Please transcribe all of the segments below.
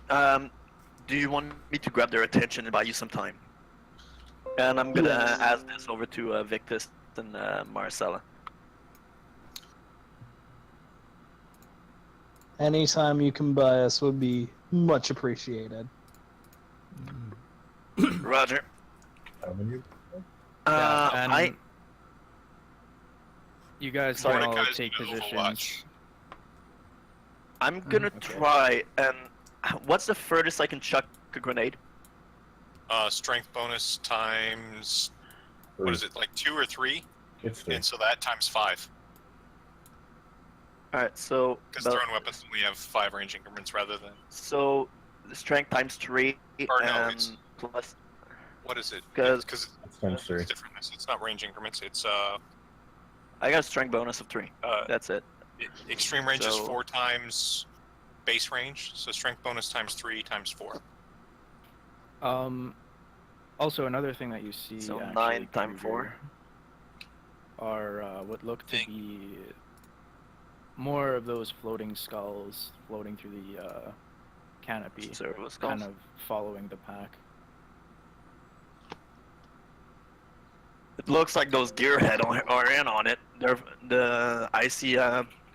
gonna. Do you want me to grab their attention and buy you some time? And I'm gonna ask this over to Victus and Maracella. Anytime you can buy us would be much appreciated. Roger. You guys can all take positions. I'm gonna try and... What's the furthest I can chuck a grenade? Strength bonus times... What is it, like 2 or 3? It's 3. And so that times 5. Alright, so... Because thrown weapons only have 5 range increments rather than... So, the strength times 3 Or no, and plus... What is it? Because it's times 3. different. It's not range increments, it's... I got a strength bonus of 3. That's it. Extreme range is 4 times base range, so strength bonus times 3 times 4. Also, another thing that you see, so 9 times 4 are what look to be more of those floating skulls floating through the canopy, kind of following the pack. It looks like those gearhead are in on it. I see.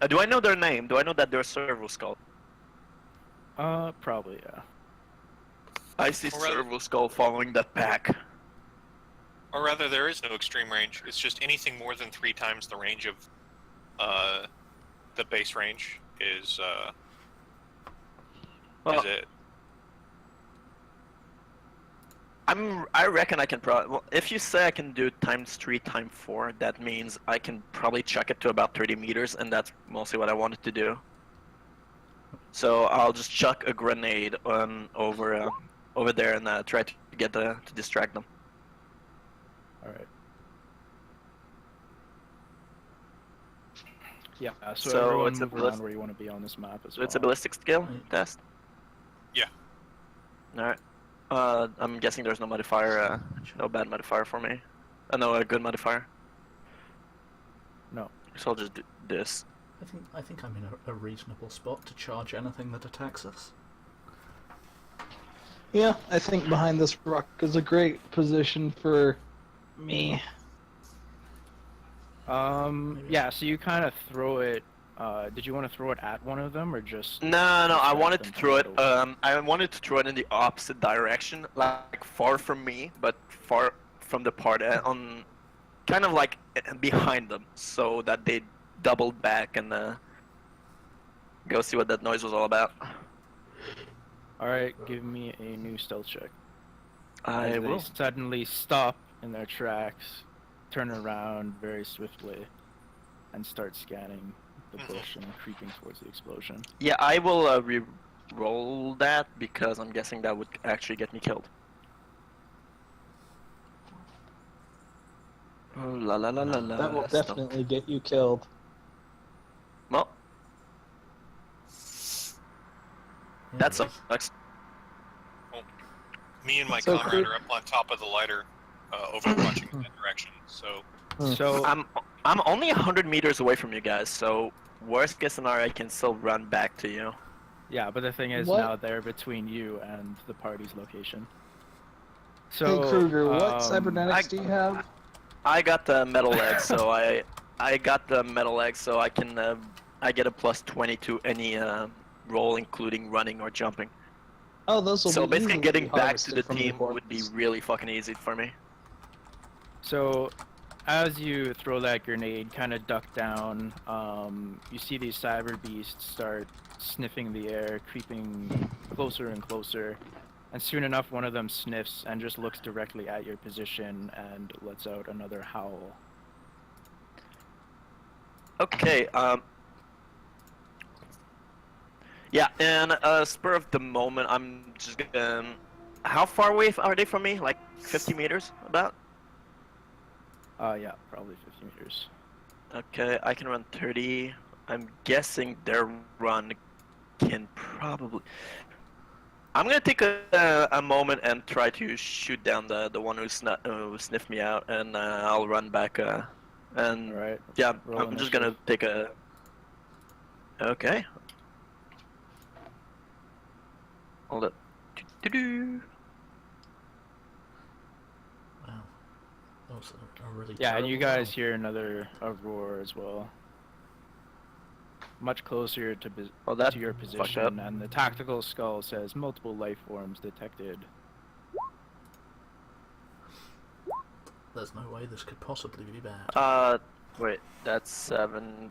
Do I know their name? Do I know that they're Servo Skull? Probably, yeah. I see Servo Skull following the pack. Or rather, there is no extreme range. It's just anything more than 3 times the range of the base range is it. I reckon I can probably... Well, if you say I can do times 3 times 4, that means I can probably chuck it to about 30 meters, and that's mostly what I wanted to do. So I'll just chuck a grenade over there and try to get to distract them. Alright. Yeah, so everyone it's move around where you want to be on this map as well. It's a ballistic skill test? Yeah. Alright. I'm guessing there's no modifier, no bad modifier for me. No, a good modifier. No. So I'll just do this. I think I'm in a reasonable spot to charge anything that attacks us. Yeah, I think behind this rock is a great position for me. Yeah, so you kind of throw it. Did you want to throw it at one of them, or just... No, I wanted to throw it, I wanted to throw it in the opposite direction, like far from me, but far from the part kind of like behind them, so that they doubled back and go see what that noise was all about. Alright, give me a new stealth check. I will. They suddenly stop in their tracks, turn around very swiftly, and start scanning the bush and creeping towards the explosion. Yeah, I will re-roll that because I'm guessing that would actually get me killed. Oh, la la la la la. That will definitely get you killed. Well, that sucks. Well, me and my comrade are up on top of the lighter, overwatching that direction. So I'm only 100 meters away from you guys, so worst case scenario, I can still run back to you. Yeah, but the thing is, now they're between you and the party's location. So, hey Kruger, what cybernetics do you have? I got the metal leg, so I got the metal leg, so I can I get a +20 to any roll, including running or jumping. Oh, those will so be basically, getting back to the from team would be really fucking easy for me. So, as you throw that grenade, kind of duck down, you see these cyber beasts start sniffing the air, creeping closer and closer, and soon enough one of them sniffs and just looks directly at your position and lets out another howl. Okay, yeah, and spur of the moment, I'm just gonna... How far away are they from me? Like 50 meters, about? Yeah, probably 50 meters. Okay, I can run 30. I'm guessing their run can probably... I'm gonna take a moment and try to shoot down the one who sniffed me out, and I'll run back. And right. Yeah, I'm just gonna take a... Okay. Hold up. Do-do-do. Wow. That was a really Yeah, and you terrible guys roll. hear another roar as well. Much closer to Well, that to your fucked position, up. and the tactical skull says multiple life forms detected. There's no way this could possibly be bad. Wait, that's 7.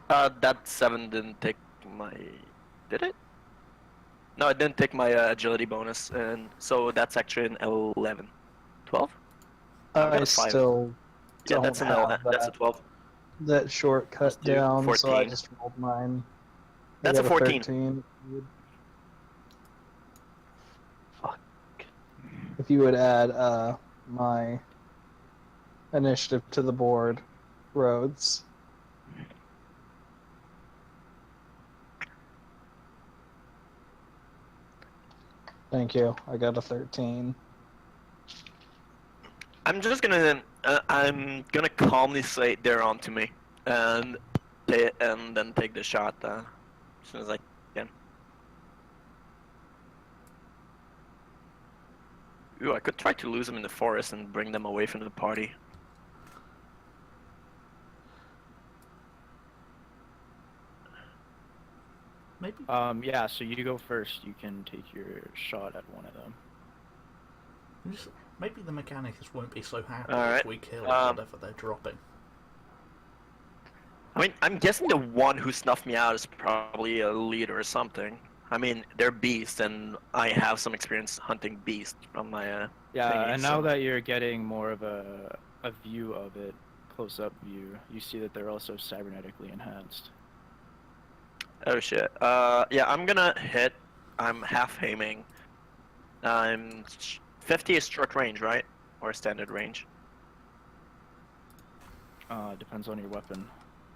That 7 didn't take my... Did it? No, it didn't take my agility bonus, and so that's actually an 11. 12? I've got I a 5. still Yeah, don't that's an have that's a that 12. that shortcut Let's do down, so I 14. just rolled mine. I That's a got 14. 13. Fuck. If you would add my initiative to the board, Rhodes. Thank you. I got a 13. I'm just gonna I'm gonna calmly say they're on to me, and then take the shot as soon as I can. Ooh, I could try to lose them in the forest and bring them away from the party. Maybe. Yeah, so you go first. You can take your shot at one of them. Maybe the mechanics won't be so happy Alright, if we kill whatever they're dropping. I mean, I'm guessing the one who snuffed me out is probably a leader or something. I mean, they're beasts, and I have some experience hunting beasts from my Yeah, thingy, and now so- that you're getting more of a view of it, close-up view, you see that they're also cybernetically enhanced. Oh shit. Yeah, I'm gonna hit. I'm half aiming. 50 is short range, right? Or standard range? Depends on your weapon.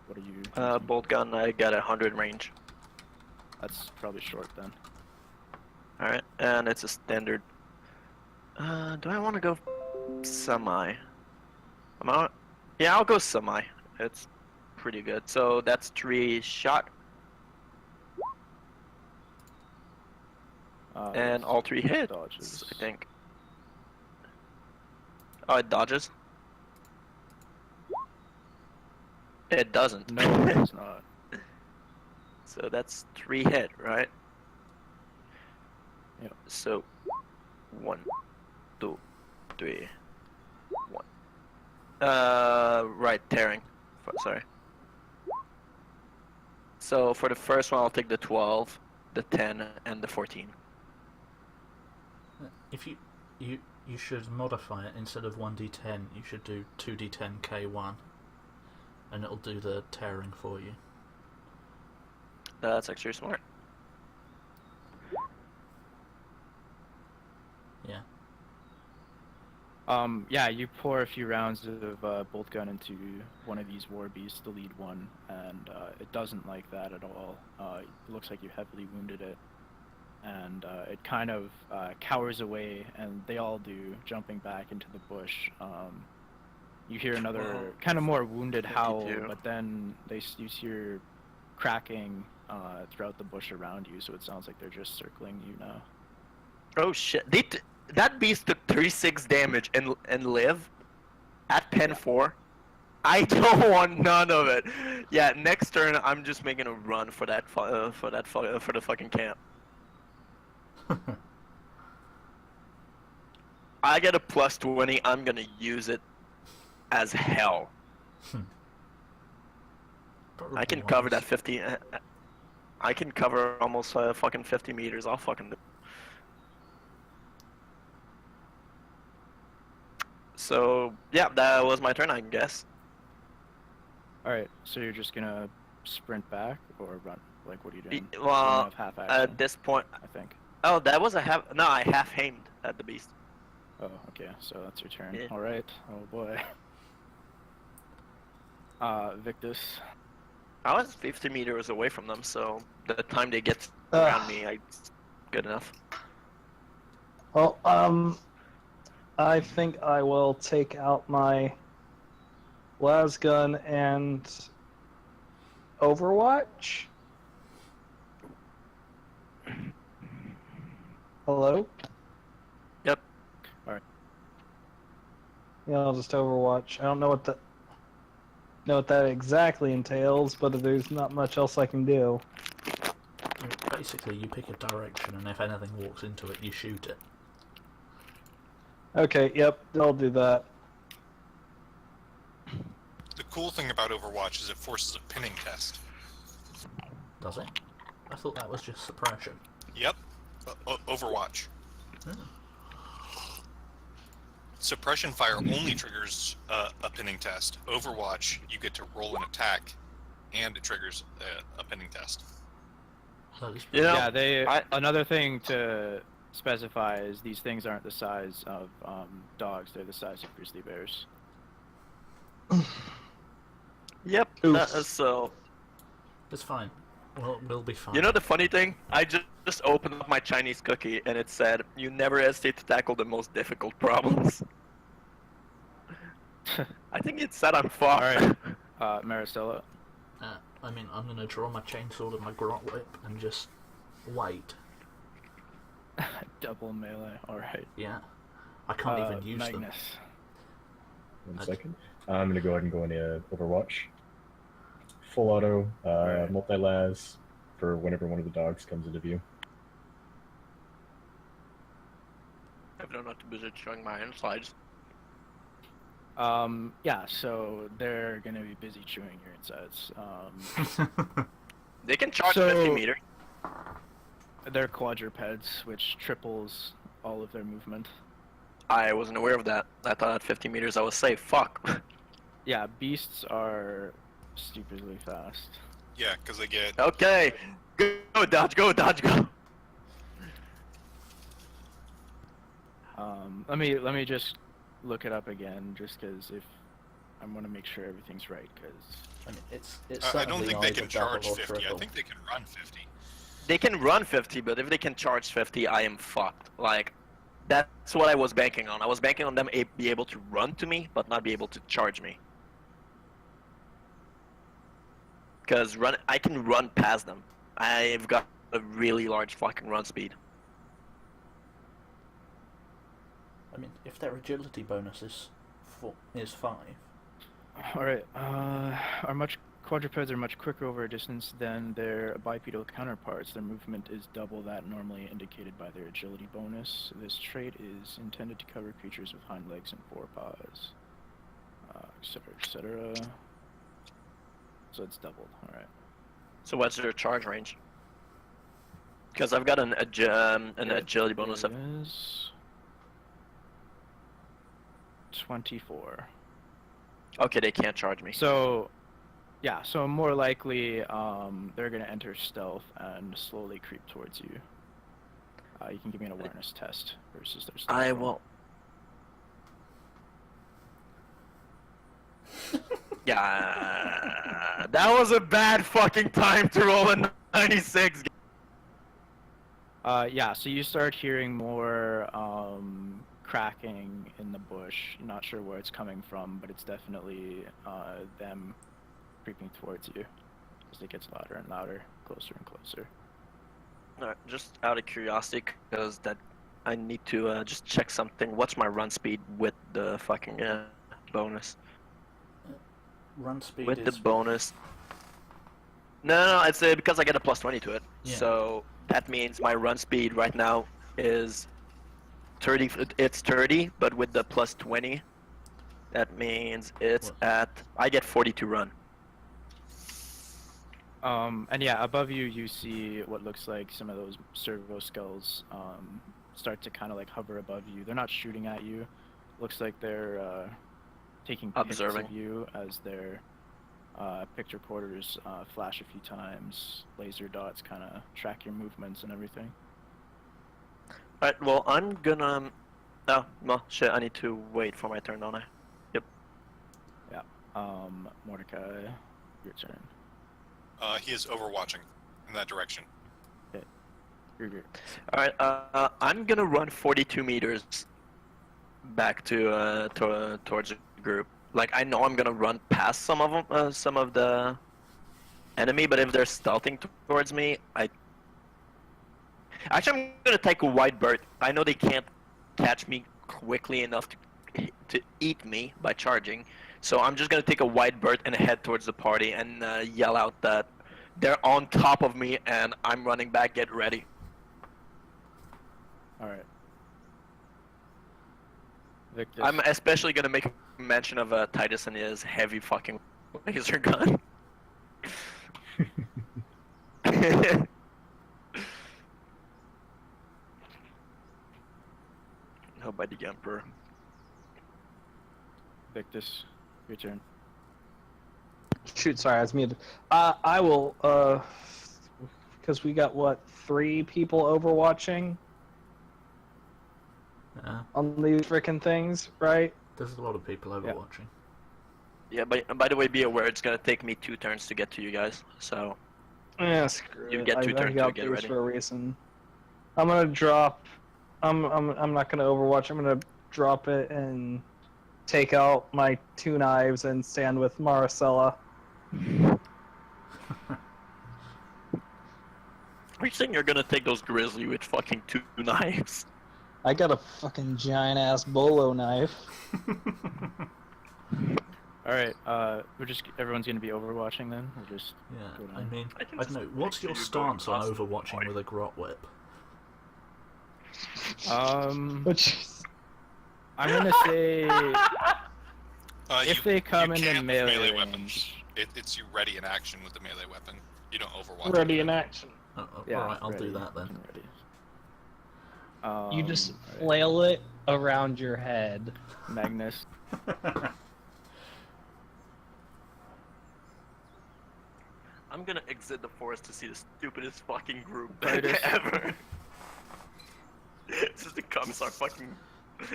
What are you using? Bolt gun, I got 100 range. That's probably short then. Alright, and it's a standard. Do I want to go semi? Yeah, I'll go semi. It's pretty good. So that's 3 shot, and all 3 hits, dodges. I think. Oh, it dodges? It doesn't. No, it does not. So that's 3 hit, right? Yep. So 1, 2, 3, 1. Right, tearing. Sorry. So for the first one, I'll take the 12, the 10, and the 14. If you should modify it instead of 1d10, you should do 2d10 k1, and it'll do the tearing for you. That's actually smart. Yeah. Yeah, you pour a few rounds of bolt gun into one of these war beasts, the lead one, and it doesn't like that at all. It looks like you heavily wounded it, and it kind of cowers away, and they all do, jumping back into the bush. You hear another kind of more wounded howl, 52. but then you hear cracking throughout the bush around you, so it sounds like they're just circling you now. Oh shit! That beast took 36 damage and live at pen 4. I don't want none of it. Yeah, next turn I'm just making a run for the fucking camp. I get a plus 20. I'm gonna use it as hell. I can cover that 50. I can cover almost fucking 50 meters. I'll fucking do. So yeah, that was my turn, I guess. Alright, so you're just gonna sprint back or run? Like, what are you doing? Well, You're gonna have half action, at this point, I think. oh, that was a half. No, I half aimed at the beast. Oh, okay, so that's your turn. Yeah. Alright, oh boy. Victus. I was 50 meters away from them, so the time they get around me, it's good enough. Well, I think I will take out my las gun and Overwatch. Hello? Yep. Yeah, I'll just Overwatch. I don't know what that exactly entails, but there's not much else I can do. Basically, you pick a direction, and if anything walks into it, you shoot it. Okay, yep, I'll do that. The cool thing about Overwatch is it forces a pinning test. Does it? I thought that was just suppression. Yep. Overwatch. Hmm. Suppression fire only triggers a pinning test. Overwatch, you get to roll an attack, and it triggers a pinning test. That is You know, Yeah, another thing to specify is these things aren't the size of dogs; they're the size of grizzly bears. Yep. Oof. So, It's fine. We'll be fine. you know the funny thing? I just opened up my Chinese cookie and it said, "You never hesitate to tackle the most difficult problems." I think it said I'm far. Alright. Maracella. I mean, I'm gonna draw my chainsaw to my grot whip and just wait. Double melee. Alright. Yeah. I can't even use them. Magnus. 1 second. I'm gonna go ahead and go into Overwatch. Full auto, multi-las for whenever one of the dogs comes into view. I'm not too busy showing my insides. Yeah, so they're gonna be busy chewing your insides. They can charge So- 50 meters. They're quadrupeds, which triples all of their movement. I wasn't aware of that. I thought at 50 meters I was safe. Fuck. Yeah, beasts are stupidly fast. Yeah, because they get... Okay. Go, dodge, go, dodge, go. Let me just look it up again, just because if I want to make sure everything's right, because I mean, it's I don't certainly think they either can double charge or 50. I triple. think they can run 50. They can run 50, but if they can charge 50, I am fucked. Like, that's what I was banking on. I was banking on them be able to run to me, but not be able to charge me. Because I can run past them. I've got a really large fucking run speed. I mean, if their agility bonus is 5, alright. Quadrupeds are much quicker over a distance than their bipedal counterparts. Their movement is double that normally indicated by their agility bonus. This trait is intended to cover creatures with hind legs and forepaws, etc., etc. So it's doubled. All right. So what's their charge range? Because I've got an agility bonus of... Is 24. Okay, they can't charge me. So, yeah. So more likely, they're gonna enter stealth and slowly creep towards you. You can give me an awareness test versus their stealth. I roll. will... Yeah, that was a bad fucking time to roll a 96. Yeah, so you start hearing more cracking in the bush. You're not sure where it's coming from, but it's definitely them creeping towards you as it gets louder and louder, closer and closer. Alright, just out of curiosity, because I need to just check something. What's my run speed with the fucking bonus? run speed With the is bonus. No, it's because I get a plus 20 to it. Yeah. So that means my run speed right now is 30. It's 30, but with the plus 20, that means it's I get 40 to run. And yeah, above you, you see what looks like some of those servo skulls start to kind of like hover above you. They're not shooting at you. Looks like they're taking pictures Observing. of you as their picture porters flash a few times. Laser dots kind of track your movements and everything. Alright, well, I'm gonna... Oh, well, shit, I need to wait for my turn, don't I? Yep. Yeah. Mordecai, your turn. He is overwatching in that direction. You're good. Alright, I'm gonna run 42 meters back to towards the group. Like, I know I'm gonna run past some of them, some of the enemy, but if they're stealthing towards me, Actually, I'm gonna take a wide berth. I know they can't catch me quickly enough to eat me by charging, so I'm just gonna take a wide berth and head towards the party and yell out that they're on top of me and I'm running back. Get ready. All right. Victus. I'm especially gonna make mention of Titus and his heavy fucking laser gun. Held by the Emperor. Victus, your turn. Shoot, sorry, I was muted. I will, because we got, what, 3 people overwatching Yeah, on these freaking things, right? there's a lot of people overwatching. Yeah, but by the way, be aware it's gonna take me 2 turns to get to you guys. So Yeah, screw You it. get 2 I turns to got get these ready. for a reason. I'm gonna drop. I'm not gonna overwatch. I'm gonna drop it and take out my 2 knives and stand with Maracella. are you saying you're gonna take those grizzly with fucking 2 knives? I got a fucking giant ass bolo knife. All right. Everyone's gonna be overwatching then. We'll just. Yeah, Go I down. mean, I can I don't just know. What's picture your you going stance on past the overwatching point. with a grot whip? Which I'm gonna say if they come you in the can't with melee weapons. range. It's you ready in action with the melee weapon. You don't overwatch. ready it. in action. Yeah, Alright, I'll do ready, that then. Ready. You just Alright. flail it around your head. Magnus. I'm gonna exit the forest to see the stupidest fucking group Titus. ever. It's just the commissar fucking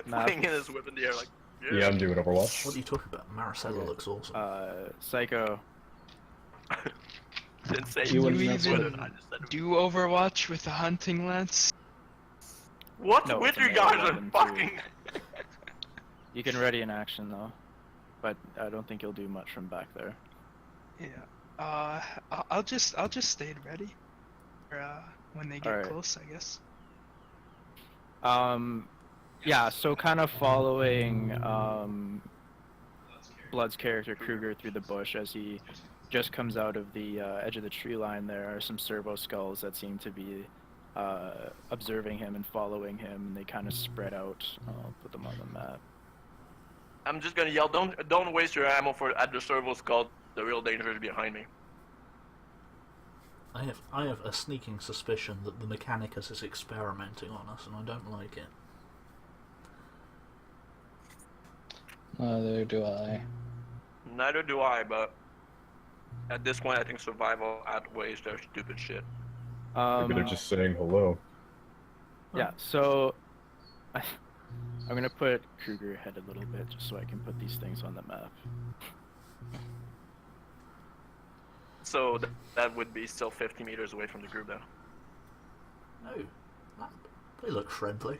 Math. flinging his whip in the air like. Yeah, I'm doing Overwatch. What are you talking about? Maracella looks awesome. Psycho. Didn't say You wouldn't you know even what- I just said Do Overwatch with a hunting lance? what's No, with it's a you melee guys are weapon, too. fucking. You can ready in action though, but I don't think you'll do much from back there. Yeah. I'll just stay ready. For, when they get Alright. close, I guess. Yeah. So kind of following Blood's character Kruger through the bush as he just comes out of the edge of the tree line. There are some servo skulls that seem to be observing him and following him, and they kind of spread out. I'll put them on the map. I'm just gonna yell, don't waste your ammo at the servo skull. The real danger is behind me. I have a sneaking suspicion that the Mechanicus is experimenting on us, and I don't like it. Neither do I. Neither do I, but at this point I think survival outweighs their stupid shit. Maybe they're just saying hello. Yeah, so I'm gonna put Kruger ahead a little bit just so I can put these things on the map. So that would be still 50 meters away from the group though. No, they look friendly.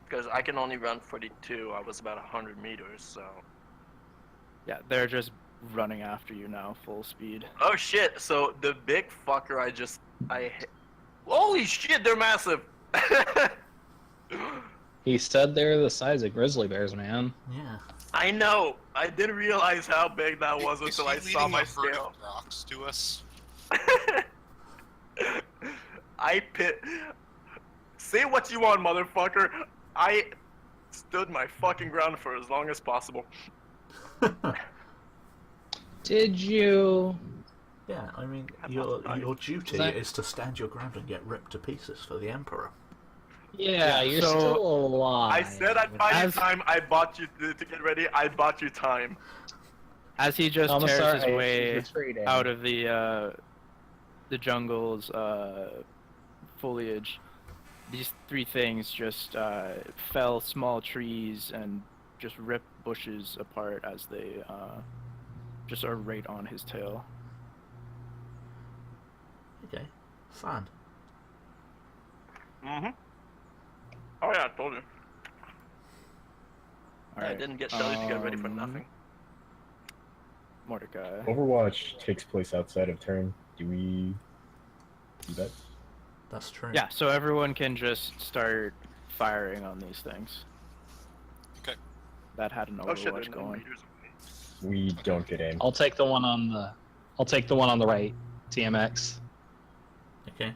Because I can only run 42, I was about 100 meters, so... Yeah, they're just running after you now, full speed. Oh shit, so the big fucker holy shit, they're massive! He said they're the size of grizzly bears, man. Yeah. I know, I didn't realize how big that was Is until he I saw leading my a herd scale. of rocks to us? Say what you want, motherfucker. I stood my fucking ground for as long as possible. Did you? Yeah, I mean, I'm your not duty That- is to stand your ground and get ripped to pieces for the Emperor. Yeah, you're so- still alive. I said I'd buy you As- time, I bought you to get ready, I bought you time. As he just Commissar tears his Hayes way is retreating. out of the jungle's foliage, these 3 things just fell small trees and just ripped bushes apart as they just are right on his tail. Okay, fine. Mm-hmm. Oh yeah, I told you. I Alright, didn't tell you to get ready for nothing. Mordecai. Overwatch takes place outside of turn. Do we do that? That's true. Yeah, so everyone can just start firing on these things. Okay. That had an Oh shit, Overwatch they're 9 going. meters away. We don't get aim. I'll take the one on the right, TMX. Okay.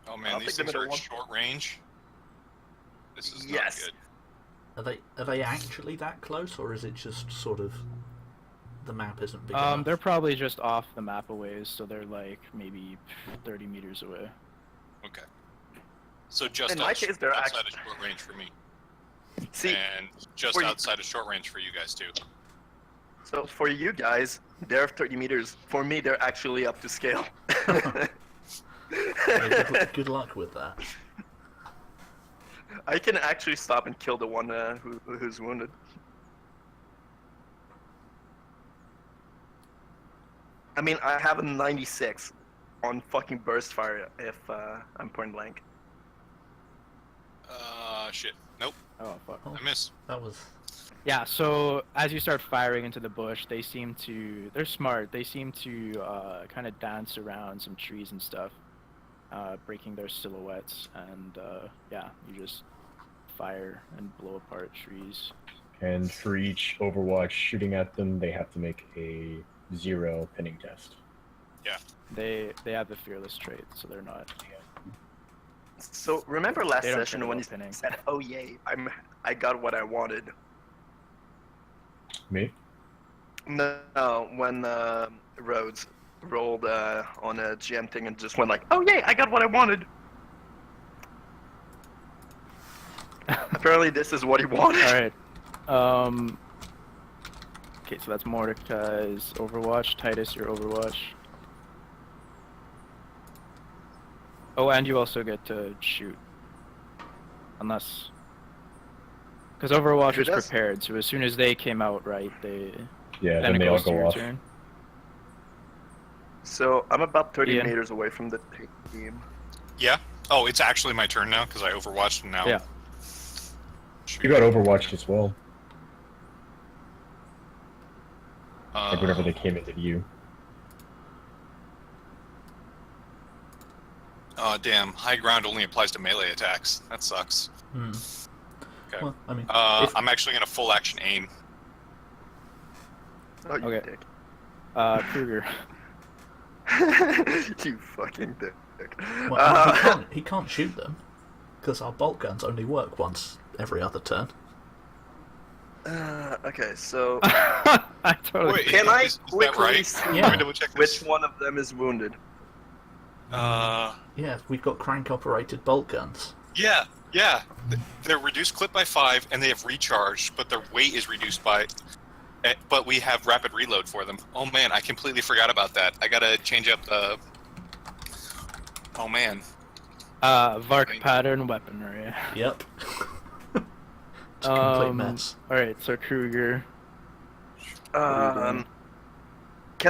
Oh I man, don't these think things the are middle at one- short range. This is Yes. not good. Are they actually that close, or is it just sort of the map isn't big enough? They're probably just off the map a ways, so they're like maybe 30 meters away. Okay. So just In my case, they're outside actually- of short range for me, See, and just for you- outside of short range for you guys too. so for you guys, they're 30 meters. For me, they're actually up to scale. Hey, good luck with that. I can actually stop and kill the one who's wounded. I mean, I have a 96 on fucking burst fire if I'm point blank. Shit. Nope, Oh fuck. I miss. That was. Yeah, so as you start firing into the bush, they're smart. They seem to kind of dance around some trees and stuff, breaking their silhouettes, and yeah, you just fire and blow apart trees. And for each Overwatch shooting at them, they have to make a 0 pinning test. They have the fearless trait, so they're not. So remember last They don't session care when you about pinning. said, "Oh yay, I got what I wanted." Me? No, when Rhodes rolled on a GM thing and just went like, "Oh yay, I got what I wanted." Apparently, this is what he wanted. All right. Okay, so that's Mordecai's Overwatch. Titus, your Overwatch. Oh, and you also get to shoot. Unless... Because Overwatch Who was does? prepared, so as soon as they came out right, Yeah, then then it they all goes to go your off. turn. So I'm about 30 Ian. meters away from the team. Yeah. Oh, it's actually my turn now because I overwatched and now. Yeah. You got Overwatched as well. Uh, Like whenever they came into view. Oh damn! High ground only applies to melee attacks. That sucks. Hmm. Okay. Well, I mean, if- I'm actually gonna full action aim. Oh, you Okay. dick. Kruger. You fucking dick. well, he can't shoot them because our bolt guns only work once every other turn. Okay, so I totally... Wait, can I is that quickly right? see Yeah. Let me double check which this. one of them is wounded? Yeah, we've got crank-operated bolt guns. Yeah. They're reduced clip by 5, and they have recharge, but their weight is reduced by. But we have rapid reload for them. Oh man, I completely forgot about that. I gotta change up the. Oh man. Vark pattern weaponry. Yep. It's a complete mess. Alright, so Kruger. Can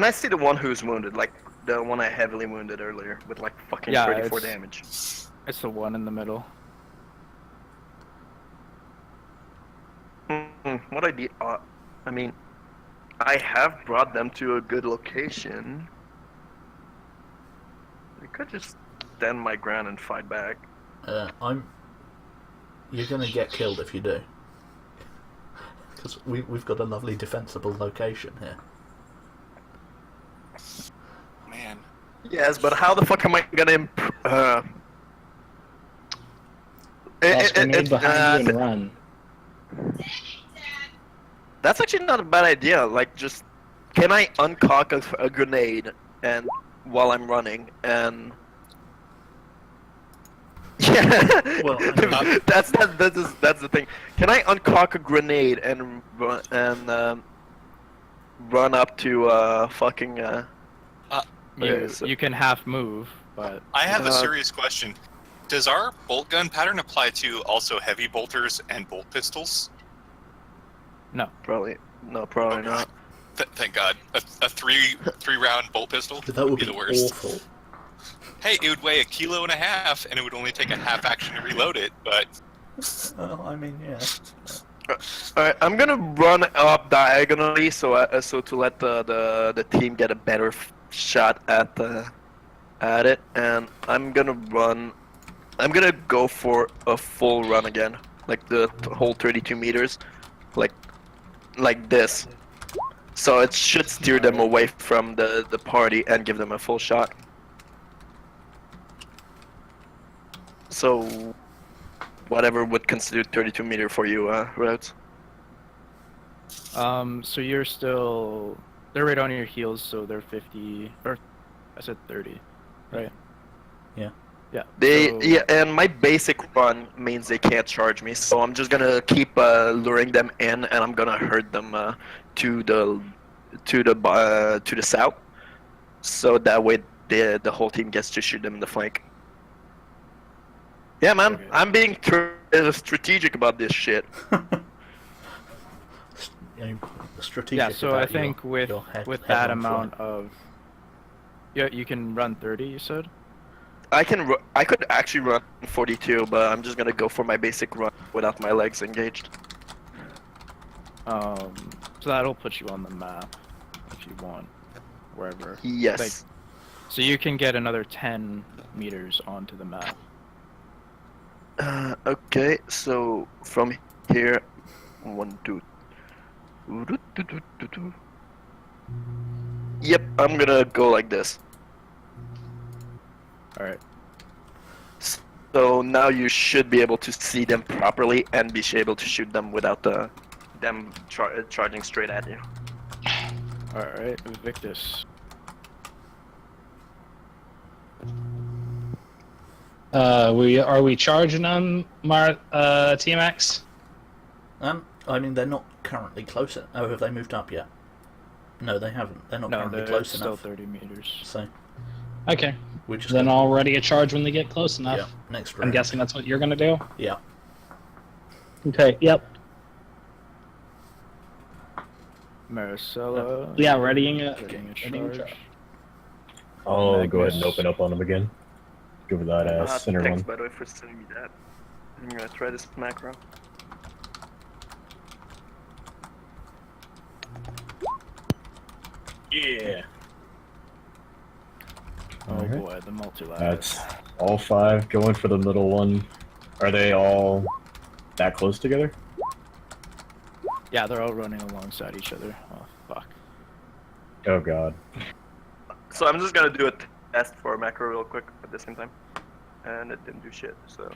I see the one who's wounded? Like the one I heavily wounded earlier with like fucking Yeah, 34 it's- damage. It's the one in the middle. What I did, I mean, I have brought them to a good location. I could just stand my ground and fight back. You're gonna get killed if you do. Because we've got a lovely defensible location here. Man. Yes, but how the fuck am I gonna Toss grenade behind you and run. That's actually not a bad idea. Like, just can I uncock a grenade and while I'm running and yeah, Well, I mean- that's the thing. Can I uncock a grenade and run up to fucking You, so- you can half move, but I have a Uh, serious question. Does our bolt gun pattern apply to also heavy bolters and bolt pistols? probably not. Thank God. A three round bolt pistol That would be be the worst. awful. Hey, it would weigh 1.5 kilos, and it would only take a half action to reload it. But Well, I mean, yeah. Alright, I'm gonna run up diagonally so to let the team get a better shot at it, and I'm gonna run. I'm gonna go for a full run again, like the whole 32 meters, like this. So it should steer them away from the party and give them a full shot. So whatever would constitute 32 meter for you, Rhodes. So you're still, they're right on your heels, so they're 50, or I said 30, right? Yeah. Yeah. Yeah, and my basic run means they can't charge me, so I'm just gonna keep luring them in, and I'm gonna herd them to the south, so that way the whole team gets to shoot them in the flank. Yeah, man, Okay. I'm being strategic about this shit. Strategic. Yeah, so I about think your with head with that on amount flight. of, yeah, you can run 30. You said. I could actually run 42, but I'm just gonna go for my basic run without my legs engaged. So that'll put you on the map if you want, wherever. Yes. Like, so you can get another 10 meters onto the map. Okay, so from here, 1, 2. Yep, I'm gonna go like this. All right. So now you should be able to see them properly and be able to shoot them without them charging straight at you. All right, Victus. Are we charging them, TMX? I mean, they're not currently close. Oh, have they moved up yet? No, they haven't. They're not No, currently they're close still enough. 30 meters. So Okay. we just Then gotta- I'll ready a charge when they get close enough. Yeah, next round. I'm guessing that's what you're gonna do. Yeah. Okay. Yep. Maracella. Yeah, readying a Readying a readying a charge. charge. I'll go ahead and Magnus. open up on them again. Go for that center Thanks, one. by the way, for sending me that. I'm gonna try this macro. Yeah. Oh Alright. boy, the multi-lag. That's all 5 going for the middle one. Are they all that close together? Yeah, they're all running alongside each other. Oh fuck. Oh god. So I'm just gonna do a test for macro real quick at the same time, and it didn't do shit. So.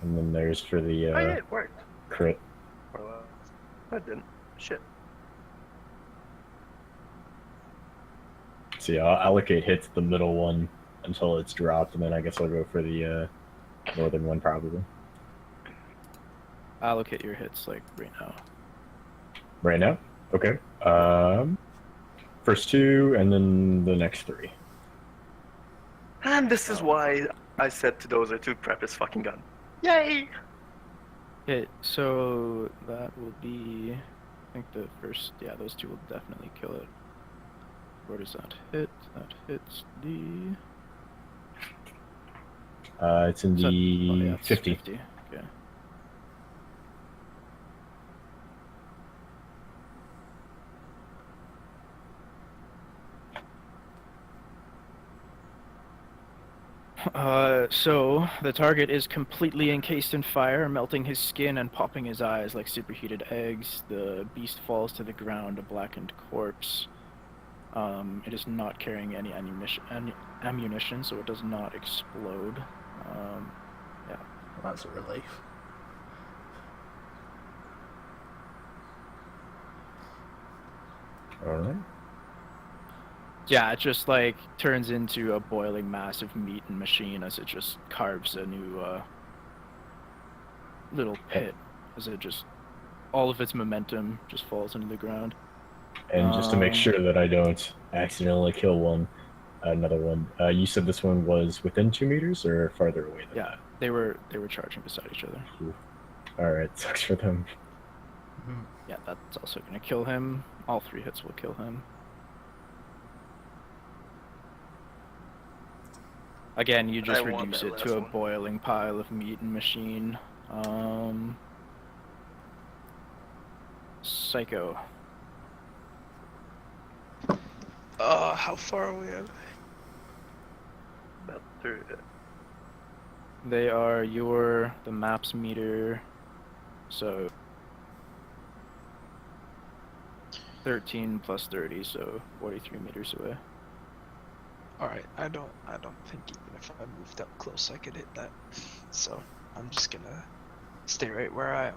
And then there's for the Oh yeah, it worked. crit. Or, that didn't. Shit. So yeah, I'll allocate hits to the middle one until it's dropped, and then I guess I'll go for the northern one probably. Allocate your hits like right now. Right now? Okay. First 2, and then the next 3. And this is why I said to Dozer to prep his fucking gun. Yay! Okay, so that will be, I think the first, yeah, those 2 will definitely kill it. Where does that hit? That hits the... It's in is that- the oh, yeah, it's 50. 50. Okay. So the target is completely encased in fire, melting his skin and popping his eyes like superheated eggs. The beast falls to the ground, a blackened corpse. It is not carrying any ammunition, so it does not explode. Yeah. Well, that's a relief. Alright. Yeah, it just like turns into a boiling mass of meat and machine as it just carves a new little pit, as it just all of its momentum just falls into the ground. And just to make sure that I don't accidentally kill another one, you said this one was within 2 meters or farther away than Yeah, they were charging beside each other. that? Alright, sucks for them. Mhm. Yeah, that's also gonna kill him. All 3 hits will kill him. Again, you just I want reduce that it last to a one. boiling pile of meat and machine. Psycho. How far away are they? About 30. They are the map's meter, so 13 plus 30, so 43 meters away. Alright, I don't think even if I moved up close I could hit that. So I'm just gonna stay right where I am.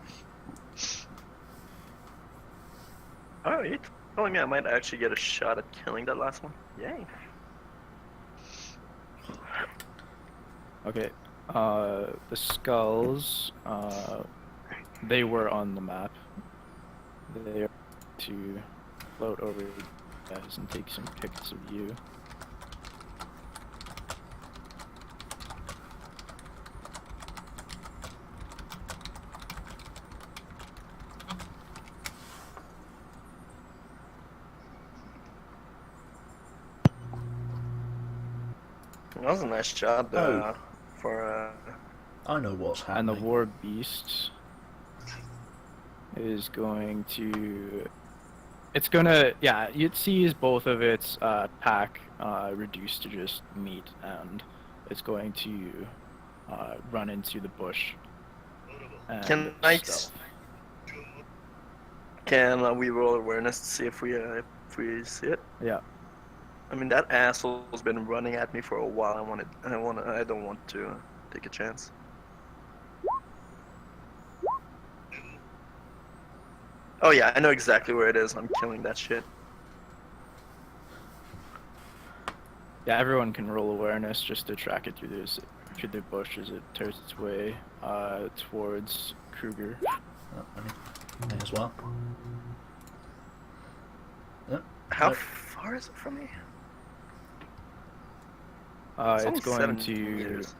Oh, you're telling me I might actually get a shot at killing that last one? Yay. Okay, the skulls, they were on the map. They are to float over you guys and take some pics of you. That was a nice job for I know what's And the happening. war beast is going to... It's gonna... Yeah, you'd see both of its pack reduced to just meat, and it's going to run into the bush. And Can I stealth. Can we roll awareness to see if we see it? Yeah. I mean, that asshole's been running at me for a while. I don't want to take a chance. Oh yeah, I know exactly where it is. I'm killing that shit. Yeah, everyone can roll awareness just to track it through the bush as it tears its way towards Kruger. Oh, me as well. Yep. How Nope. far is it from me? It's only going 7 to... meters.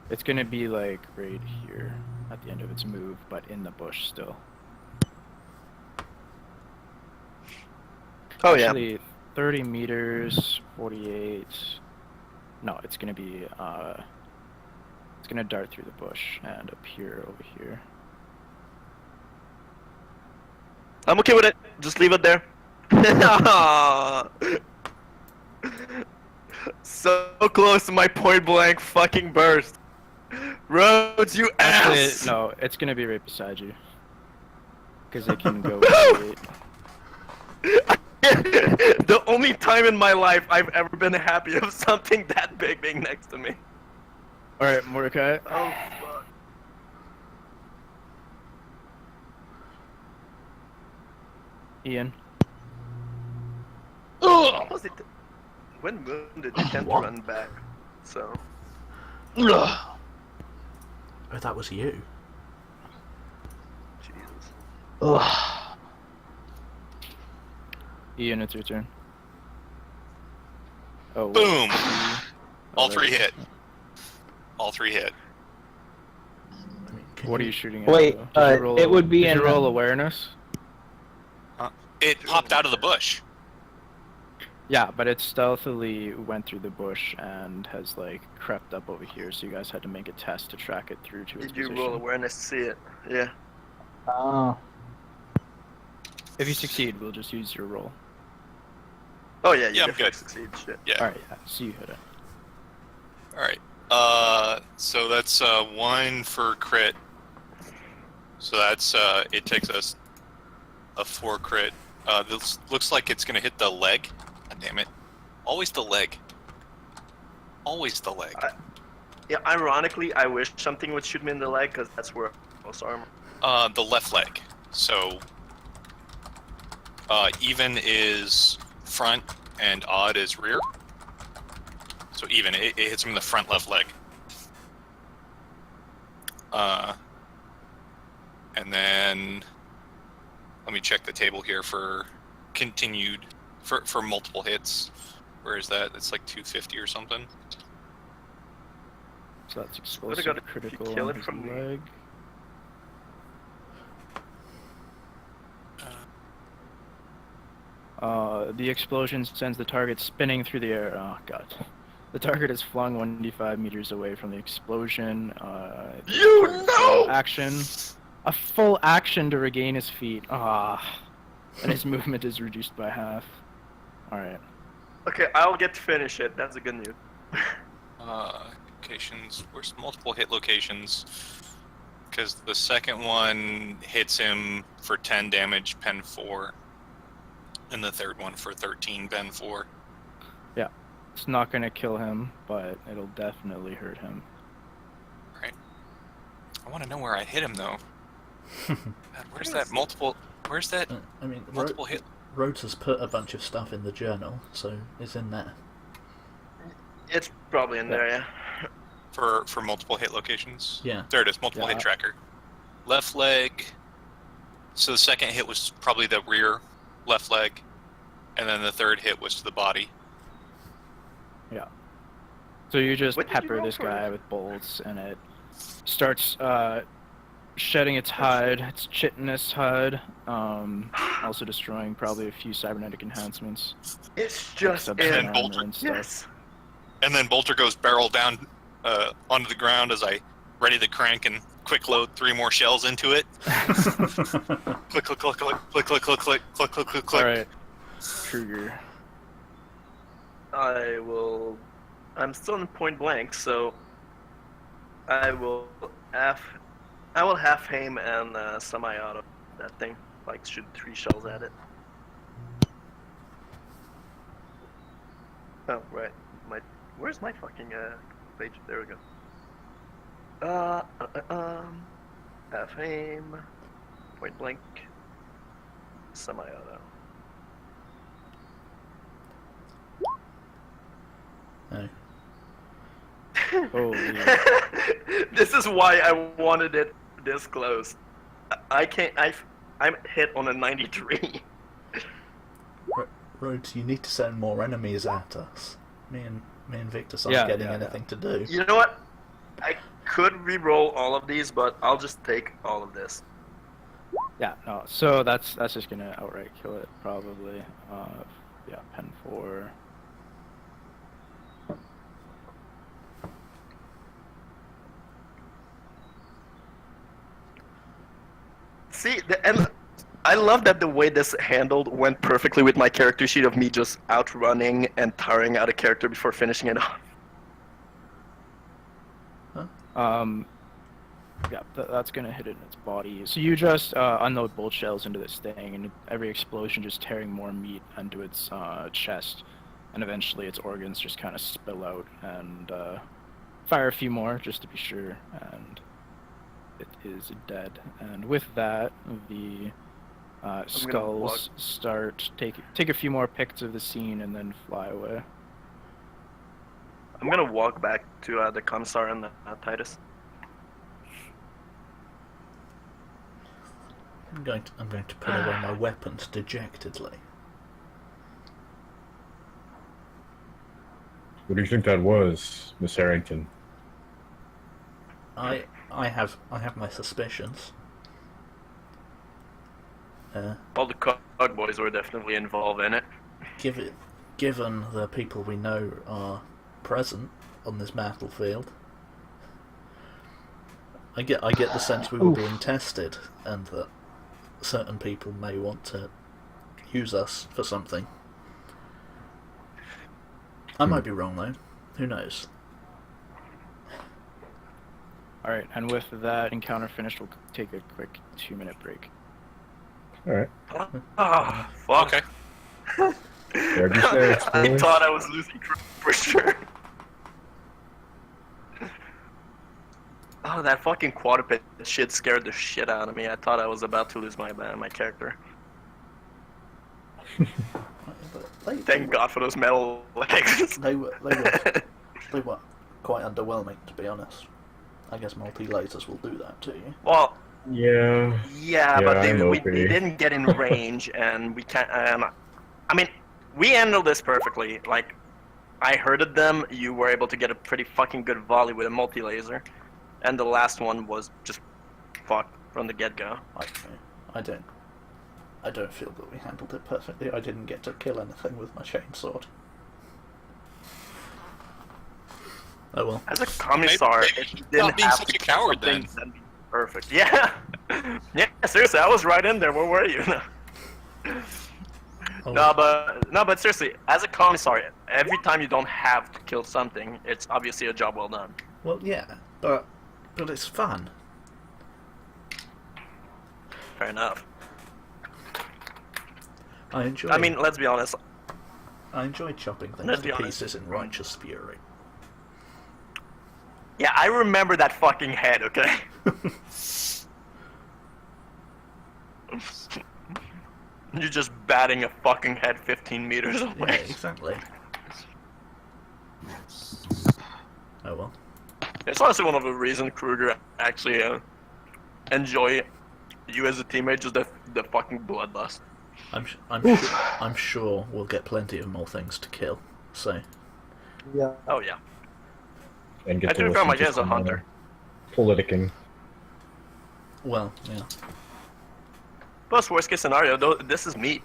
It's going to be like right here at the end of its move, but in the bush still. Oh yeah. Actually, 30 meters, 48. No, it's going to be, it's going to dart through the bush and appear over here. I'm okay with it. Just leave it there. So close to my point blank fucking burst. Rhodes, you Actually, ass! no, it's going to be right beside you. Because it can go right. The only time in my life I've ever been happy of something that big being next to me. Alright, Mordecai. Oh fuck. Ian. Was it? When moon did you tend to run back? So. Oh, that was you. Jesus. Ian, it's your turn. Oh, Boom! All there three it is. hit. All three hit. I mean, can What are you shooting at? Wait, though? Did you roll, it would be did in you roll awareness? It popped out of the bush. Yeah, but it stealthily went through the bush and has like crept up over here, so you guys had to make a test to track it through to its Did you position. roll awareness to see it? Yeah. Oh. If you succeed, we'll just use your roll. Oh yeah, you Yeah, I'm definitely good. succeed. Shit. Yeah. Alright, yeah, so you hit it. Alright. So that's 1 for crit. So that's it takes us a 4 crit. This looks like it's gonna hit the leg. God damn it. Always the leg. Always the leg. Yeah. Ironically, I wish something would shoot me in the leg because that's where most armor. The left leg. So even is front and odd is rear. So even it hits him in the front left leg. And then let me check the table here for continued for multiple hits. Where is that? It's like 250 or something. So that's Would've explosive got it if you critical kill on it his from the- leg. The explosion sends the target spinning through the air. Oh god. The target is flung 1d5 meters away from the explosion. You know! Action. A full action to regain his feet. Ah. And his movement is reduced by half. Alright. Okay, I'll get to finish it. That's a good news. Locations. Where's multiple hit locations? Because the second one hits him for 10 damage, pen 4. And the third one for 13, pen 4. Yeah. It's not gonna kill him, but it'll definitely hurt him. Right. I want to know where I hit him, though. God, where's that multiple... Where's that I mean, multiple hit... Rhodes has put a bunch of stuff in the journal, so it's in there. It's probably in there, yeah. For multiple hit locations? Yeah. There it is, multiple hit tracker. Left leg. So the second hit was probably the rear left leg. And then the third hit was to the body. Yeah. So you just What did you pepper roll this for? guy with bolts, and it starts shedding its hide, its chitinous hide, also destroying probably a few cybernetic enhancements. It's just like And then in. armor Bolter- and stuff. Yes. And then Bolter goes barrel down onto the ground as I ready to crank and quick load 3 more shells into it. Click, click, click, click, click, click, click, click, click, click, click, click. Alright. Kruger. I'm still in point blank, so I will half aim and semi-auto that thing, like shoot 3 shells at it. Oh right, where's my fucking page? There we go. Half aim, point blank, semi-auto. No. Holy. This is why I wanted it this close. I can't. I'm hit on a 93. Rhodes, you need to send more enemies at us. Me and Victus aren't Yeah, getting yeah, anything to do. You know what? I could re-roll all of these, but I'll just take all of this. Yeah, no. So that's just gonna outright kill it, probably. Yeah, pen 4. See, and I love that the way this handled went perfectly with my character sheet of me just outrunning and tiring out a character before finishing it off. Yeah, that's gonna hit it in its body. So you just unload bolt shells into this thing, and every explosion just tearing more meat into its chest, and eventually its organs just kind of spill out, and fire a few more just to be sure, and it is dead. And with that, the skulls start take a few more pics of the scene and then fly away. I'm gonna walk back to the Commissar and the Titus. I'm going to put away my weapons dejectedly. What do you think that was, Miss Harrington? I have my suspicions. All the COG boys were definitely involved in it. Given the people we know are present on this battlefield, I get the sense we were being tested, and that certain people may want to use us for something. I might be wrong though. Who knows? Alright, and with that encounter finished, we'll take a quick 2-minute break. Alright. Ah, fuck. Okay. There you say, it's I foolish. thought I was losing for sure. Oh, that fucking quadruped shit scared the shit out of me. I thought I was about to lose my character. Thank God for those metal legs. They were quite underwhelming, to be honest. I guess multi-lasers will do that to you. Well, Yeah. yeah, but I'm they OP. didn't get in range, and we can't. I mean, we handled this perfectly. Like, I hurted them. You were able to get a pretty fucking good volley with a multi-laser, and the last one was just fucked from the get-go. I don't feel that we handled it perfectly. I didn't get to kill anything with my chainsword. Oh well. As a commissar, Maybe if you stop didn't being have such to a coward, kill then. things, that'd be perfect. Yeah. Yeah. Seriously, I was right in there. Where were you? Oh, No, but seriously, as a commissar, every time you don't have to kill something, it's obviously a job well done. well, yeah, but it's fun. Fair enough. I enjoy. I mean, let's be honest. I enjoy chopping things Let's to be honest. pieces in righteous fury. Yeah, I remember that fucking head. Okay. You're just batting a fucking head 15 meters Yeah, away. exactly. Oh well. It's honestly one of the reasons Kruger actually enjoy you as a teammate, just the fucking bloodlust. I'm sure we'll get plenty of more things to kill. So Yeah. Oh yeah. And I get to do listen my to guy as a some, hunter. politicking. well, yeah. Plus, worst case scenario, though, this is meat.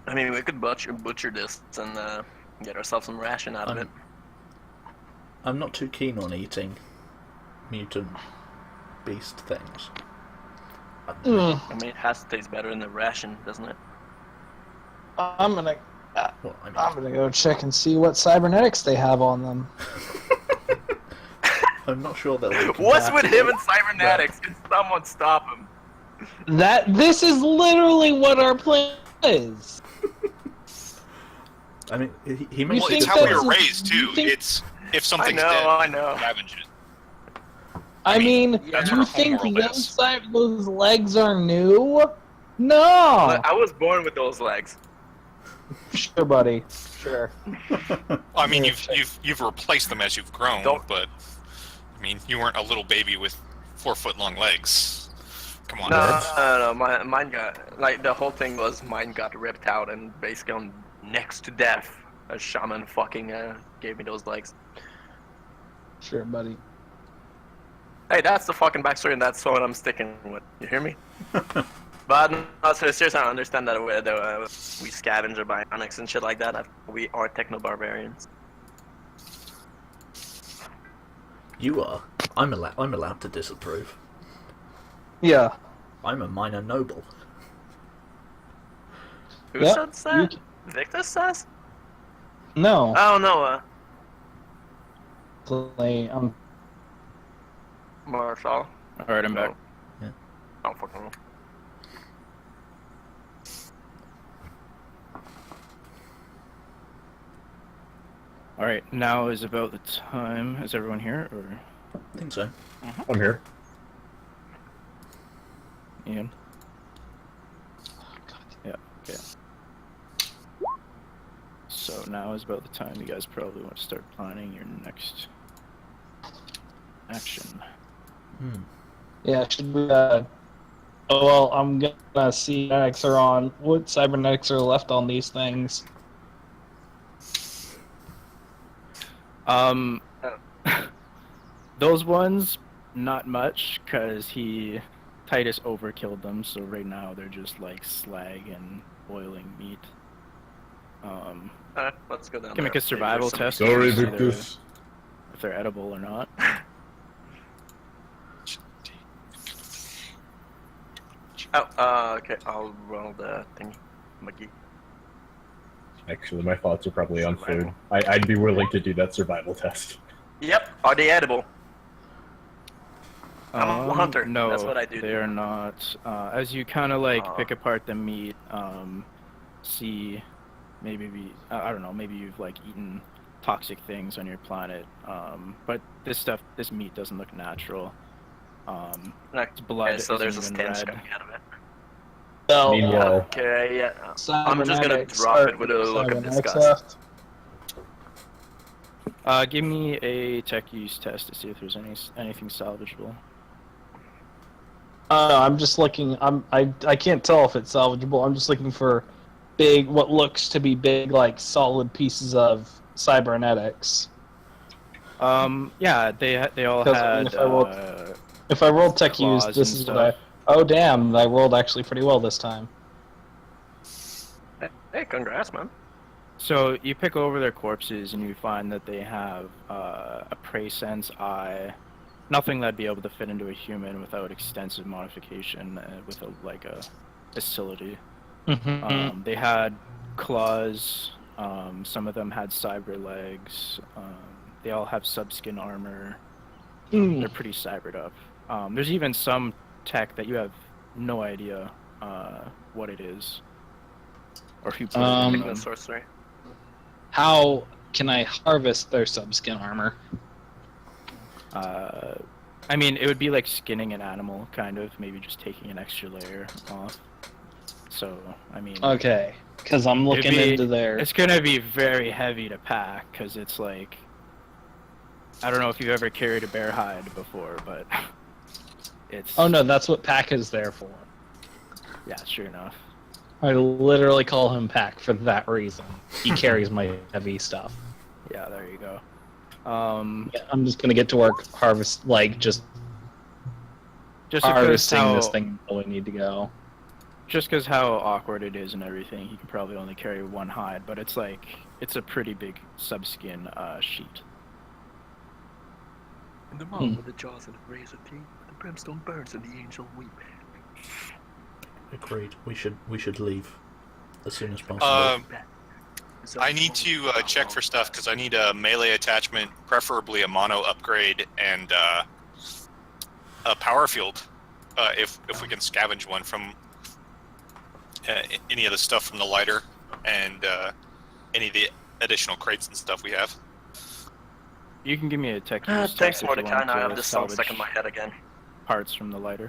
I mean, we could butcher this and get ourselves some ration out of it. I'm not too keen on eating mutant beast things. Mm, I mean, it has to taste better in the ration, doesn't it? I'm gonna Well, I mean, I'm gonna go check and see what cybernetics they have on them. I'm not sure they'll. be What's with him compatible. and cybernetics? Can someone stop him? This is literally what our plan is. I mean, he You makes Well, think it's how we that's were a- raised you too. think- It's if I something's know, dead, I know. scavenge it. I mean, that's you what think homeworld is. those legs are new? No. I was born with those legs. Sure, buddy. Sure. I mean, Yeah, you've replaced them as you've grown, Don't- but I mean, you weren't a little baby with 4-foot-long legs. Come on. No. Mine got like the whole thing was mine got ripped out and basically on next to death. A shaman fucking gave me those legs. Sure, buddy. Hey, that's the fucking backstory, and that's what I'm sticking with. You hear me? But no, seriously, I understand that we scavenge or bionics and shit like that. We are techno-barbarians. You are. I'm allowed to disapprove. Yeah. I'm a minor noble. Who Yeah, says that? Victor says? No. Oh no, Marshall. Alright, I'm back. Yeah. I don't fucking know. Alright, now is about the time. Is everyone here, or I think so. I'm here. Ian? Yeah, okay. So now is about the time you guys probably want to start planning your next action. Yeah, should we, oh, well, I'm gonna see cybernetics are on. What cybernetics are left on these things? Those ones, not much, because Titus overkilled them, so right now they're just like slag and boiling meat. Let's go down Can there. make a survival Maybe there's test. Sorry, to see Victus. if they're edible or not. Okay, I'll roll the thingy. Maggie. Actually, my thoughts are probably on food. I'd be willing to do that survival test. Yep, are they edible? I'm a hunter. No, That's what I do. they are not. As you kind of like Aw. pick apart the meat, see, maybe I don't know, maybe you've like eaten toxic things on your planet. But this meat doesn't look natural. Its blood Okay, so there's a isn't stench even coming red. out of it. Well, Meanwhile, Okay, yeah. I'm just gonna cybernetics drop are- it with a look of cybernetics disgust. left. Give me a tech use test to see if there's anything salvageable. I'm just looking. I can't tell if it's salvageable. I'm just looking for big, what looks to be big, like solid pieces of cybernetics. Yeah, they all 'Cause, I mean, had. if I rolled tech use, claws this and is what I. stuff. Oh damn! I rolled actually pretty well this time. Hey, congrats, man. So you pick over their corpses and you find that they have a prey sense eye, nothing that'd be able to fit into a human without extensive modification with a facility. Mhm. They had claws. Some of them had cyber legs. They all have subskin armor. They're pretty cybered up. There's even some tech that you have no idea what it is or who put it in Picking them. a sorcery. How can I harvest their subskin armor? I mean, it would be like skinning an animal, kind of. Maybe just taking an extra layer off. So, I mean... Okay, because I'm looking into their... It's gonna be very heavy to pack, because it's like... I don't know if you've ever carried a bear hide before, but... It's... Oh no, that's what Pack is there for. Yeah, sure enough. I literally call him Pack for that reason. He carries my heavy stuff. Yeah, there you go. Yeah, I'm just gonna get to work just Just because harvesting how... this thing until we need to go. Just because how awkward it is and everything, he can probably only carry one hide, but it's like... It's a pretty big subskin sheet. In the mouth with the jaws and the razor teeth, the brimstone burns and the angel weep. Agreed. We should leave as soon as possible. I need to check for stuff because I need a melee attachment, preferably a mono upgrade, and a power field. If we can scavenge one from any of the stuff from the lighter and any of the additional crates and stuff we have. You can give me a tech use test Thanks, if you Mordecai. want Now I to have this song stuck in salvage my head again. parts from the lighter.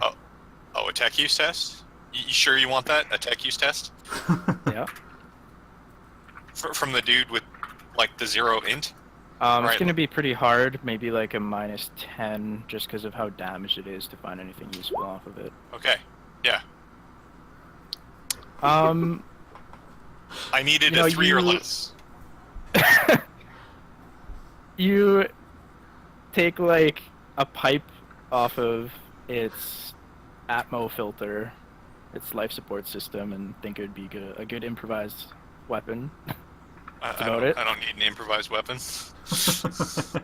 Oh, a tech use test? You sure you want that? A tech use test? Yeah. From the dude with, like, the 0 int? It's Right. going to be pretty hard, maybe like a -10, just because of how damaged it is to find anything useful off of it. Okay, yeah. I needed a 3 or less. You take like a pipe off of its Atmo filter, its life support system, and think it would be a good improvised weapon. I don't need an improvised weapon. I'm just Yeah,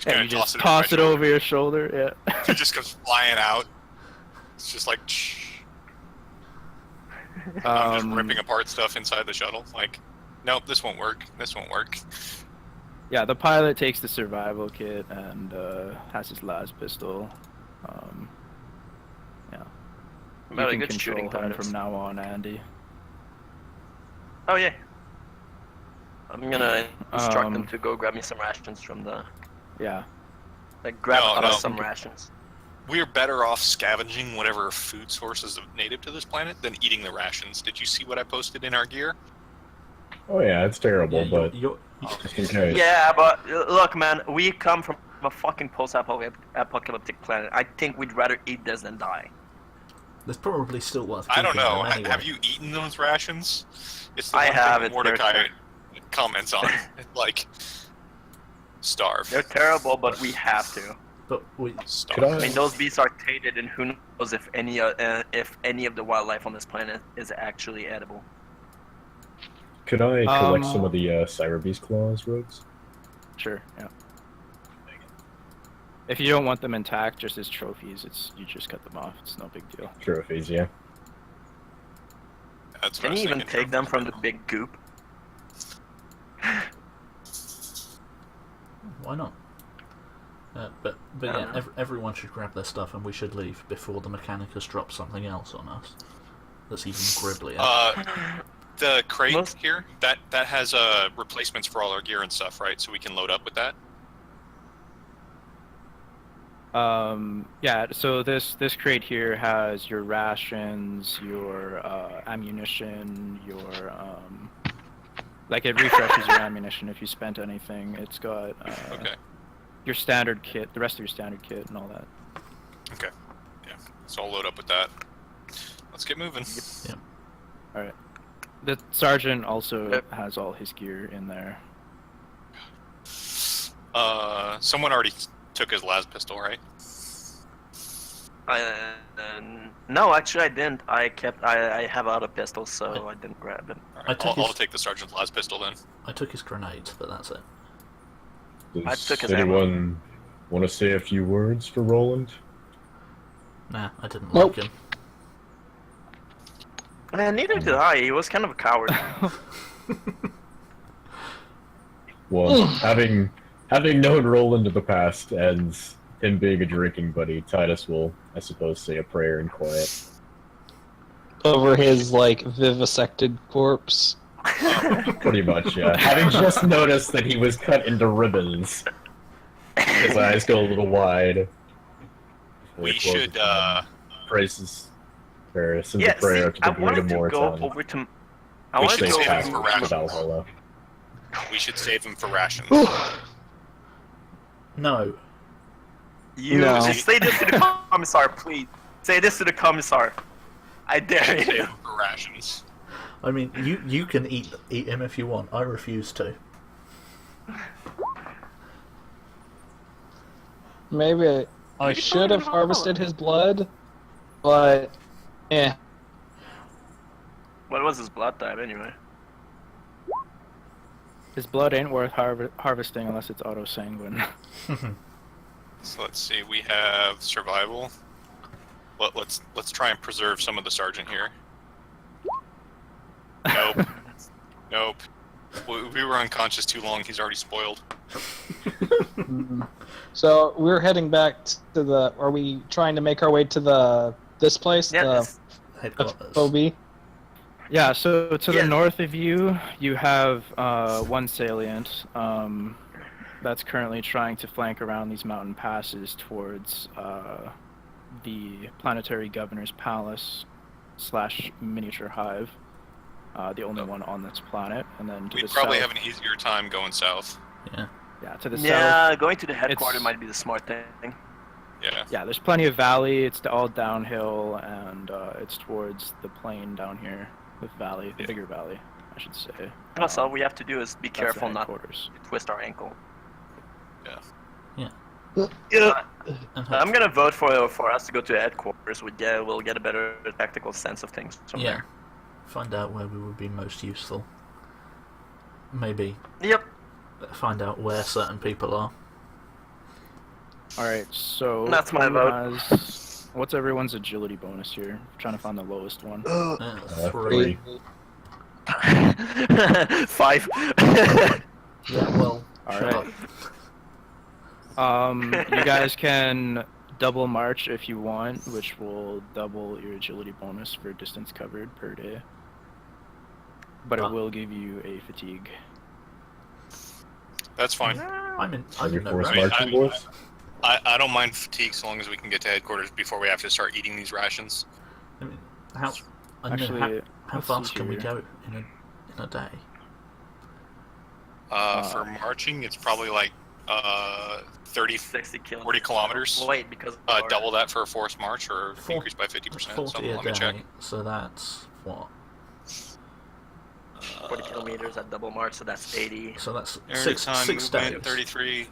gonna you just toss toss it over my over your shoulder. Yeah. shoulder. It just comes flying out. It's just like... I'm just ripping apart stuff inside the shuttle. Like, nope, this won't work. This won't work. Yeah, the pilot takes the survival kit and has his las pistol. Yeah. About a You can good shooting control him pilot. from now on, Andy. Oh yeah. I'm gonna instruct them Um, to go grab me some rations from the... Yeah. Like, grab No, out no. some rations. We're better off scavenging whatever food sources are native to this planet than eating the rations. Did you see what I posted in our gear? Oh yeah, it's terrible, Yeah, but you're, just in case. Yeah, but look, man, we come from a fucking post-apocalyptic planet. I think we'd rather eat this than die. there's probably still worth I don't keeping know. them anyway. Have you eaten those rations? It's the I one have, thing it's Mordecai very comments on. Like, starve. They're terrible, but we have to. But we, Starve. Could I- I mean, those beasts are tainted, and who knows if any of the wildlife on this planet is actually edible. Could I collect Um, some of the Cyber Beast claws, Rogues? Sure, yeah. If you don't want them intact, just as trophies, you just cut them off. It's no big deal. Trophies, yeah. That's what Can I was you even thinking. take them from the big goop? why not? But I yeah, don't know. everyone should grab their stuff, and we should leave before the Mechanicus drops something else on us. That's even gridlier. The crate Most- here, that has replacements for all our gear and stuff, right? So we can load up with that. Yeah, so this crate here has your rations, your ammunition, your like it refreshes your ammunition if you spent anything. It's got Okay. your standard kit, the rest of your standard kit, and all that. Okay. Yeah. So I'll load up with that. Let's get moving. All right. The sergeant also Yep. has all his gear in there. Someone already took his las pistol, right? No, actually I didn't. I have out a pistol, so I didn't grab it. Alright, I'll take the sergeant's last pistol then. I took his grenades, but that's it. I Does took his anyone want to say a few words for Roland? Nah, I didn't Nope. like him. Neither did I. He was kind of a coward. Well, having known Roland in the past and him being a drinking buddy, Titus will, I suppose, say a prayer in quiet. Over his, like, vivisected corpse. Pretty much, yeah. Having just noticed that he was cut into ribbons, his eyes go a little wide. We should, Praises, or sends Yeah, a prayer see, to the I Great wanted to go Immortal. over to. I We wanted should to go save over him for to rations. Valhalla. We should save him for rations. No. You No. say this to the commissar, please. Say this to the commissar. I dare Save you. him for rations. I mean, you can eat him if you want. I refuse to. Maybe I should have harvested his blood, but yeah. What was his blood type anyway? His blood ain't worth harvesting unless it's auto-sanguine. So let's see, we have survival. Let's try and preserve some of the sergeant here. Nope. Nope. We were unconscious too long, he's already spoiled. So we're heading back to the. Are we trying to make our way to this place? Yeah, the it's- Headquarters. FOB? Yeah, so to Yeah. the north of you, you have one salient that's currently trying to flank around these mountain passes towards the planetary governor's palace / miniature hive, the only one on this planet. And then to We'd the probably south, have an easier time going south. Yeah. yeah, to the south. Yeah, going to the headquarters it's- might be the smart thing. Yeah. Yeah, there's plenty of valley. It's all downhill, and it's towards the plain down here, the valley, the bigger valley, I should say. That's all we have to do is be That's the careful not headquarters. to twist our ankle. Yeah. And I'm gonna vote for us to go to headquarters. We'll get a better tactical sense of things from yeah. there. Find out where we would be most useful. Maybe Yep. find out where certain people are. All right, so That's my who vote. what's everyone's agility bonus here? I'm trying to find the lowest one. 3. 5. Yeah, well, All shut right. up. You guys can double march if you want, which will double your agility bonus for distance covered per day. But it will give you a fatigue. That's fine. I'm in Every no force rush. marching boys. I don't mind fatigue so long as we can get to headquarters before we have to start eating these rations. I mean, how Actually, how let's fast see can we here. go in a day? For marching, it's probably like 30, 60 kilometers. 40 kilometers. Wait, because Double that for a forced march, or Four- increase by 50%. 40 Something. a Let me check. day, so that's what? 40 kilometers at double march, so that's 80. So that's Air six time days. movement, 33.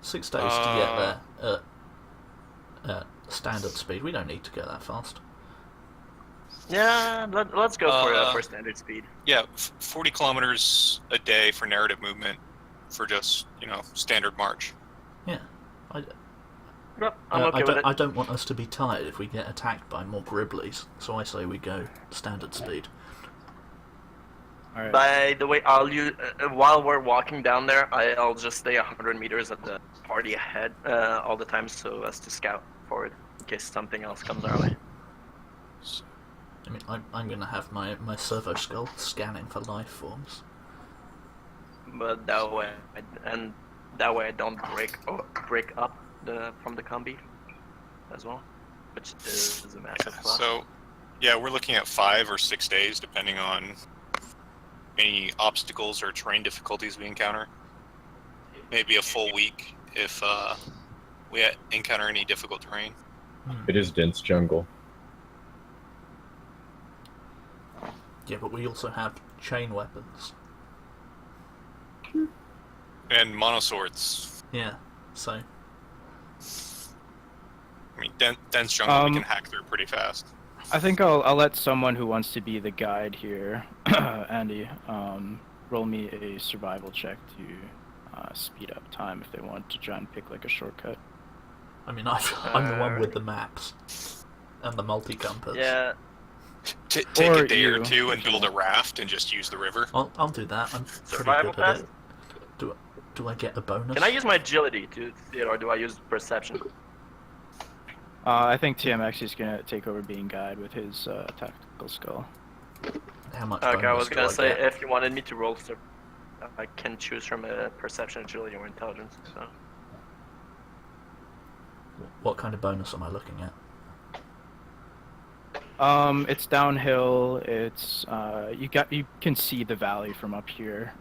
6 days to get there at standard speed. We don't need to go that fast. Yeah, let's go for standard speed. Yeah, 40 kilometers a day for narrative movement for just, standard march. Yeah. Yep, I'm okay with it. I don't want us to be tired if we get attacked by more Griblies, so I say we go standard speed. All right. By the way, I'll use while we're walking down there, I'll just stay 100 meters at the party ahead all the time, so as to scout forward in case something else comes our way. I mean, I'm gonna have my servo skull scanning for life forms. But that way, I don't break up from the combi as well, which is a massive plus. So, yeah, we're looking at 5 or 6 days, depending on any obstacles or terrain difficulties we encounter. Maybe a full week if we encounter any difficult terrain. It is dense jungle. Yeah, but we also have chain weapons. And monoswords. Yeah, so I mean, dense jungle we Um, can hack through pretty fast. I think I'll let someone who wants to be the guide here, Andy, roll me a survival check to speed up time if they want to try and pick like a shortcut. I mean, I'm the one with the maps and the multi-compass. Yeah. Take Or a day or you, two and if you build a want. raft and just use the river. I'll do that. I'm pretty Survival good at test? it. Do I get a bonus? Can I use my agility to see it, or do I use perception? I think TMX is gonna take over being guide with his tactical skill. How much Okay, I bonus was do gonna I say get? if you wanted me to roll, I can choose from a perception, agility, or intelligence. So. What kind of bonus am I looking at? It's downhill. It's you can see the valley from up here.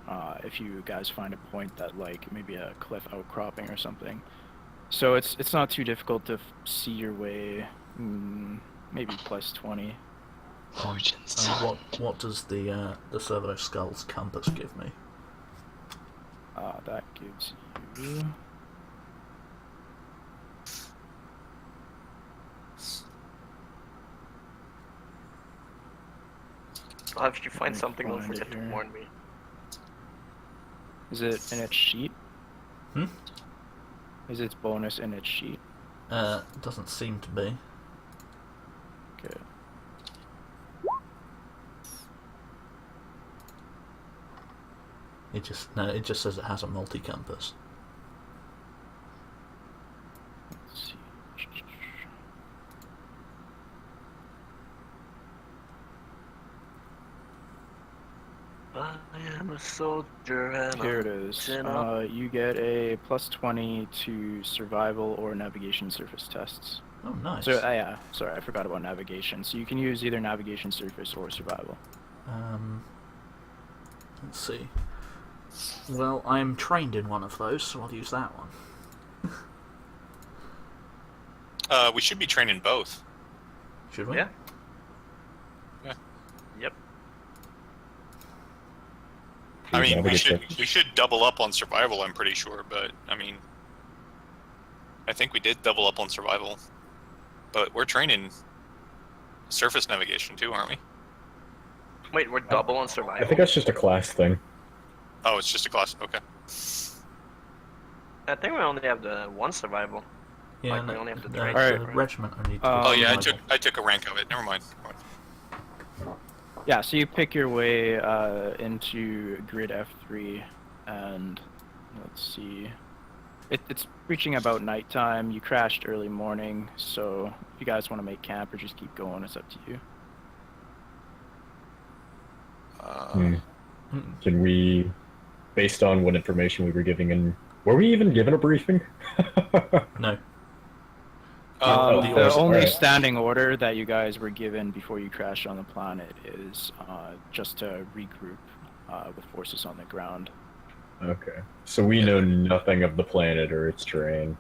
If you guys find a point that like maybe a cliff outcropping or something, so it's not too difficult to see your way. Maybe plus 20. Fortunes. What does the Servo Skulls compass give me? That gives you. I'll have you find Let me something, don't find it forget to here. warn me. Is it in its sheet? Hmm? Is its bonus in its sheet? Doesn't seem to be. Okay. It just says it has a multi-compass. Let's see. I am a soldier and Here it is. You get a plus 20 to survival or navigation surface tests. Oh, nice. So yeah, sorry, I forgot about navigation. So you can use either navigation surface or survival. Let's see. Well, I'm trained in one of those, so I'll use that one. We should be training both. Should we? Yeah. Yep. I mean, we Navigate should double up on survival. I'm pretty sure, but I mean, I think we did double up on survival, but we're training surface navigation too, aren't we? Wait, we're double on I survival. think that's just a class thing. Oh, it's just a class. Okay. I think we only have the one survival. Yeah, Like, we only have to the train Alright. regiment only. Oh yeah, survival. I took a rank of it. Never mind. Yeah, so you pick your way into grid F3, and let's see. It's reaching about nighttime. You crashed early morning, so if you guys want to make camp or just keep going, it's up to you. Can we, based on what information we were giving, and were we even given a briefing? No. Oh, The course, only alright. standing order that you guys were given before you crashed on the planet is just to regroup with forces on the ground. Okay. So we know nothing of the planet or its terrain.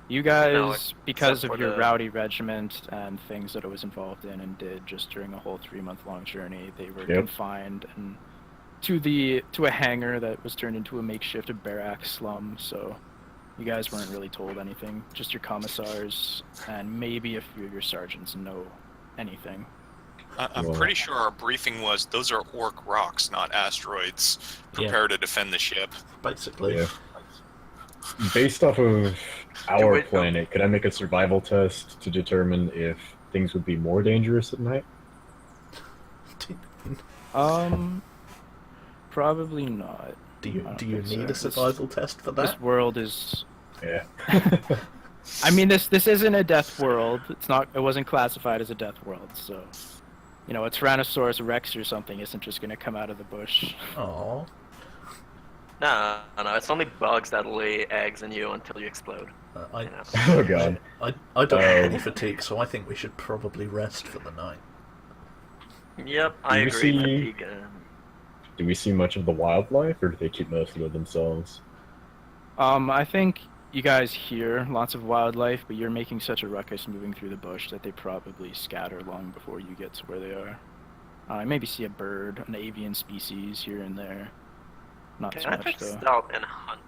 You guys, No, because except of for your the- rowdy regiment and things that it was involved in and did just during a whole 3-month-long journey, they were Yep. confined and to a hangar that was turned into a makeshift barrack slum. So you guys weren't really told anything. Just your commissars and maybe a few of your sergeants know anything. I'm Well- pretty sure our briefing was those are orc rocks, not asteroids. Prepare to defend the ship. Basically. Yeah. Based off of Do our it- planet, could I make a survival test to determine if things would be more dangerous at night? Probably not. Do I you don't do you think need so. a survival test for This that? world is. Yeah. I mean, this isn't a death world. It's not. It wasn't classified as a death world, so. You know, a Tyrannosaurus Rex or something isn't just gonna come out of the bush. Oh, No, it's only bugs that lay eggs in you until you explode. I You know? Oh god. I don't have any fatigue, so I think we should probably rest for the night. Yep, I You agree. see- Fatigue, Do we see much of the wildlife, or do they keep most of it themselves? I think you guys hear lots of wildlife, but you're making such a ruckus moving through the bush that they probably scatter long before you get to where they are. Maybe see a bird, an avian species here and there. Not Can so I much check though. stealth and hunt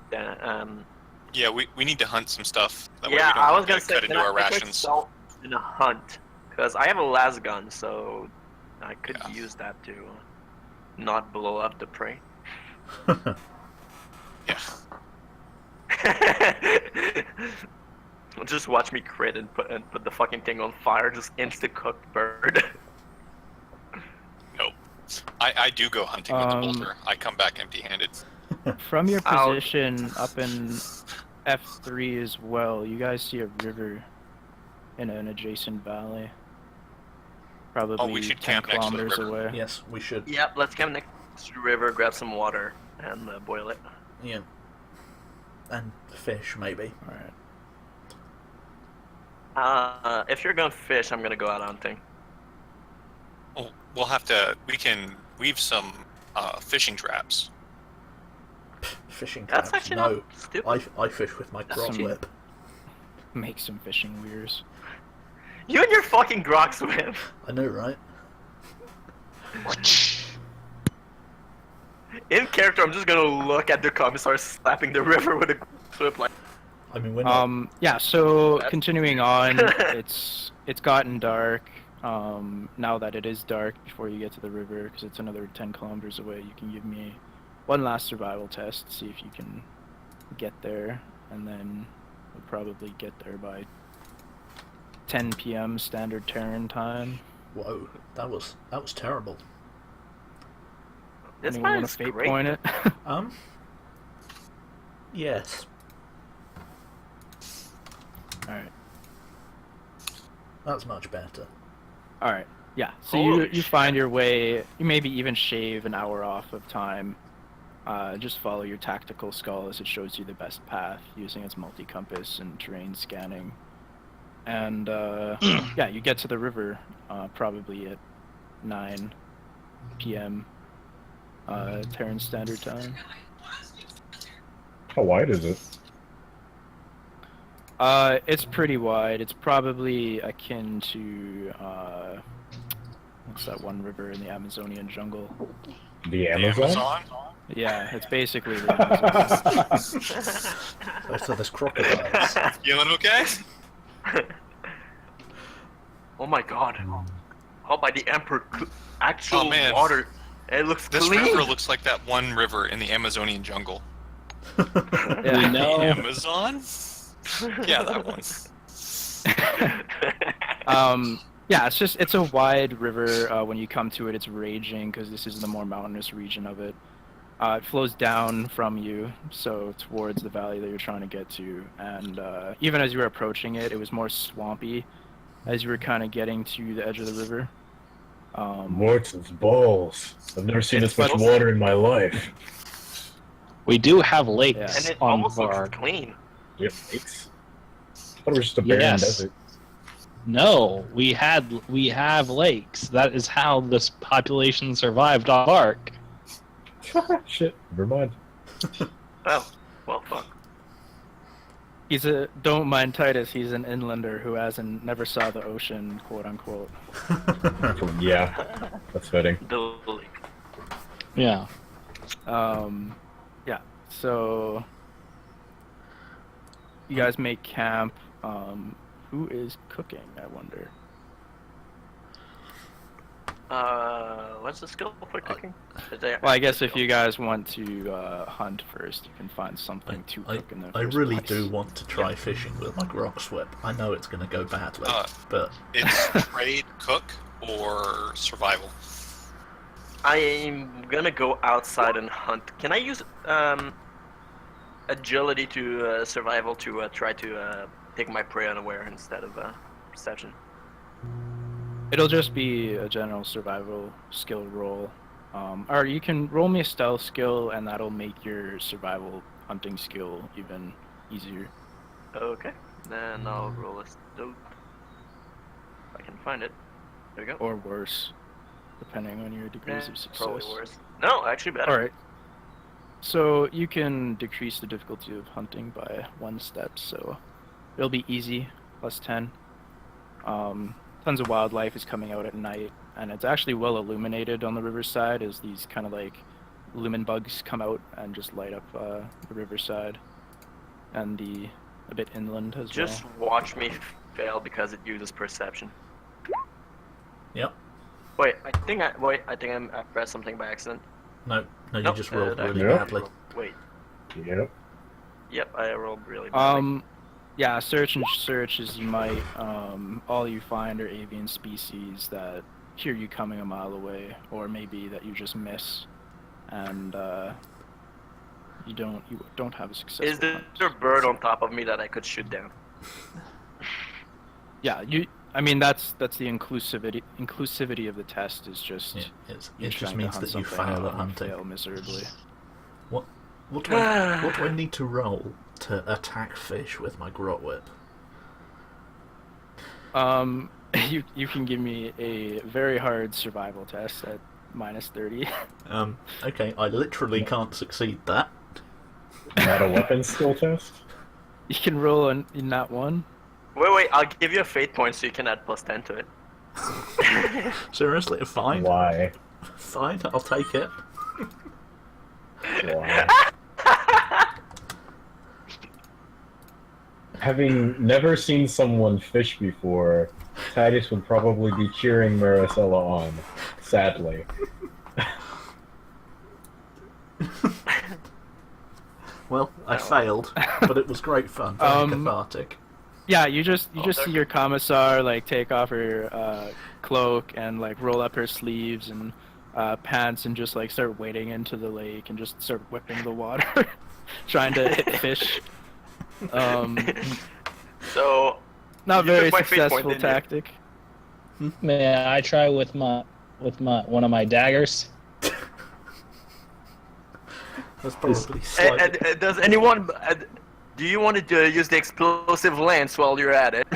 Yeah, we need to hunt some stuff. That way Yeah, we don't I have was gonna to say, cut into our I try rations. sell in a hunt? Because I have a las gun, so I could Yeah. use that to not blow up the prey. Yeah. Just watch me crit and put the fucking thing on fire. Just insta cooked bird. Nope. I do go hunting with the Um, bolter. I come back empty-handed. From your Ow. position up in F3 as well, you guys see a river in an adjacent valley. Probably should 10 camp next to the kilometers river. away. Yes, we should. Yep, let's come next to the river, grab some water, and boil it. Yeah. And fish, maybe. Alright. If you're going fish, I'm gonna go out hunting. Well, we'll have to. We can weave some fishing traps. Fishing That's traps. actually No, not stupid. I fish with my grog Some- whip. Make some fishing weirs. You and your fucking grog swim. I know, right? In character, I'm just gonna look at the commissar slapping the river with a whip like. I mean, we're not. Yeah, so That's- continuing on, it's gotten dark. Now that it is dark before you get to the river, because it's another 10 kilometers away, you can give me one last survival test, see if you can get there, and then we'll probably get there by 10 p.m. standard Terran time. Whoa, that was Anyone terrible. This want man to is fate great. point it? Yes. Alright. That's much better. Alright, yeah. So Holy you find your way, you maybe even shave an hour off of time. Just follow your tactical skull as it shows you the best path using its multi-compass and terrain scanning. And yeah, you get to the river probably at 9 p.m. Terran Standard Time. How wide is it? It's pretty wide. It's probably akin to what's that one river in the Amazonian jungle? The Amazon? Yeah, it's basically the Amazon. So there's crocodiles. Feeling okay? Oh my god. Oh, by the Emperor, actual Oh, man. water. It looks This clean. river looks like that one river in the Amazonian jungle. Yeah. No. Amazon? Yeah, that one. Yeah, it's a wide river. When you come to it, it's raging because this is the more mountainous region of it. It flows down from you, so towards the valley that you're trying to get to. And even as you were approaching it, it was more swampy as you were kind of getting to the edge of the river. Morton's balls. I've never seen It's this much also- water in my life. We do have Yeah. lakes And it on almost looks Varg. clean. We have lakes? I thought it was just a barren Yes. desert. No, we have lakes. That is how this population survived on Varg. Shit, never mind. Oh, well, fuck. Don't mind Titus, he's an inlander who never saw the ocean, quote unquote. Yeah, that's fitting. The lake. Yeah. Yeah, so you guys make camp. Who is cooking, I wonder? What's the skill for cooking? Is there Well, I guess if you guys want to hunt first, you can find something to I cook in the I first really place. do want to try fishing with my grog whip. I know it's going to go badly, but It's trade, cook, or survival. I'm gonna go outside and hunt. Can I use agility to survival to try to take my prey unaware instead of perception? It'll just be a general survival skill roll. Or you can roll me a stealth skill, and that'll make your survival hunting skill even easier. Okay, then I'll roll a stealth. If I can find it. There we go. Or worse, depending on your degrees of success. Probably worse. No, actually better. Alright. So you can decrease the difficulty of hunting by 1 step, so it'll be easy, plus 10. Tons of wildlife is coming out at night, and it's actually well illuminated on the riverside as these kind of like lumen bugs come out and just light up the riverside. and a bit inland as Just well. watch me fail because it uses perception. Yep. Wait, I think I pressed something by accident. No, you Nope, just rolled I really Yep. badly. Wait. Yep. Yep, I rolled really badly. Yeah, search as you might. All you find are avian species that hear you coming a mile away, or maybe that you just miss, and you don't have a successful Is there hunt. a bird on top of me that I could shoot down? Yeah, I mean that's the inclusivity of the test is just Yeah, you it just trying to means hunt that you something fail at and hunting. fail miserably. What do I need to roll to attack fish with my grot whip? You can give me a very hard survival test at -30. Okay, I literally can't succeed that. Not a weapon skill test? You can roll in that one. Wait, I'll give you a fate point so you can add +10 to it. Seriously, fine. Why? Fine, I'll take it. Why? Having never seen someone fish before, Titus would probably be cheering Maracella on. Sadly. Well, I failed, but it was great fun. Very cathartic. Yeah, you just see okay. your commissar like take off her cloak and like roll up her sleeves and pants and just like start wading into the lake and just start whipping the water, trying to hit fish. So, Not You very took my fate point, successful didn't you? tactic. May I try with one of my daggers? That's probably and, slightly... and does anyone? Do you want to use the explosive lance while you're at it?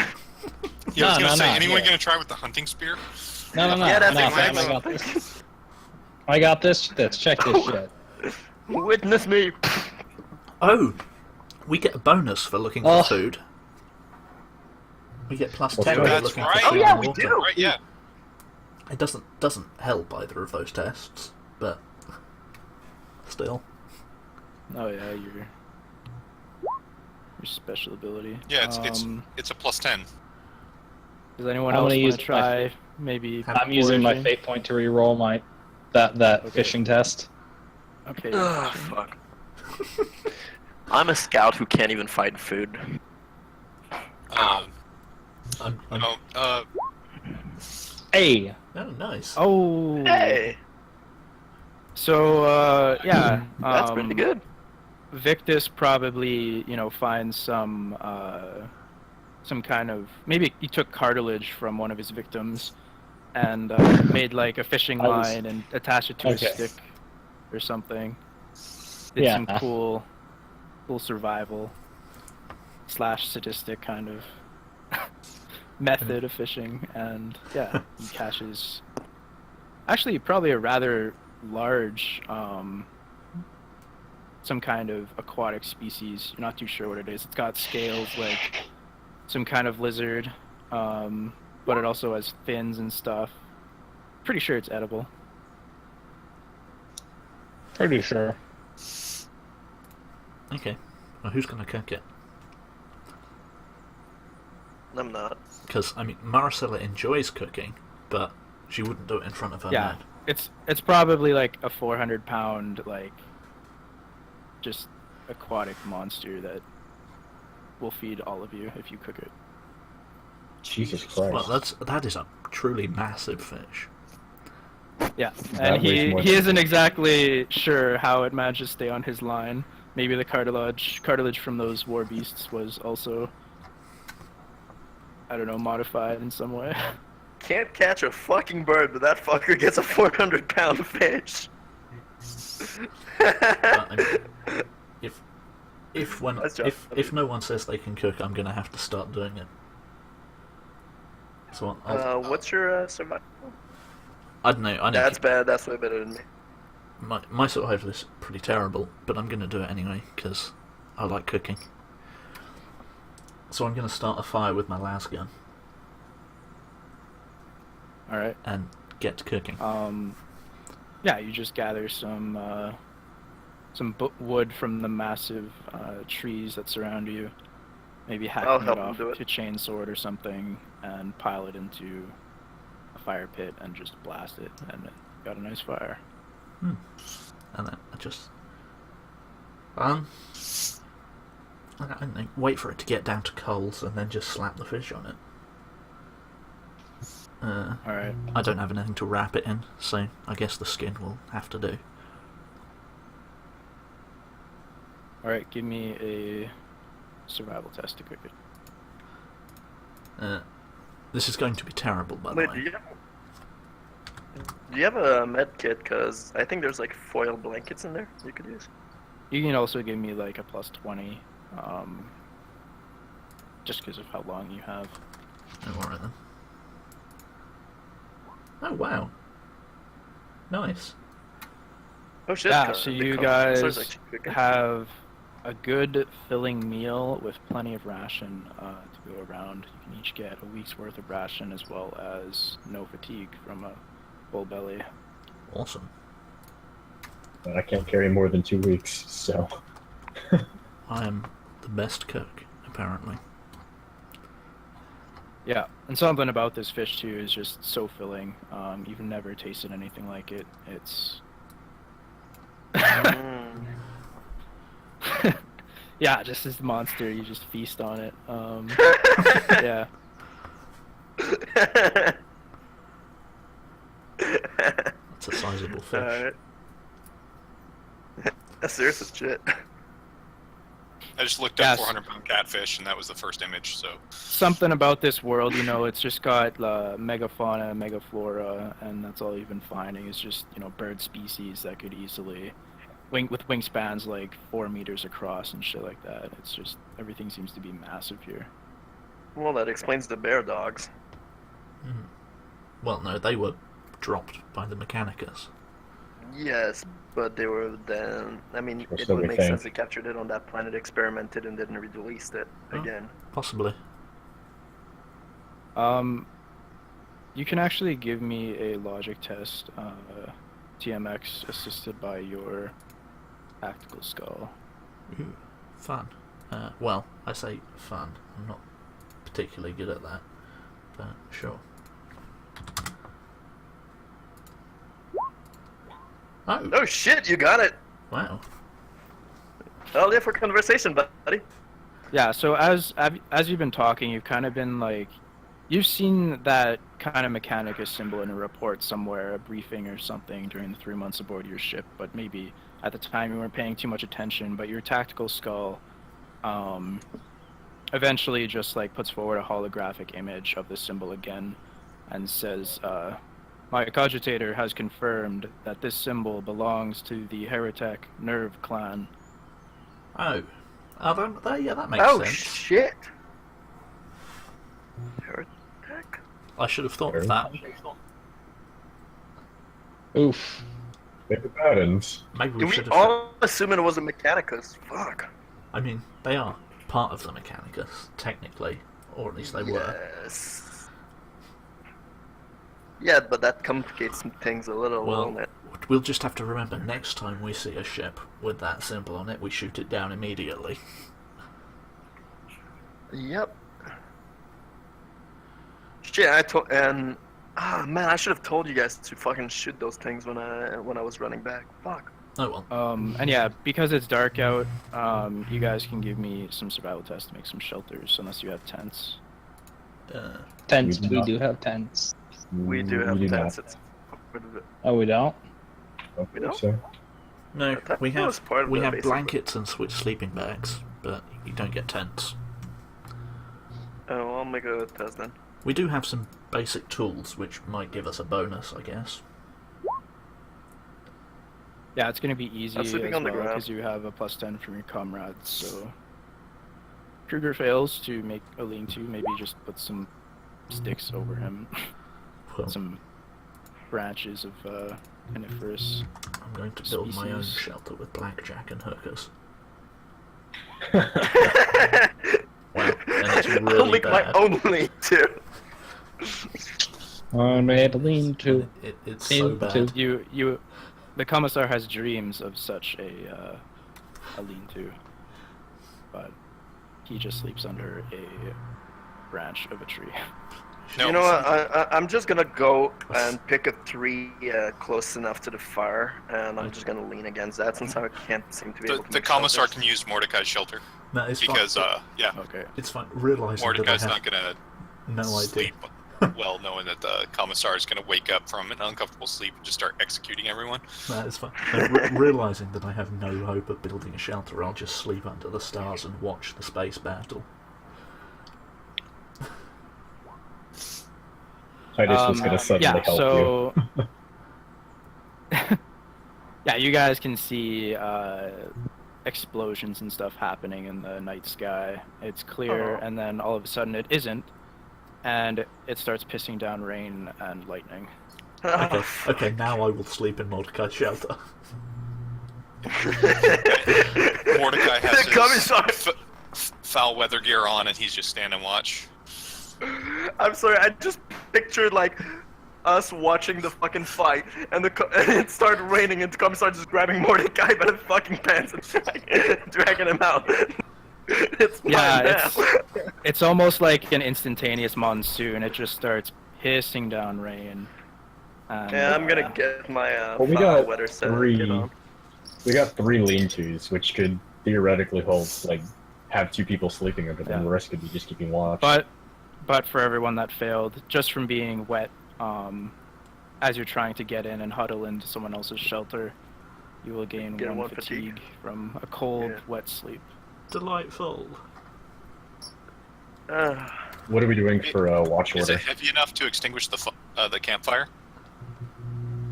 Yeah, I was No, gonna say, no, anyone yeah. gonna try with the hunting spear? No. Yeah, that's no, exactly I what got I'm this. I got this. Check this shit. Witness me. Oh! We get a bonus for looking for Oh. food. We get +10 Okay. for That's looking right. for Oh food yeah, and we water. do. Right, yeah. It doesn't help either of those tests, but still. Oh yeah, your special ability. Yeah, it's a +10. Does anyone I'm else gonna want use to try? Maybe. I'm using my foraging? fate point to re-roll that Okay. fishing test. Okay. Ugh, fuck. I'm a scout who can't even find food. I'm, Hey, oh, nice. Oh. Hey, So yeah. that's pretty good. Victus probably, finds some kind of, maybe he took cartilage from one of his victims and made like a fishing I was- line and attached it to Okay. a stick or something. Did Yeah. some cool survival / sadistic kind of method of fishing, and yeah, he catches actually probably a rather large some kind of aquatic species. You're not too sure what it is. It's got scales like some kind of lizard, but it also has fins and stuff. Pretty sure it's edible. pretty sure. Okay. Well, who's going to cook it? I'm not. Because, I mean, Maracella enjoys cooking, but she wouldn't do it in front of her Yeah. men. It's probably like a 400-pound like just aquatic monster that will feed all of you if you cook it. Jesus Christ. Well, that is a truly massive fish. Yeah, That and weighs more he than- isn't exactly sure how it managed to stay on his line. Maybe the cartilage from those war beasts was also, I don't know, modified in some way. Can't catch a fucking bird, but that fucker gets a 400-pound fish. But, I mean, if no one says they can cook, I'm going to have to start doing it. So What's your survival? I don't know. That's bad. That's way better than me. My survival is pretty terrible, but I'm going to do it anyway because I like cooking. So I'm going to start a fire with my las gun All right. and get to cooking. Yeah, you just gather some wood from the massive trees that surround you. Maybe hack I'll it help him off do to chainsword or something and pile it into a fire pit and just blast it, and it got a nice fire. And then I just I don't know, wait for it to get down to coals and then just slap the fish on it. Alright. I don't have anything to wrap it in, so I guess the skin will have to do. Alright, give me a survival test to cook it. This is going to be terrible, by the Wait, way. do you have a med kit? Because I think there's like foil blankets in there you could use. You can also give me like a plus 20, just because of how long you have. Oh, alright then. Oh, wow. Nice. Oh shit! Yeah, so you the guys Commissar's actually cooking. have a good filling meal with plenty of ration to go around. You can each get a week's worth of ration as well as no fatigue from a full belly. Awesome. But I can't carry more than 2 weeks, so. I am the best cook, apparently. Yeah, and something about this fish too is just so filling. You've never tasted anything like it. It's yeah, just this monster. You just feast on it. Yeah. That's a sizable fish. Alright. That's serious as shit. I just looked Yes. up 400-pound catfish, and that was the first image. So Something about this world, you know, it's just got megafauna, megaflora, and that's all you've been finding is just, you know, bird species that could easily, with wingspans like 4 meters across and shit like that. It's just, everything seems to be massive here. Well, that explains the bear dogs. Well, no, they were dropped by the Mechanicus. Yes, but they were then. I mean, Or it so would we make think. sense they captured it on that planet, experimented, and then released it Oh. again. Possibly. You can actually give me a logic test, TMX, assisted by your tactical skull. Ooh, fun. Well, I say fun. I'm not particularly good at that, but sure. Oh, Oh shit! You got it. wow. Oh yeah, for conversation, buddy. Yeah, so as you've been talking, you've kind of been like, you've seen that kind of Mechanicus symbol in a report somewhere, a briefing or something during the 3 months aboard your ship, but maybe at the time you weren't paying too much attention. But your tactical skull eventually just like puts forward a holographic image of the symbol again and says, my cogitator has confirmed that this symbol belongs to the Heretic Nerve clan. Oh. Yeah, that makes Oh sense. shit! Heretic? I should have thought of that. Oof. Maybe patterns. Maybe Do we we should have. all assume it was a Mechanicus? Fuck. I mean, they are part of the Mechanicus, technically, or at least they were. Yes. Yeah, but that complicates things a little, Well, won't it? we'll just have to remember next time we see a ship with that symbol on it, we shoot it down immediately. Yep. Shit, man, I should have told you guys to fucking shoot those things when I was running back. Fuck. Oh well. And yeah, because it's dark out, you guys can give me some survival tests to make some shelters, unless you have tents. Tents. We do We not. do have tents. We do have not. tents. Oh, we don't? Don't We think don't? so. No, That we was have part of we the have basic- blankets and switch sleeping bags, but you don't get tents. Oh, I'll make a test then. We do have some basic tools, which might give us a bonus, I guess. Yeah, it's gonna be easy I'm as sleeping on the well ground. because you have a +10 from your comrades. So, Kruger fails to make a lean-to. Maybe just put some sticks over him, Well, some branches of coniferous. I'm going to build my own species. shelter with blackjack and hookers. Wow, and it's I'll really make my bad. own lead too. On Maybelline too. It's so Me bad. too. You the commissar has dreams of such a lean-to, but he just sleeps under a branch of a tree. No. You know what? I'm just gonna go and pick a tree close enough to the fire, and I'm just gonna lean against that since I can't seem to be able to. The make commissar shelters. can use Mordecai's shelter That is because, fine. yeah, Okay. It's fine. Realizing Mordecai's that I not have gonna no idea. sleep well, knowing that the commissar is gonna wake up from an uncomfortable sleep and just start executing everyone. That is fine. Realizing that I have no hope of building a shelter, I'll just sleep under the stars and watch the space battle. Titus was gonna suddenly help so yeah, you guys can see explosions and stuff happening in the night sky. It's clear, and then all of a sudden it isn't, and it starts pissing down rain and lightning. Okay, now I will sleep in Mordecai's shelter. Mordecai has The commissar. his foul weather gear on, and he's just standing watch. I'm sorry, I just pictured like us watching the fucking fight, and and it started raining, and the commissar just grabbing Mordecai by the fucking pants and dragging him out. It's mine now. It's almost like an instantaneous monsoon. It just starts pissing down rain. And, Yeah, I'm gonna get my Well, we foul got weather set. three. Get on. We got 3 lean-tos, which could theoretically hold, like, have 2 people sleeping under them. Yeah. The rest could be just keeping watch. But for everyone that failed, just from being wet, as you're trying to get in and huddle into someone else's shelter, you will gain Get one one fatigue fatigue. from a cold, Yeah. wet sleep. Delightful. What are we doing for watch Is order? it heavy enough to extinguish the campfire?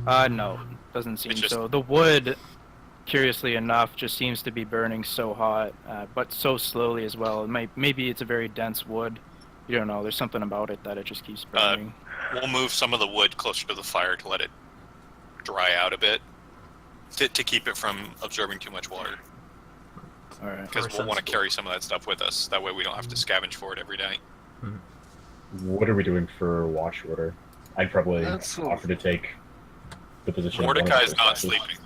No, doesn't seem It's just- so. The wood, curiously enough, just seems to be burning so hot, but so slowly as well. Maybe it's a very dense wood. You don't know. There's something about it that it just keeps burning. We'll move some of the wood closer to the fire to let it dry out a bit, to keep it from absorbing too much water. All right. Because Very we'll want to sensible. carry some of that stuff with us. That way we don't have to scavenge for it every night. What are we doing for watch order? I'd probably That's all. offer to take the position. of one of the Mordecai's not dispatchers. sleeping.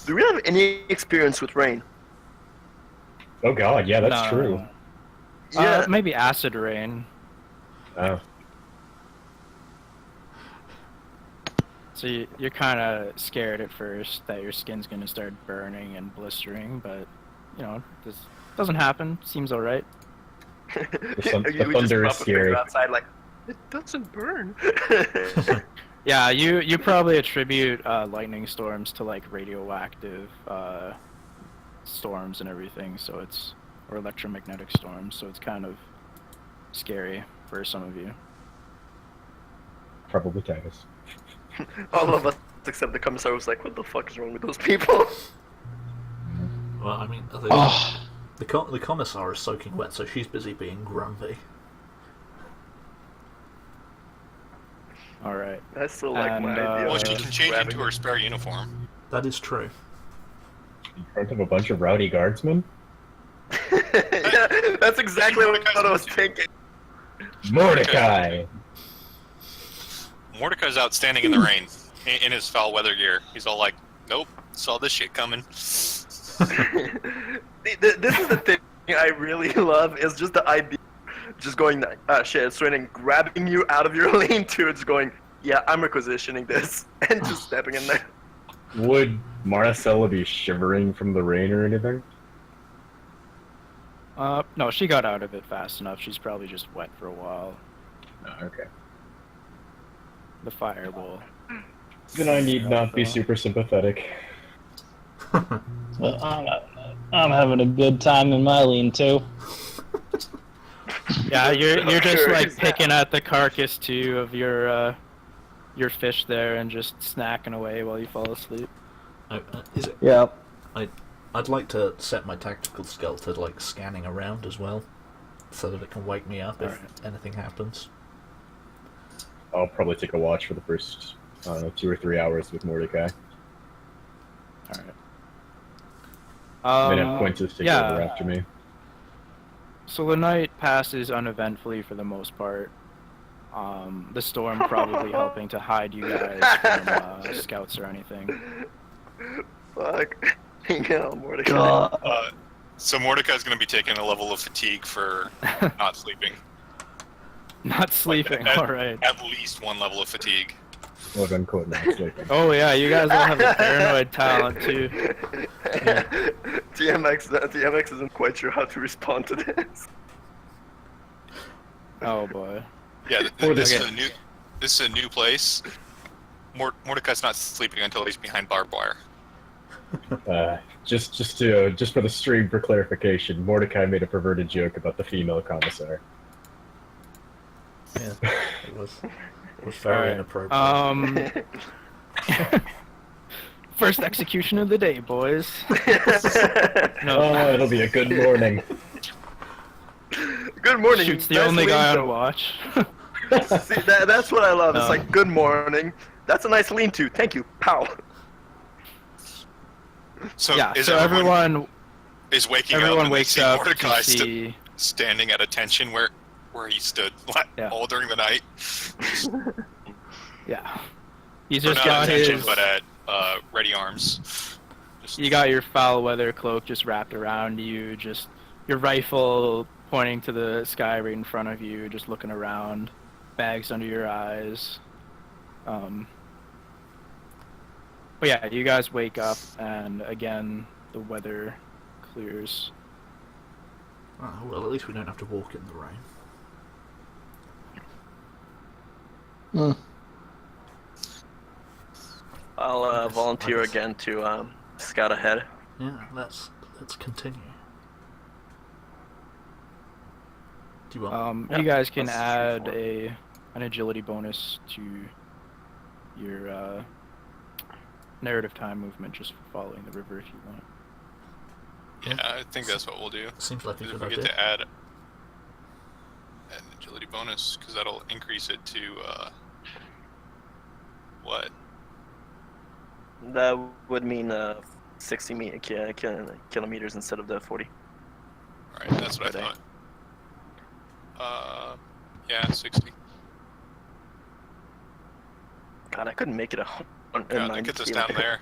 Do we have any experience with rain? Oh god, yeah, that's No. true. Yeah. Maybe acid rain. Oh, So you're kind of scared at first that your skin's gonna start burning and blistering, but you know this doesn't happen. Seems all right. the We just thunder is pop a finger scary. outside like, it doesn't burn. Yeah, you probably attribute lightning storms to like radioactive storms and everything, so it's or electromagnetic storms, so it's kind of scary for some of you. Probably Titus. All of us except the commissar was like, what the fuck is wrong with those people? Well, I mean, Oh, the commissar is soaking wet, so she's busy being grumpy. All right. I still like my And, idea. Well, of she just can change grabbing into her spare uniform. That is true. In front of a bunch of rowdy guardsmen? Yeah, that's exactly what I was thinking. Mordecai! Mordecai's out standing in the rain in his foul weather gear. He's all like, nope, saw this shit coming. This is the thing I really love is just the idea, just going, shit, it's raining, grabbing you out of your lean-to, just going, yeah, I'm requisitioning this, and just stepping in there. Would Maracella be shivering from the rain or anything? No, she got out of it fast enough. She's probably just wet for a while. Oh, okay. The fire will. Then I need not be super sympathetic. well, I'm having a good time in my lean-to. Yeah, you're just Sure, like exactly. picking at the carcass too of your fish there and just snacking away while you fall asleep. Is it? Yeah. I'd like to set my tactical skill to like scanning around as well, so that it can wake me up if Alright. anything happens. I'll probably take a watch for the first 2 or 3 hours with Mordecai. All right. Then have Quintus take yeah. over after me. So the night passes uneventfully for the most part. The storm probably helping to hide you guys from scouts or anything. Fuck. Yeah, Mordecai. God. So Mordecai's going to be taking a level of fatigue for not sleeping. Not sleeping, at- alright. At least one level of fatigue. Quote unquote not sleeping. Oh yeah, you guys all have a paranoid talent too. TMX isn't quite sure how to respond to this. Oh boy. Yeah, Or this this- is a new place. Mordecai's not sleeping until he's behind barbed wire. Just for the stream for clarification, Mordecai made a perverted joke about the female commissar. Yeah, it was very inappropriate. First execution of the day, boys. No, Oh, it'll be a good morning. Good morning. Shoots the nice only guy lean-to. on watch. See, that's what I love. It's No. like, good morning. That's a nice lean-to. Thank you. Pow. So Yeah, is so everyone is waking up everyone and they wakes see up Mordecai to see. standing at attention where he stood Yeah. all during the night. Yeah. He's Or just not at got attention, his. but at ready arms. Just, You got your foul weather cloak just wrapped around you, just your rifle pointing to the sky right in front of you, just looking around, bags under your eyes. But yeah, you guys wake up, and again, the weather clears. Oh, well, at least we don't have to walk in the rain. I'll volunteer guess- again to scout ahead. Yeah, let's continue. Do you want? You guys can let's shoot add for an agility bonus to your narrative time movement just for following the river if you want. yeah, I think that's what we'll do. Seems like a Because if good we get idea. to add an agility bonus, because that'll increase it to what? That would mean 60 kilometers instead of the 40. All right, that's what I Per day. thought. Yeah, 60. God, I couldn't make it a God, 90 get this down there.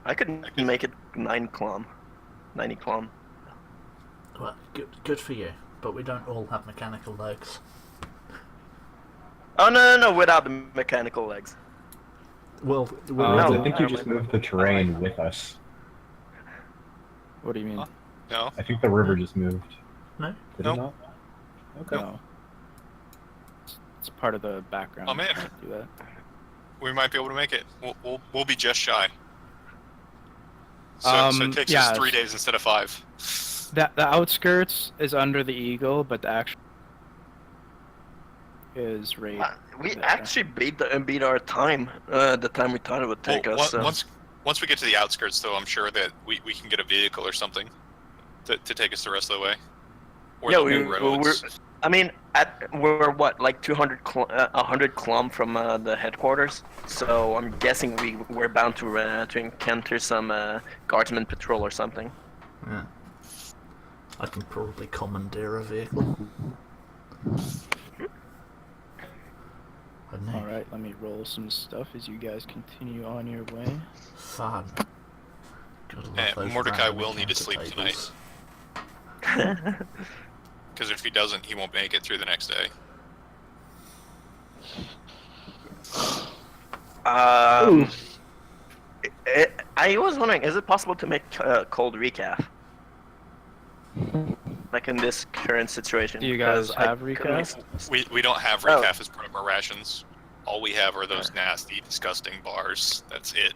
I could make it 90 clom. Well, good for you. But we don't all have mechanical legs. Oh no, without the mechanical legs. Well, I No. think you just moved the terrain with us. What do you mean? Huh? No? I think the river just moved. No? Did Nope. it not? Okay. No. It's part of the background. Oh, man. You can't do that. We might be able to make it. We'll be just shy. So it takes yeah, us 3 days instead of 5. The outskirts is under the Eagle, but the actual is right. We there. actually beat our time. The time we thought it would take Well, us. So. once we get to the outskirts, though, I'm sure that we can get a vehicle or something to take us the rest of the way. Or Yeah, the new roads. I mean, we're what, like 100 km from the headquarters. So I'm guessing we're bound to encounter some guardsmen patrol or something. Yeah. I can probably commandeer a vehicle. I don't know. All right, let me roll some stuff as you guys continue on your way. Fun. Gotta love And those Mordecai random will need to encounter sleep tables. Because if he doesn't, he won't make it through the next day. I was wondering, is it possible to make cold recaf? Like in this current situation. Do you guys 'cause I have couldn't recaf? We don't have Oh. recaf as part of our rations. All we have are those nasty, disgusting bars. That's it.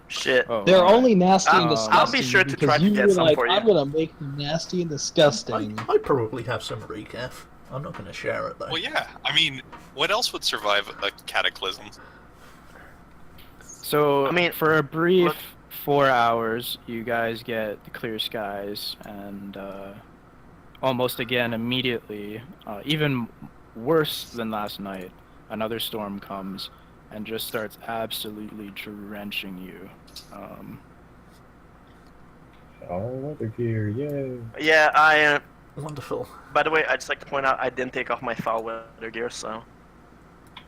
Shit. Oh, They're all right. only nasty and I'll be disgusting. sure to because try to you get were some like, for you. I'm gonna make them nasty and disgusting. I probably have some recaf. I'm not going to share it though. Well, yeah. I mean, what else would survive a cataclysm? So, I mean, for a brief look- 4 hours, you guys get the clear skies, and almost again immediately, even worse than last night, another storm comes and just starts absolutely drenching you. All weather gear, yay! Yeah, Wonderful. By the way, I'd just like to point out I didn't take off my foul weather gear, so.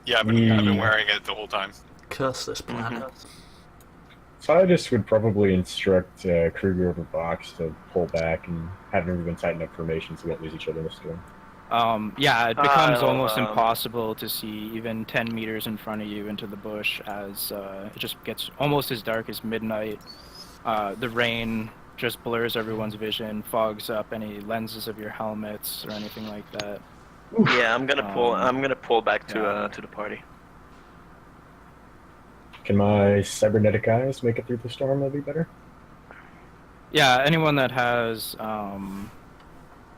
Yeah, I've been wearing it the whole time. Curse this planet. So I just would probably instruct Kruger over Box to pull back and have everyone tighten up formation so we don't lose each other in the storm. Yeah, it becomes I'll, almost impossible to see even 10 meters in front of you into the bush as it just gets almost as dark as midnight. The rain just blurs everyone's vision, fogs up any lenses of your helmets or anything like that. Yeah, I'm gonna pull. I'm gonna pull back to yeah. to the party. Can my cybernetic eyes make it through the storm? That'd be better. Yeah, anyone that has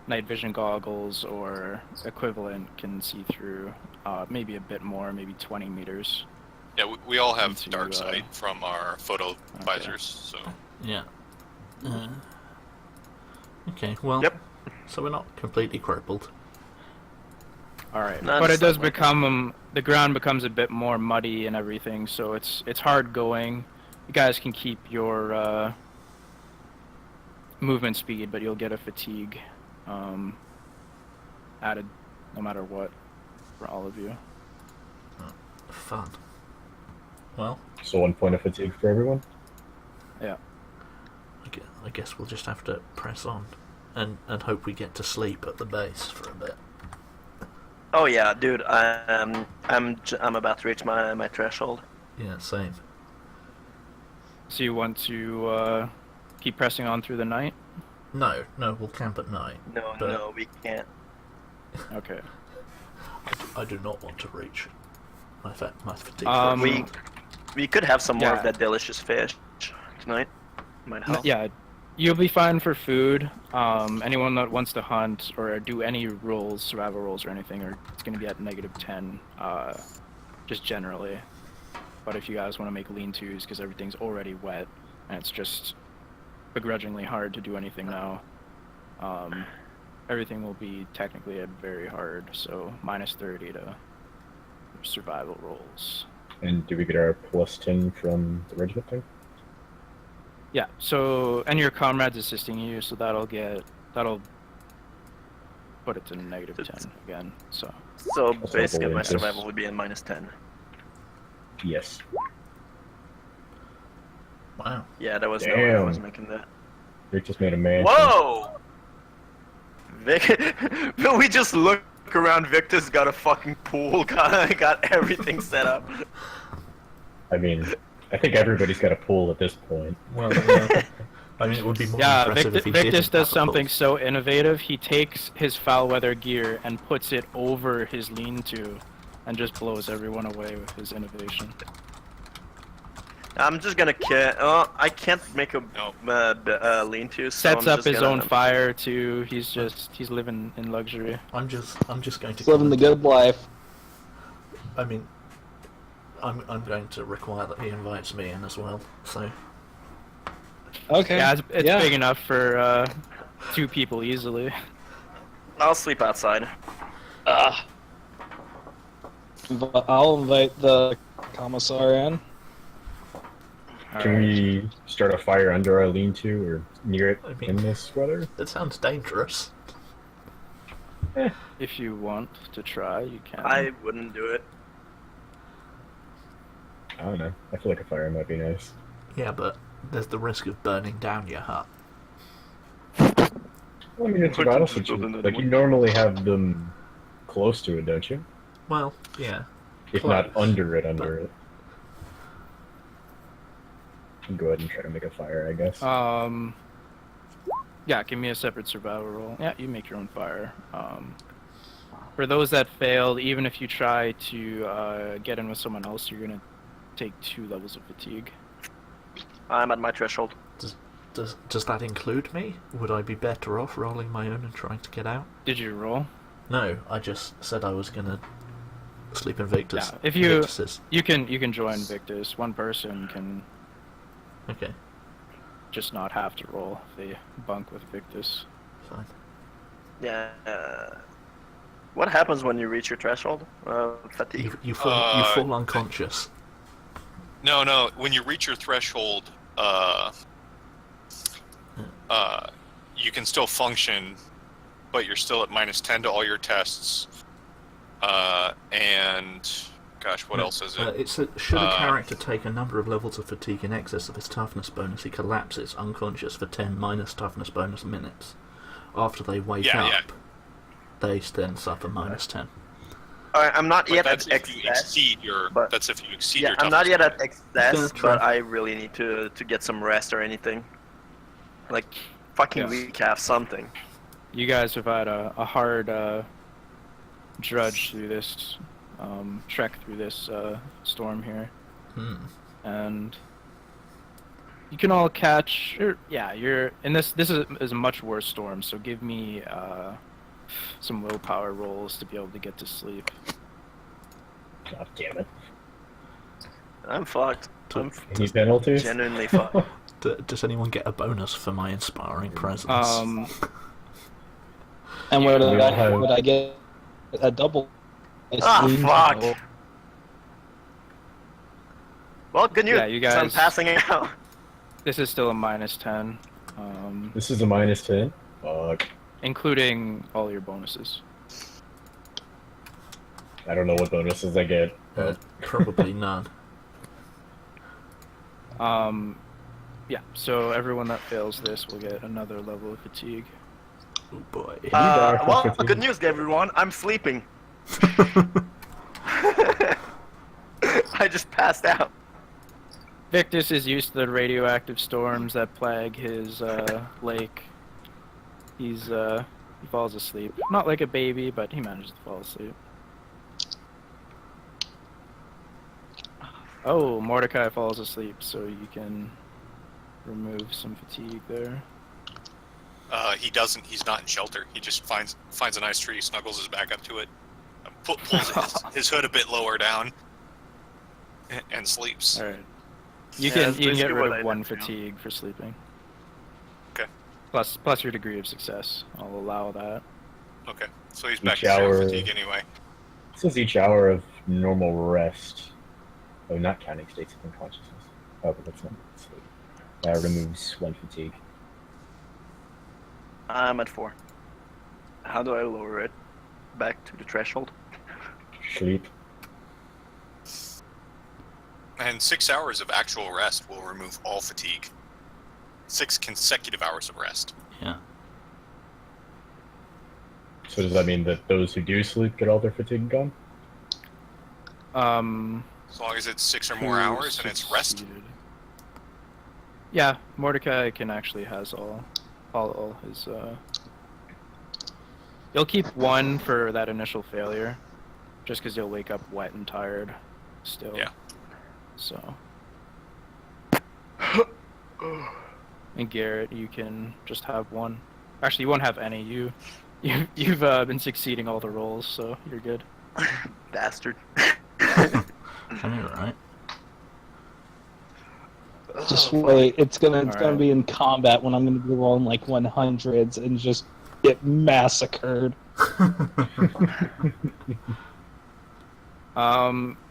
night vision goggles or equivalent can see through maybe a bit more, maybe 20 meters. Yeah, we all have Into, dark sight from our photo visors, so. Yeah. Okay, well, Yep. so we're not completely crippled. All right, No, but it just does like- become the ground becomes a bit more muddy and everything, so it's hard going. You guys can keep your movement speed, but you'll get a fatigue added no matter what for all of you. Fun. Well, So 1 point of fatigue for everyone. Yeah. I guess we'll just have to press on and hope we get to sleep at the base for a bit. Oh yeah, dude. I'm about to reach my threshold. Yeah, same. So you want to keep pressing on through the night? No, we'll camp at night. No, But- no, we can't. Okay. I do not want to reach my fatigue. We could have some more Yeah. of that delicious fish tonight. Might help. Yeah, you'll be fine for food. Anyone that wants to hunt or do any rolls, survival rolls or anything, it's going to be at -10, just generally. But if you guys want to make lean-tos, because everything's already wet, and it's just begrudgingly hard to do anything now, everything will be technically at very hard, so -30 to survival rolls. And do we get our +10 from the regiment thing? Yeah, so, and your comrade's assisting you, so that'll put it to -10 again, so. So Also basically, my believe this. survival would be in -10. Yes. Wow. Yeah, that was no way I Damn. was making that. Rick just made a man. Whoa! Vic, we just look around. Victor's got a fucking pool. Got everything set up. I mean, I think everybody's got a pool at this point. Well, yeah. I mean, it would be more Yeah, impressive if he Victus didn't does have a something pulse. so innovative. He takes his foul weather gear and puts it over his lean-to, and just blows everyone away with his innovation. I'm just gonna kill. I can't make a No. lean-to. So Sets I'm up just his gonna- own fire too. He's living in luxury. I'm just going to. He's living the good life. I mean, I'm going to require that he invites me in as well. So Okay. Yeah, it's big enough for 2 people easily. I'll sleep outside. I'll invite the commissar in. Can we start a fire under our lean-to or near it I mean- in this weather? that sounds dangerous. If you want to try, you can. I wouldn't do it. I don't know. I feel like a fire might be nice. Yeah, but there's the risk of burning down your hut. Well, I mean, it's a Put battle some stuff in situation. the Like, you wood. normally have them close to it, don't you? Well, yeah. If Close. not under it. Can go ahead and try to make a fire, I guess. Yeah, give me a separate survival roll. Yeah, you make your own fire. For those that failed, even if you try to get in with someone else, you're gonna take 2 levels of fatigue. I'm at my threshold. Does that include me? Would I be better off rolling my own and trying to get out? Did you roll? No, I just said I was gonna sleep in Victor's. Yeah, if you- Victus's. You can join Victus. One person can Okay, just not have to roll if they bunk with Victus. fine. Yeah. What happens when you reach your threshold? Fatigue. You fall unconscious. No. When you reach your threshold, you can still function but you're still at -10 to all your tests. And gosh, what else is it? Should a character take a number of levels of fatigue in excess of his toughness bonus, he collapses unconscious for 10 minus toughness bonus minutes. After they wake up, they then suffer -10. I'm not But yet that's at if you excess. exceed your. but- That's if you exceed Yeah, your. I'm not yet toughness at excess, That's but right. I really need to get some rest or anything. Like, fucking Yeah. recap something. You guys have had a hard drudge through this, trek through this storm here, and you can all catch. You're in this. This is a much worse storm. So give me some willpower rolls to be able to get to sleep. God damn it. I'm fucked. I'm Any penalties? genuinely fucked. Does anyone get a bonus for my inspiring presence? And would We all have- I get a double? Ah, fuck. Well, good news. Yeah, you 'cause I'm guys- passing out. This is still a -10, This is a -10. Fuck. including all your bonuses. I don't know what bonuses I get. Probably none. Yeah. So everyone that fails this will get another level of fatigue. Oh boy. die from Well, fatigue? good news, everyone. I'm sleeping. I just passed out. Victus is used to the radioactive storms that plague his lake. He falls asleep. Not like a baby, but he manages to fall asleep. Oh, Mordecai falls asleep, so you can remove some fatigue there. He doesn't. He's not in shelter. He just finds a nice tree, snuggles his back up to it, pulls his hood a bit lower down, and sleeps. All right. You Yeah, can that's you can get basically rid what of I one did, yeah. fatigue for sleeping. Okay. Plus your degree of success. I'll allow that. Okay. So he's back Each to zero hour- fatigue anyway. This is each hour of normal rest. Oh, not counting states of unconsciousness. Oh, but that's not sleep. That removes 1 fatigue. I'm at 4. How do I lower it back to the threshold? Sleep. And 6 hours of actual rest will remove all fatigue. 6 consecutive hours of rest. Yeah. So does that mean that those who do sleep get all their fatigue gone? As long as it's 6 or more who hours and it's rest. succeeded. Yeah, Mordecai can actually has all his. You'll keep 1 for that initial failure, just because you'll wake up wet and tired, still. Yeah. So. And Garrett, you can just have 1. Actually, you won't have any. You've been succeeding all the rolls, so you're good. Bastard. I know, right? Just wait. It's gonna Alright. be in combat when I'm gonna be rolling like 100s and just get massacred.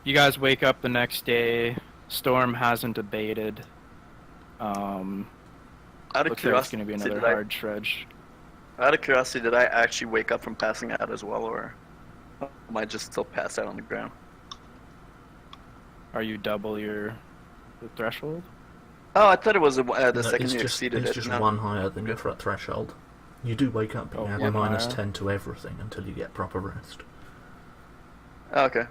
You guys wake up the next day. Storm hasn't abated. Out of Looks like it's curiosity, gonna be another hard trudge. Out of curiosity, did I actually wake up from passing out as well, or am I just still passed out on the ground? Are you double the threshold? Oh, I thought it was the No, second it's you just, exceeded it's it. just No. 1 higher than your threshold. You do wake up, but Oh, you have a one higher? -10 to everything until you get proper rest. Oh, okay.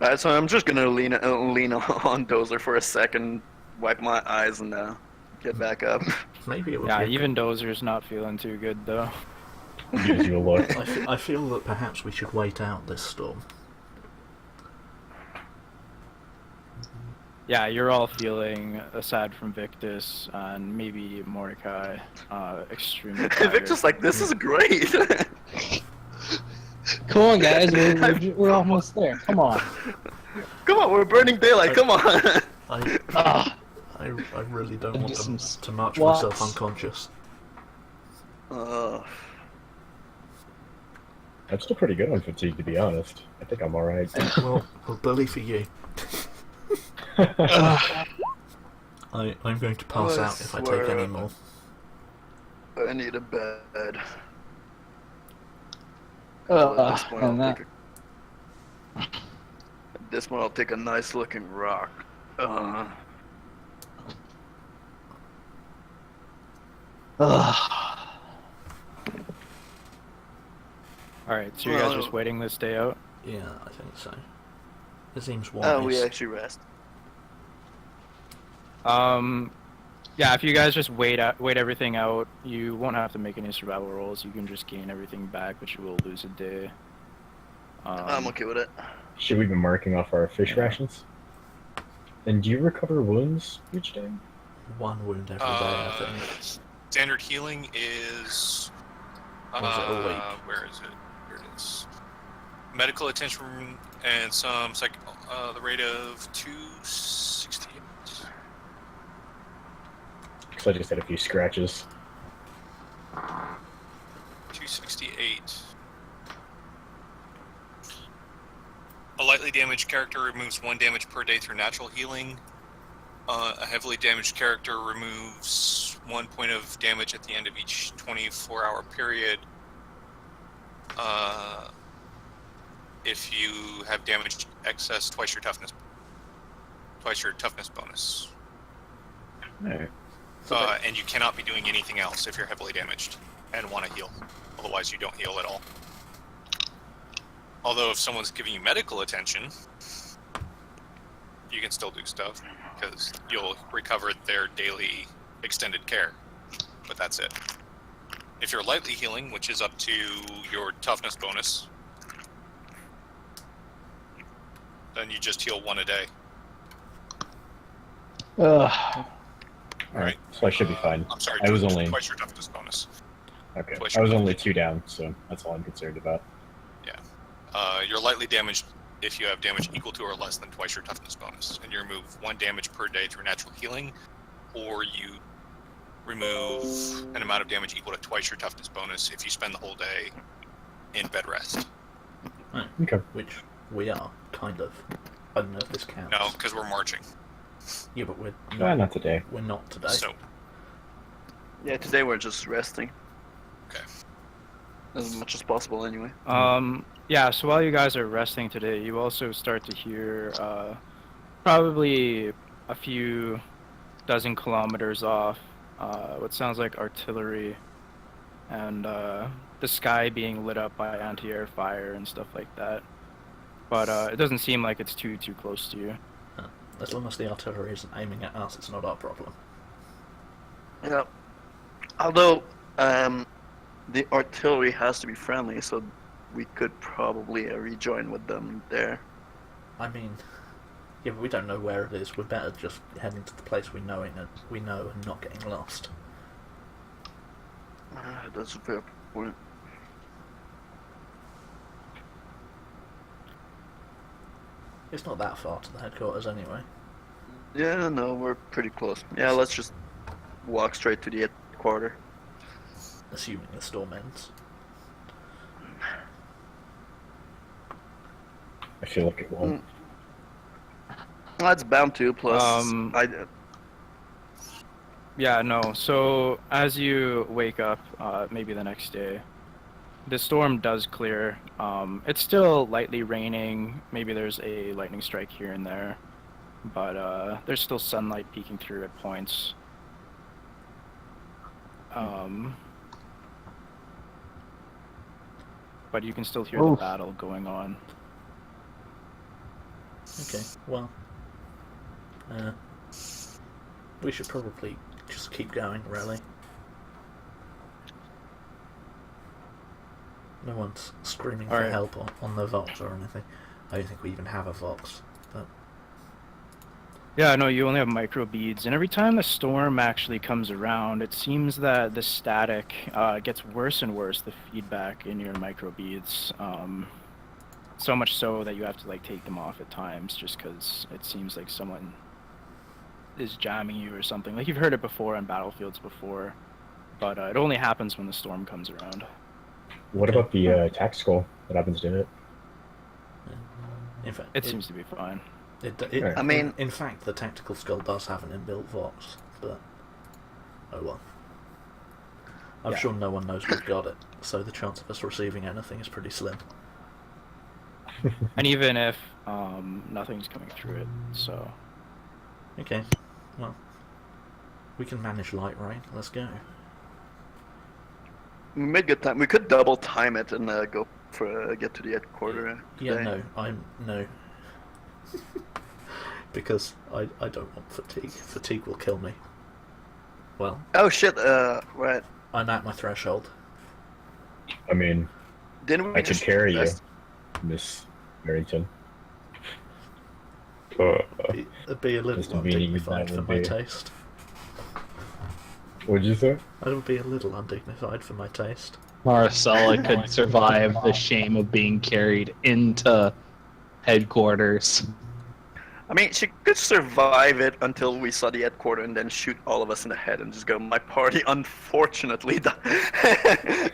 Alright, so I'm just gonna lean on Dozer for a second, wipe my eyes, and get back up. Maybe it would Yeah, be even Dozer's not feeling too good though. Gives you a look. I feel that perhaps we should wait out this storm. Yeah, you're all feeling, aside from Victus and maybe Mordecai, extremely tired. Victor's like, this is great. Come on, guys. We're almost there. Come on. Come on, we're burning daylight. Come on. Ah, I really don't want Just to, some to march squats. myself unconscious. I'm still pretty good on fatigue, to be honest. I think I'm alright. Well, bully for you. I'm going to pass I out if I take swear. any more. I need a bed. Well, at this point, and I'll that. take at this point, I'll take a nice looking rock. Ugh. Alright, so you guys are Well- just waiting this day out? Yeah, I think so. It seems wise. Oh, we actually rest. Yeah, if you guys just wait everything out, you won't have to make any survival rolls. You can just gain everything back, but you will lose a day. I'm okay with it. Should we be marking off our fish rations? And do you recover wounds each day? One wound every day, I think. Standard healing is. Or is it a week? Where is it? Here it is. Medical attention and some the rate of 268. So I just had a few scratches. 268. A lightly damaged character removes 1 damage per day through natural healing. A heavily damaged character removes 1 point of damage at the end of each 24-hour period. If you have damage excess, twice your toughness bonus. Alright. And you cannot be doing anything else if you're heavily damaged and want to heal. Otherwise, you don't heal at all. Although, if someone's giving you medical attention, you can still do stuff because you'll recover their daily extended care. But that's it. If you're lightly healing, which is up to your toughness bonus, then you just heal 1 a day. Alright, so I should be fine. I'm sorry, I was only twice your toughness bonus. okay. twice I was your only toughness. 2 down, so that's all I'm concerned about. You're lightly damaged if you have damage equal to or less than twice your toughness bonus, and you remove 1 damage per day through natural healing, or you remove an amount of damage equal to twice your toughness bonus if you spend the whole day in bed rest. Right. Okay. Which we are, kind of. I don't know if this counts. No, because we're marching. Yeah, but we're Not today. We're not today. So, Yeah, today we're just resting. okay. As much as possible, anyway. Yeah, so while you guys are resting today, you also start to hear, probably a few dozen kilometers off, what sounds like artillery, and the sky being lit up by anti-air fire and stuff like that. But it doesn't seem like it's too close to you. As long as the artillery isn't aiming at us, it's not our problem. Yeah. Although, the artillery has to be friendly, so we could probably rejoin with them there. I mean, yeah, but we don't know where it is. We're better just heading to the place we know and not getting lost. That's a fair point. It's not that far to the headquarters anyway. Yeah, no, we're pretty close. Yeah, let's just walk straight to the headquarters. Assuming the storm ends. I feel like it won't. That's bound to, plus Yeah, no. So as you wake up, maybe the next day, the storm does clear. It's still lightly raining. Maybe there's a lightning strike here and there, but there's still sunlight peeking through at points. But you can still hear the battle going on. Okay, well, we should probably just keep going, really. No one's screaming for Alright. help on the Vox or anything. I don't think we even have a Vox, but... Yeah, no, you only have micro beads, and every time the storm actually comes around, it seems that the static gets worse and worse, the feedback in your micro beads. So much so that you have to take them off at times, just because it seems like someone is jamming you or something. Like you've heard it before on battlefields before, but it only happens when the storm comes around. What about the tactical? What happens to it? In fact, It seems to be fine. I mean- in fact, the tactical skull does have an inbuilt Vox, but oh well. I'm Yeah. sure no one knows we've got it, so the chance of us receiving anything is pretty slim. And even if nothing's coming through it, so Okay, well, we can manage light rain. Let's go. We made good time. We could double time it and go for get to the headquarters. Yeah, today. no. Because I don't want fatigue. Fatigue will kill me. Well, Oh shit! Right. I'm at my threshold. I mean, Didn't we I can just carry you, invest- Miss Harrington. It'd be a little Just meaning undignified that for would my be- taste. What'd you say? It would be a little undignified for my taste. Maracella could survive the shame of being carried into headquarters. I mean, she could survive it until we saw the headquarters and then shoot all of us in the head and just go, my party unfortunately died.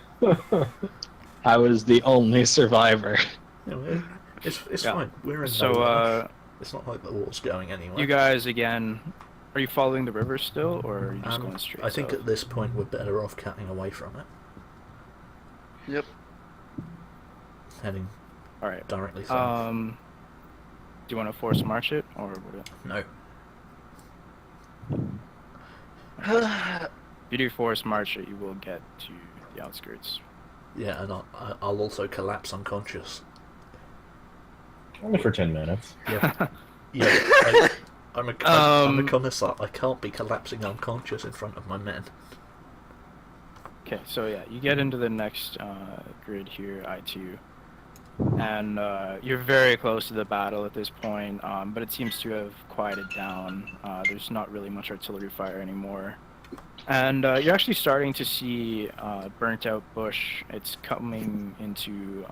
I was the only survivor. You know, it's Yeah. fine. We're in so no rush. It's not like the war's going anywhere. you guys again, are you following the river still, or are you just going straight I think south? at this point we're better off cutting away from it, Yep. heading All right. directly south. Do you want to force march it, or would it... No. If you do force march it, you will get to the outskirts. Yeah, and I'll also collapse unconscious. Only for 10 minutes. Yeah. Yeah. I'm a commissar. I can't be collapsing unconscious in front of my men. Okay, so yeah, you get into the next grid here, I2, and you're very close to the battle at this point, but it seems to have quieted down. There's not really much artillery fire anymore. And you're actually starting to see burnt out bush. It's coming into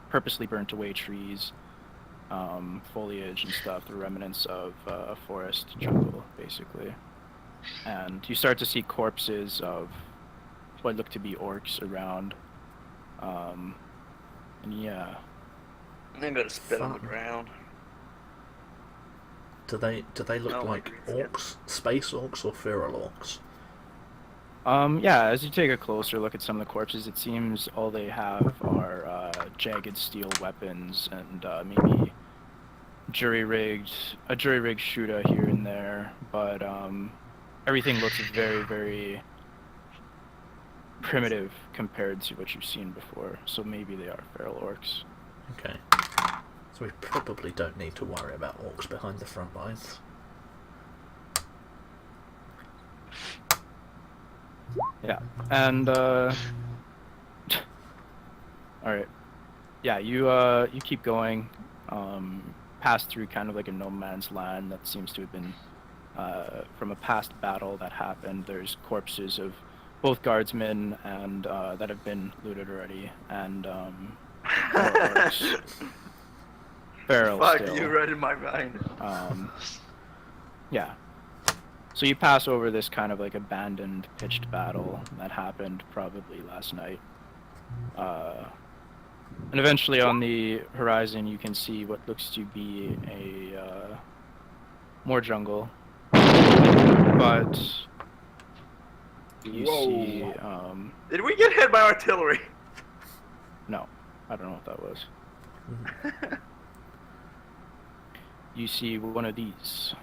purposely burnt away trees, foliage and stuff, the remnants of a forest jungle, basically. And you start to see corpses of what look to be orcs around. And yeah. I'm gonna spit on the Fun. ground. Do they look No, like I agree. orcs, space orcs, or feral orcs? Yeah, as you take a closer look at some of the corpses, it seems all they have are jagged steel weapons and maybe a jury-rigged shooter here and there, but everything looks very, very primitive compared to what you've seen before, so maybe they are feral orcs. Okay. So we probably don't need to worry about orcs behind the front lines. Yeah, and all right. Yeah, you keep going, pass through kind of like a no man's land that seems to have been from a past battle that happened. There's corpses of both guardsmen and that have been looted already, and feral Fuck, still. you read in my mind. Yeah. So you pass over this kind of like abandoned pitched battle that happened probably last night. And eventually on the horizon you can see what looks to be a more jungle. But you see Did we get hit by artillery? no, I don't know what that was. You see one of these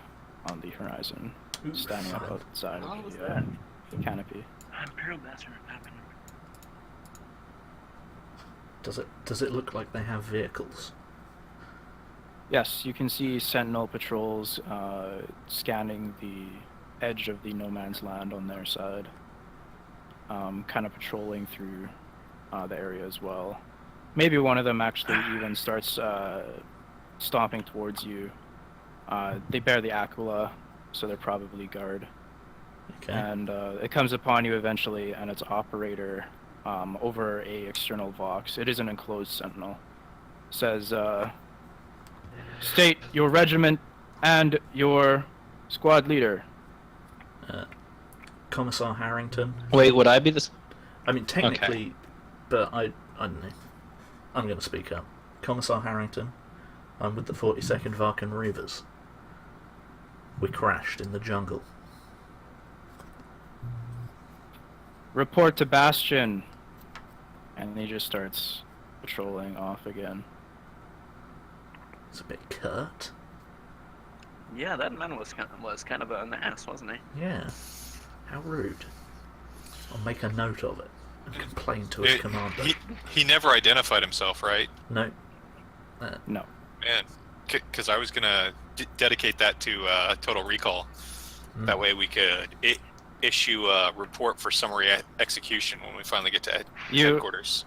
on the horizon, standing up outside What of was the canopy. Imperial bastard. Does it look like they have vehicles? Yes, you can see sentinel patrols scanning the edge of the no man's land on their side, kind of patrolling through the area as well. Maybe one of them actually even starts stomping towards you. They bear the Aquila, so they're probably guard. Okay. And it comes upon you eventually, and its operator, over a external vox, it is an enclosed sentinel, says, state your regiment and your squad leader. Commissar Harrington. Wait, would I be this? I mean, technically, but I don't know. I'm going to speak up. Commissar Harrington, I'm with the 42nd Varkan Reavers. We crashed in the jungle. report to Bastion. And he just starts patrolling off again. It's a bit curt. Yeah, that man was kind of an ass, wasn't he? Yeah. How rude. I'll make a note of it and complain to his commander. He never identified himself, right? No. No. Man, because I was gonna dedicate that to Total Recall. That way we could issue a report for summary execution when we finally get to headquarters.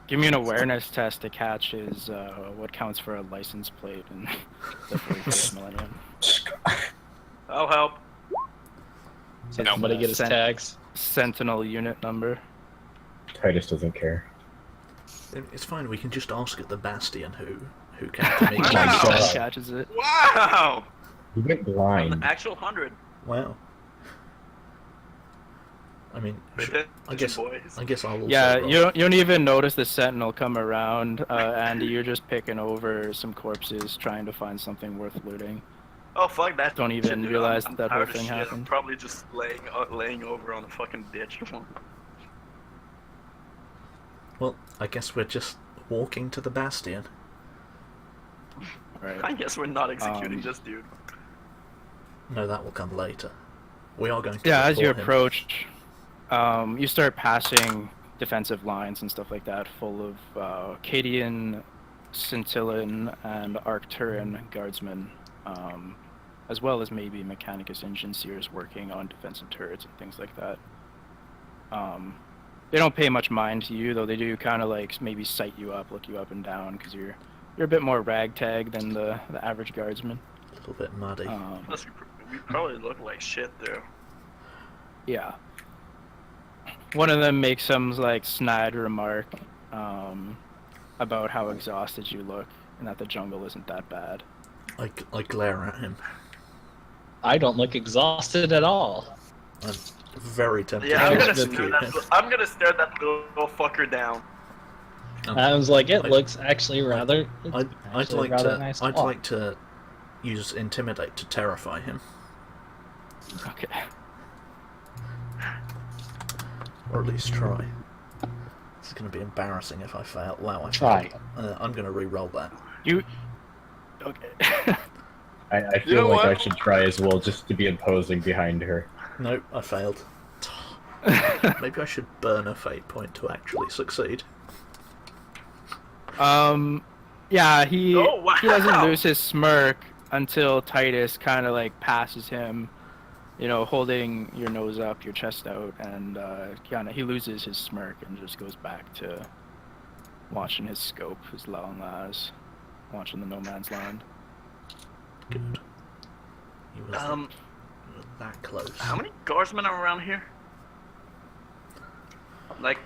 Give me an awareness test to catch his what counts for a license plate in the 41st millennium. I'll help. Did Somebody get his tags. Sentinel unit number. Titus doesn't care. It's fine, we can just ask at the Bastion who can make God. Catches it. Wow! He went An blind. actual 100. Wow. I mean, I guess I'll also Yeah, roll. you don't even notice the Sentinel come around, Andy. You're just picking over some corpses, trying to find something worth looting. Oh fuck that! Don't even shit, dude. realize I'm that whole tired of thing shit. I'm happened. probably just laying over on a fucking ditch. Well, I guess we're just walking to the Bastion. Right. I guess we're not executing this dude. No, that will come later. We are going to Yeah, as you report him. approach, you start passing defensive lines and stuff like that, full of Cadian, Scintillan, and Arcturan guardsmen, as well as maybe Mechanicus Engineers working on defensive turrets and things like that. They don't pay much mind to you, though they do kind of like maybe sight you up, look you up and down, because you're a bit more ragtag than the average guardsman. A little bit muddy. Plus, we probably look like shit though. Yeah. One of them makes some like snide remark about how exhausted you look and that the jungle isn't that bad. I glare at him. I don't look exhausted at all. I'm very tempted Yeah, to execute him. I'm gonna stare that little fucker down. I was like, it looks actually rather. I'd like to use intimidate to terrify him, Okay. or at least try. It's going to be embarrassing if I fail. Wow, I Try. failed. I'm going to re-roll that. You. Okay. I feel You know like what? I should try as well, just to be imposing behind her. Nope, I failed. Maybe I should burn a fate point to actually succeed. Yeah, he Oh, wow. he doesn't lose his smirk until Titus kind of like passes him, you know, holding your nose up, your chest out, and he loses his smirk and just goes back to watching his scope, his long eyes, watching the no man's land. Good. He was that close. How many guardsmen are around here? Like,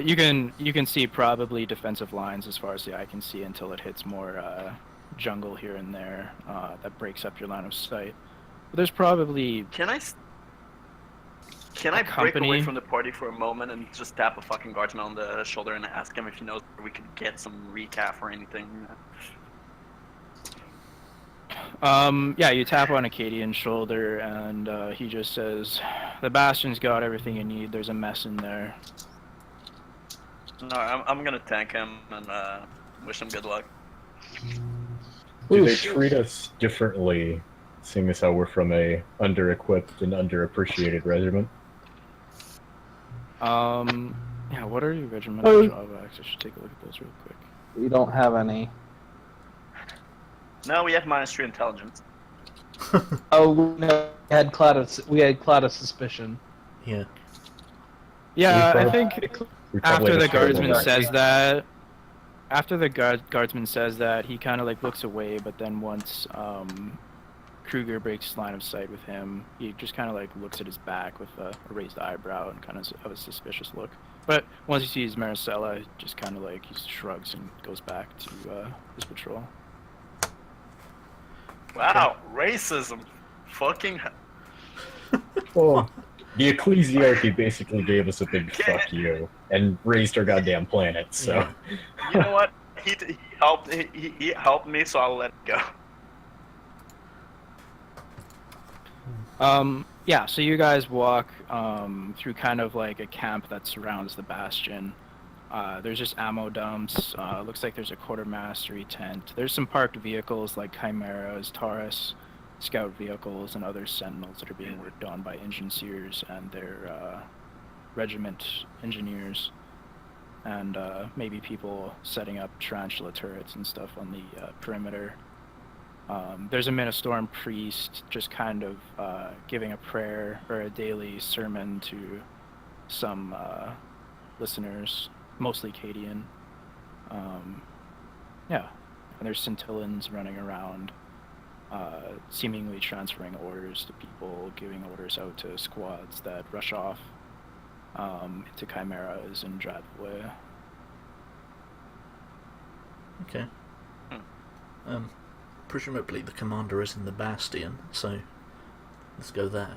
You can see probably defensive lines as far as the eye can see until it hits more jungle here and there that breaks up your line of sight. But there's probably can I break company? away from the party for a moment and just tap a fucking guardsman on the shoulder and ask him if he knows where we could get some recap or anything? Yeah, you tap on Acadian's shoulder and he just says, "The Bastion's got everything you need. There's a mess in there." No, I'm gonna thank him and wish him good luck. Do they treat us differently, seeing as how we're from a under-equipped and underappreciated regiment? Yeah, what are your regimental drawbacks? I should take a look at those real quick. We don't have any. No, we have -3 intelligence. Oh, no, we had cloud of suspicion. Yeah. Yeah, We I prob- think we probably after the have a terrible guardsman record. says that, he kind of like looks away, but then once Kruger breaks line of sight with him, he just kind of like looks at his back with a raised eyebrow and kind of have a suspicious look. But once he sees Maracella, he just kind of like he shrugs and goes back to his patrol. Wow, racism. Fucking. Well, the Ecclesiarchy basically gave us a big fuck you and raised our goddamn planet, so... You know what? He helped me, so I'll let it go. Yeah, so you guys walk through kind of like a camp that surrounds the bastion. There's just ammo dumps. Looks like there's a quartermastery tent. There's some parked vehicles like Chimeras, Taurus, scout vehicles, and other sentinels that are being worked on by engineers and their regiment engineers. And maybe people setting up tarantula turrets and stuff on the perimeter. There's a Minnestorm priest just kind of giving a prayer or a daily sermon to some listeners, mostly Cadian. Yeah, and there's scintillans running around, seemingly transferring orders to people, giving orders out to squads that rush off to Chimeras and Dradvoy. Okay. Presumably the commander is in the bastion, so let's go there.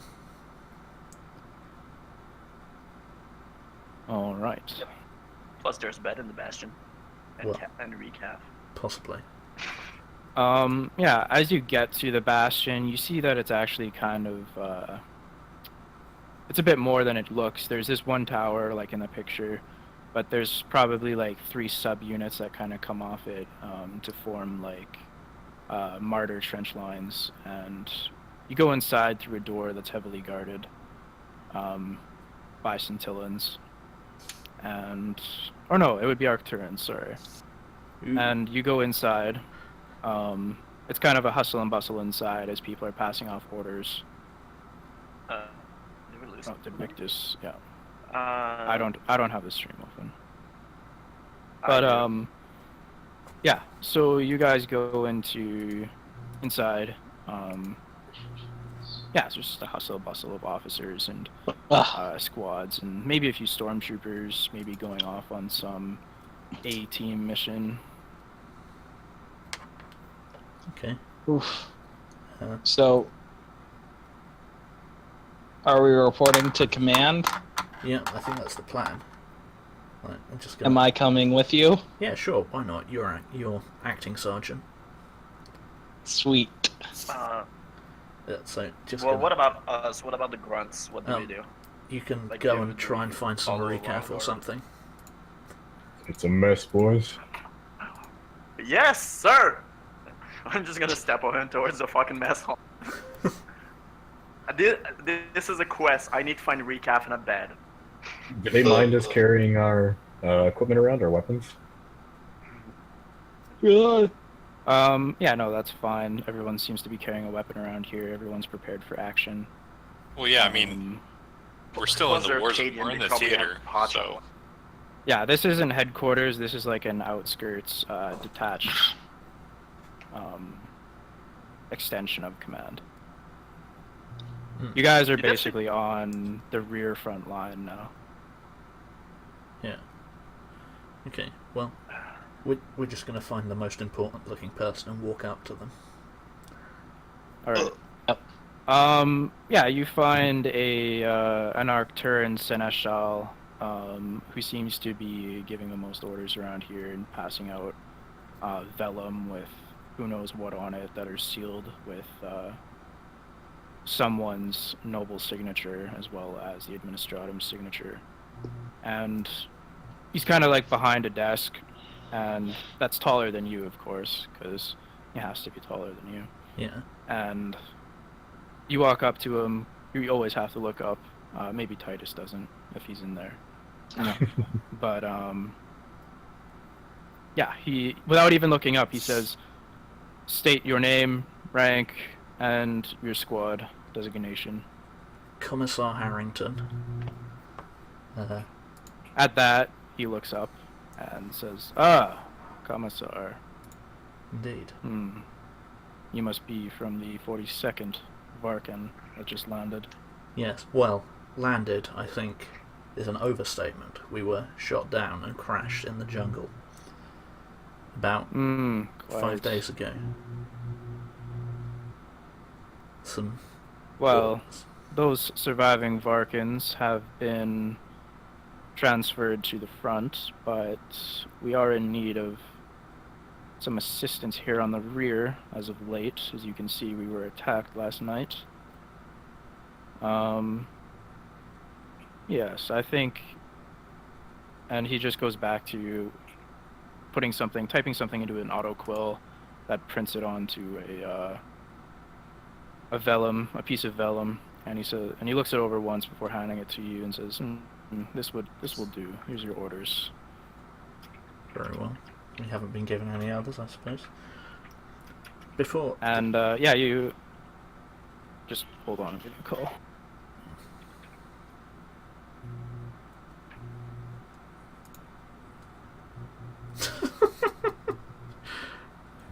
All right. Yep. Plus, there's a bed in the bastion, and, Well. and recap. Possibly. Yeah, as you get to the bastion, you see that it's actually kind of, it's a bit more than it looks. There's this one tower, like in the picture, but there's probably like 3 subunits that kind of come off it to form like martyr trench lines. And you go inside through a door that's heavily guarded by scintillans. And, or no, it would be Arcturans, sorry. Ooh. And you go inside. It's kind of a hustle and bustle inside as people are passing off orders. Did we lose? Oh, did Victus? Yeah. I I don't have the stream open. But yeah. So you guys go inside. Yeah, it's just a hustle bustle of officers and squads, and maybe a few stormtroopers, maybe going off on some A-team mission. Okay. Oof. Uh, So, are we reporting to command? yeah, I think that's the plan. Right, I'm just gonna... Am I coming with you? Yeah, sure. Why not? You're acting sergeant. Sweet. Yeah, so just. well, gonna... what about us? What about the grunts? What do we do? You can like, go do- and try and find some follow recaf along, or or- something. It's a mess, boys. Yes, sir. I'm just gonna step on towards the fucking mess hall. This is a quest. I need to find recap in a bed. Do they mind us carrying our equipment around, our weapons? Yeah, no, that's fine. Everyone seems to be carrying a weapon around here. Everyone's prepared for action. Well, yeah, I mean, we're still in Plus the they're war zone. Canadian, We're in they the probably have theater, hot so chocolate. Yeah, this isn't headquarters. This is like an outskirts, detached extension of command. Hmm. You guys are You definitely- basically on the rear front line now. Yeah. Okay. Well, we're just going to find the most important looking person and walk up to them. All right. Yep. Yeah, you find an Arcturan seneschal who seems to be giving the most orders around here and passing out vellum with who knows what on it that are sealed with someone's noble signature as well as the administratum's signature. And he's kind of like behind a desk, and that's taller than you, of course, because he has to be taller than you. Yeah. And you walk up to him. You always have to look up. Maybe Titus doesn't if he's in there. But yeah, he without even looking up, he says, "State your name, rank, and your squad designation." Commissar Harrington. At that, he looks up and says, Commissar. Indeed. You must be from the 42nd Varkan that just landed." Yes. Well, landed, I think, is an overstatement. We were shot down and crashed in the jungle about 5 Quite. days ago. Some. Well, those surviving Varkans have been transferred to the front, but we are in need of some assistance here on the rear as of late. As you can see, we were attacked last night. Yes, I think. And he just goes back to typing something into an autoquill that prints it onto a piece of vellum, and he looks it over once before handing it to you and says, this will do. Here's your orders. Very well. We haven't been given any others, I suppose. Before... And, yeah, you... Just hold on, give me a call.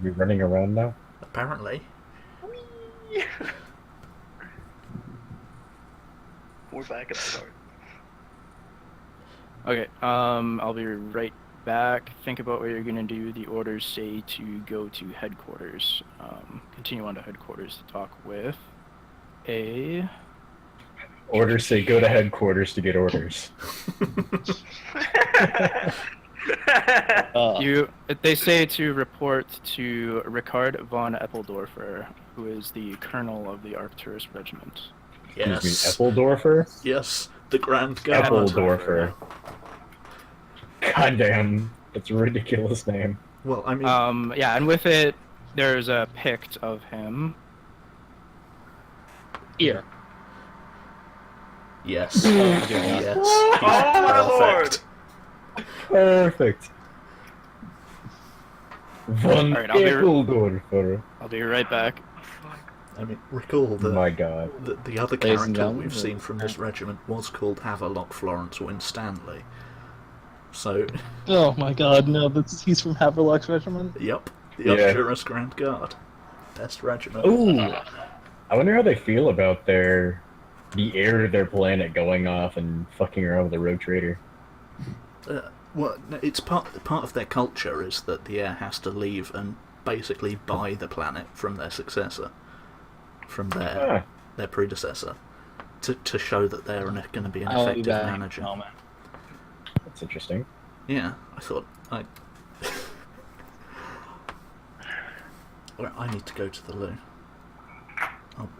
Are we running around now? Apparently. We're back at the start. Okay, I'll be right back. Think about what you're gonna do. The orders say to go to headquarters. Continue on to headquarters to talk with a... Orders say go to headquarters to get orders. They say to report to Ricard von Eppeldorfer, who is the colonel of the Arcturus Regiment. Excuse me, Eppeldorfer? Yes, the Grand Guard. Eppeldorfer. Goddamn, that's a ridiculous name. Well, I mean... yeah, and with it, there's a pict of him. Here. Yes. Yes. Oh my lord! Perfect. Von Alright, Eppeldorfer. I'll be right back. I mean, recall that My god. the other Ladies and character gentlemen, we've seen from this regiment was called Havelock Florence Winstanley. So, Oh my god, no, he's from Haverlock's regiment? yep, the Yeah. Arcturus Grand Guard. Best regiment. Ooh! I wonder how they feel about the heir to their planet going off and fucking around with a rogue trader. Well, no, it's part of their culture is that the heir has to leave and basically buy the planet from their successor, from their predecessor, to show that they're going to be an I'll be effective back. manager. Oh, man. That's interesting. Yeah, I thought Well, I need to go to the loo.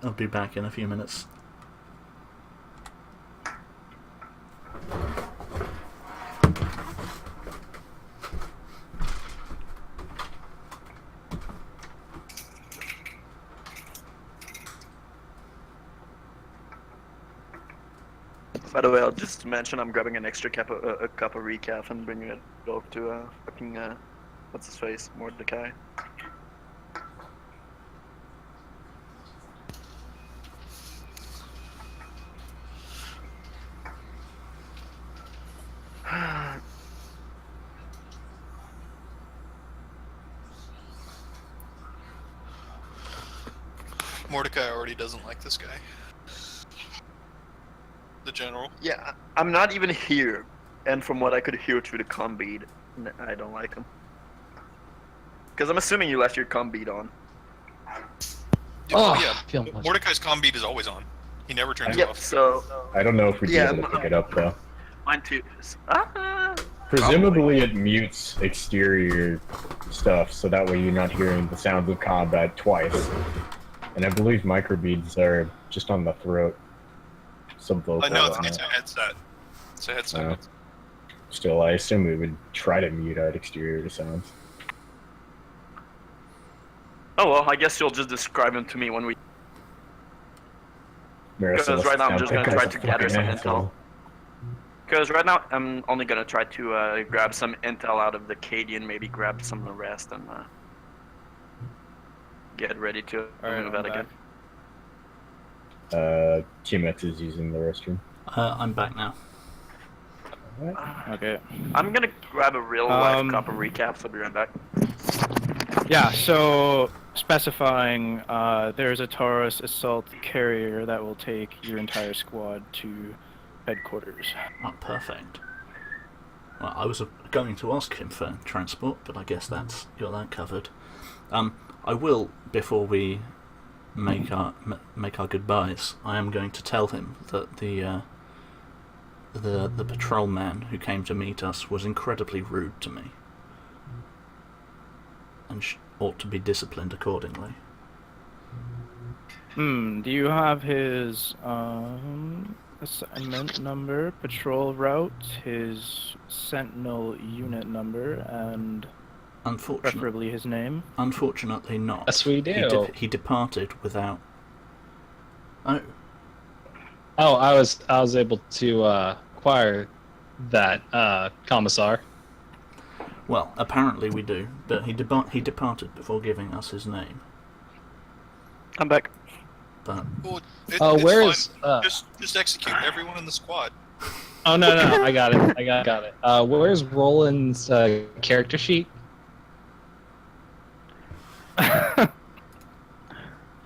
I'll be back in a few minutes. By the way, I'll just mention I'm grabbing an extra cup of recaf and bringing it over to fucking what's his face, Mordecai. Mordecai already doesn't like this guy. The general. Yeah, I'm not even here, and from what I could hear through the comm bead, I don't like him. Because I'm assuming you left your comm bead on. Oh, yeah, feel much Mordecai's comm beat is always on. He never turns it Yep, off. so... I don't know if we'd be Yeah, able to pick it up, though. Mine too. Presumably it mutes exterior stuff, so that way you're not hearing the sounds of combat twice. And I believe microbeads are just on the throat. Subvocal. No, it's a headset. It's a headset. Still, I assume we would try to mute out exterior sounds. Oh well, I guess you'll just describe him to me when we... Maracella right now I'm sounds just like gonna try a to gather fucking some asshole. intel. Because right now I'm only gonna try to grab some intel out of the Cadian, maybe grab some of the rest, and get ready to move out again. Tiamat is using the restroom. I'm back now. Okay. I'm gonna grab a real life cup of recap, so I'll be right back. Yeah, so specifying, there's a Taurus assault carrier that will take your entire squad to headquarters. Oh, perfect. Well, I was going to ask him for transport, but I guess got that covered. I will, before we make our goodbyes, I am going to tell him that the patrolman who came to meet us was incredibly rude to me, and ought to be disciplined accordingly. Do you have his assignment number, patrol route, his sentinel unit number, and preferably his name? Unfortunately not. Yes, we do. He departed without... Oh. Oh, I was able to acquire that, Commissar. Well, apparently we do, but he departed before giving us his name. I'm back. But Well, Oh, where is? Just execute everyone in the squad. Oh no, I got it. I got it. Where's Roland's character sheet?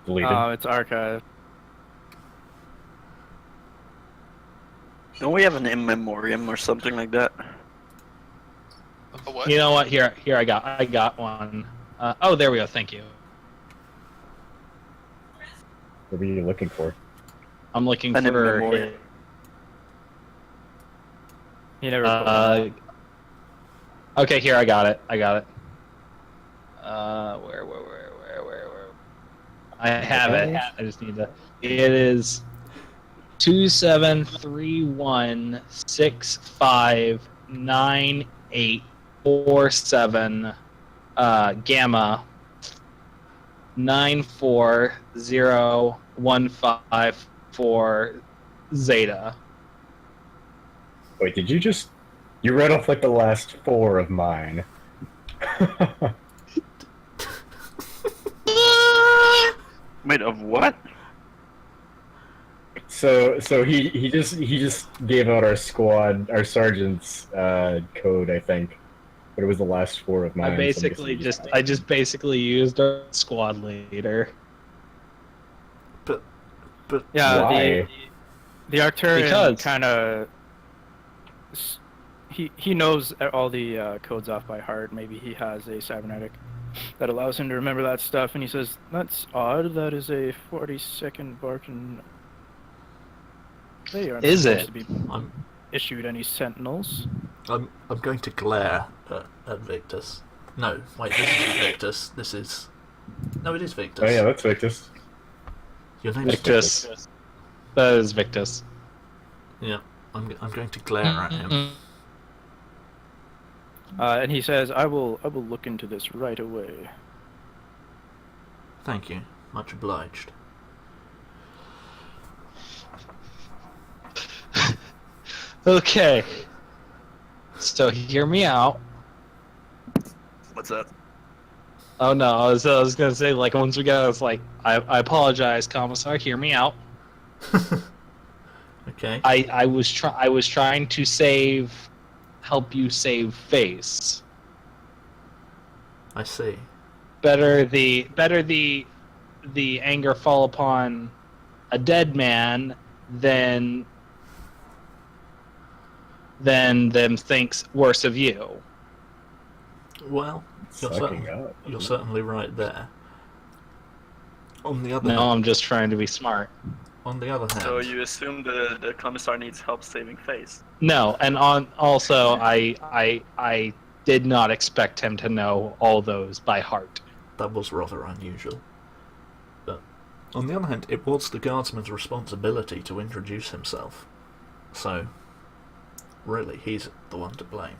Deleted. It's archived. Don't we have an in memoriam or something like that? A what? You know what? Here I got one. Oh, there we go. Thank you. What were you looking for? I'm looking An in for. memoriam. He never. Okay, here I got it. Where? I have it. I just need to. It is 2731659847 Gamma 940154 Zeta. Wait, did you just... You read off like the last 4 of mine. Wait, of what? So he just gave out our squad, our sergeant's code, I think, but it was the last 4 of mine. I just basically used our squad leader. but Yeah, Why? the Arcturian Because- kind of he knows all the codes off by heart. Maybe he has a cybernetic that allows him to remember that stuff, and he says, "That's odd. That is a 42nd Barton. They aren't Is supposed it? to be I'm issued any sentinels." I'm going to glare at Victus. No, wait, this isn't Victus. This is... No, it is Victus. Oh yeah, that's Victus. Your name is Victus. That is Victus. Yeah, I'm going to glare at him. And he says, "I will look into this right away." Thank you. Much obliged. Okay. So hear me out. What's that? Oh no, I was gonna say, like, once we get out, it's like, I apologize, Commissar, hear me out. Okay. I was trying to help you save face. I see. Better the anger fall upon a dead man than them thinks worse of you. Well, Sucking up. you're certainly right there. On the other No, hand, I'm just trying to be smart. on the other hand, So you assume the commissar needs help saving face? No, and also I did not expect him to know all those by heart. that was rather unusual. But on the other hand, it was the guardsman's responsibility to introduce himself. So, really, he's the one to blame.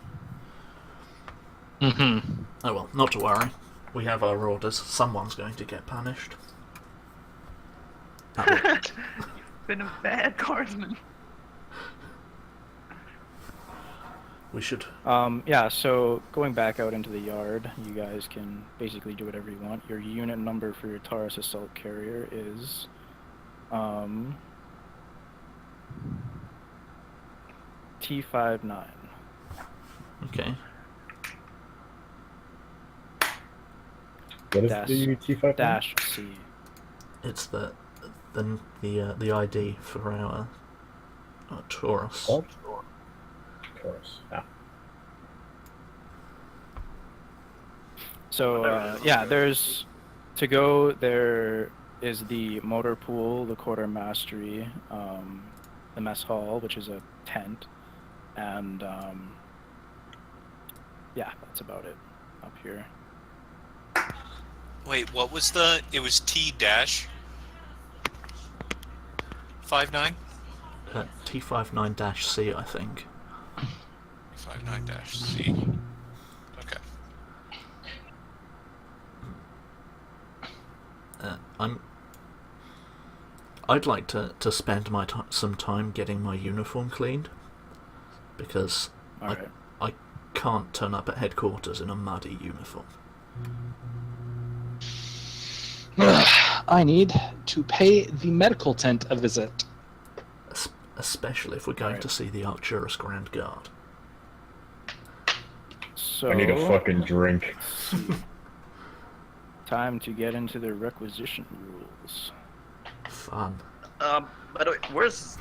Mm-hmm. Oh well, not to worry. We have our orders. Someone's going to get punished. Been a bad guardsman. We should... Yeah, so going back out into the yard, you guys can basically do whatever you want. Your unit number for your Taurus assault carrier is T59. What Okay. is Dash- the T5? -C. It's the ID for our Taurus. Oh. Of course. Ah. So yeah, there is the motor pool, the quartermastery, the mess hall, which is a tent, and yeah, that's about it up here. Wait, what was the? It was T dash. T59? T59-C, I think. T59-C. Okay. I'd like to spend some time getting my uniform cleaned, because Alright. I can't turn up at headquarters in a muddy uniform. I need to pay the medical tent a visit. Especially if we're going to see the Arcturus Grand Guard. So, I need a fucking drink. time to get into the requisition rules. Fun. By the way, where's...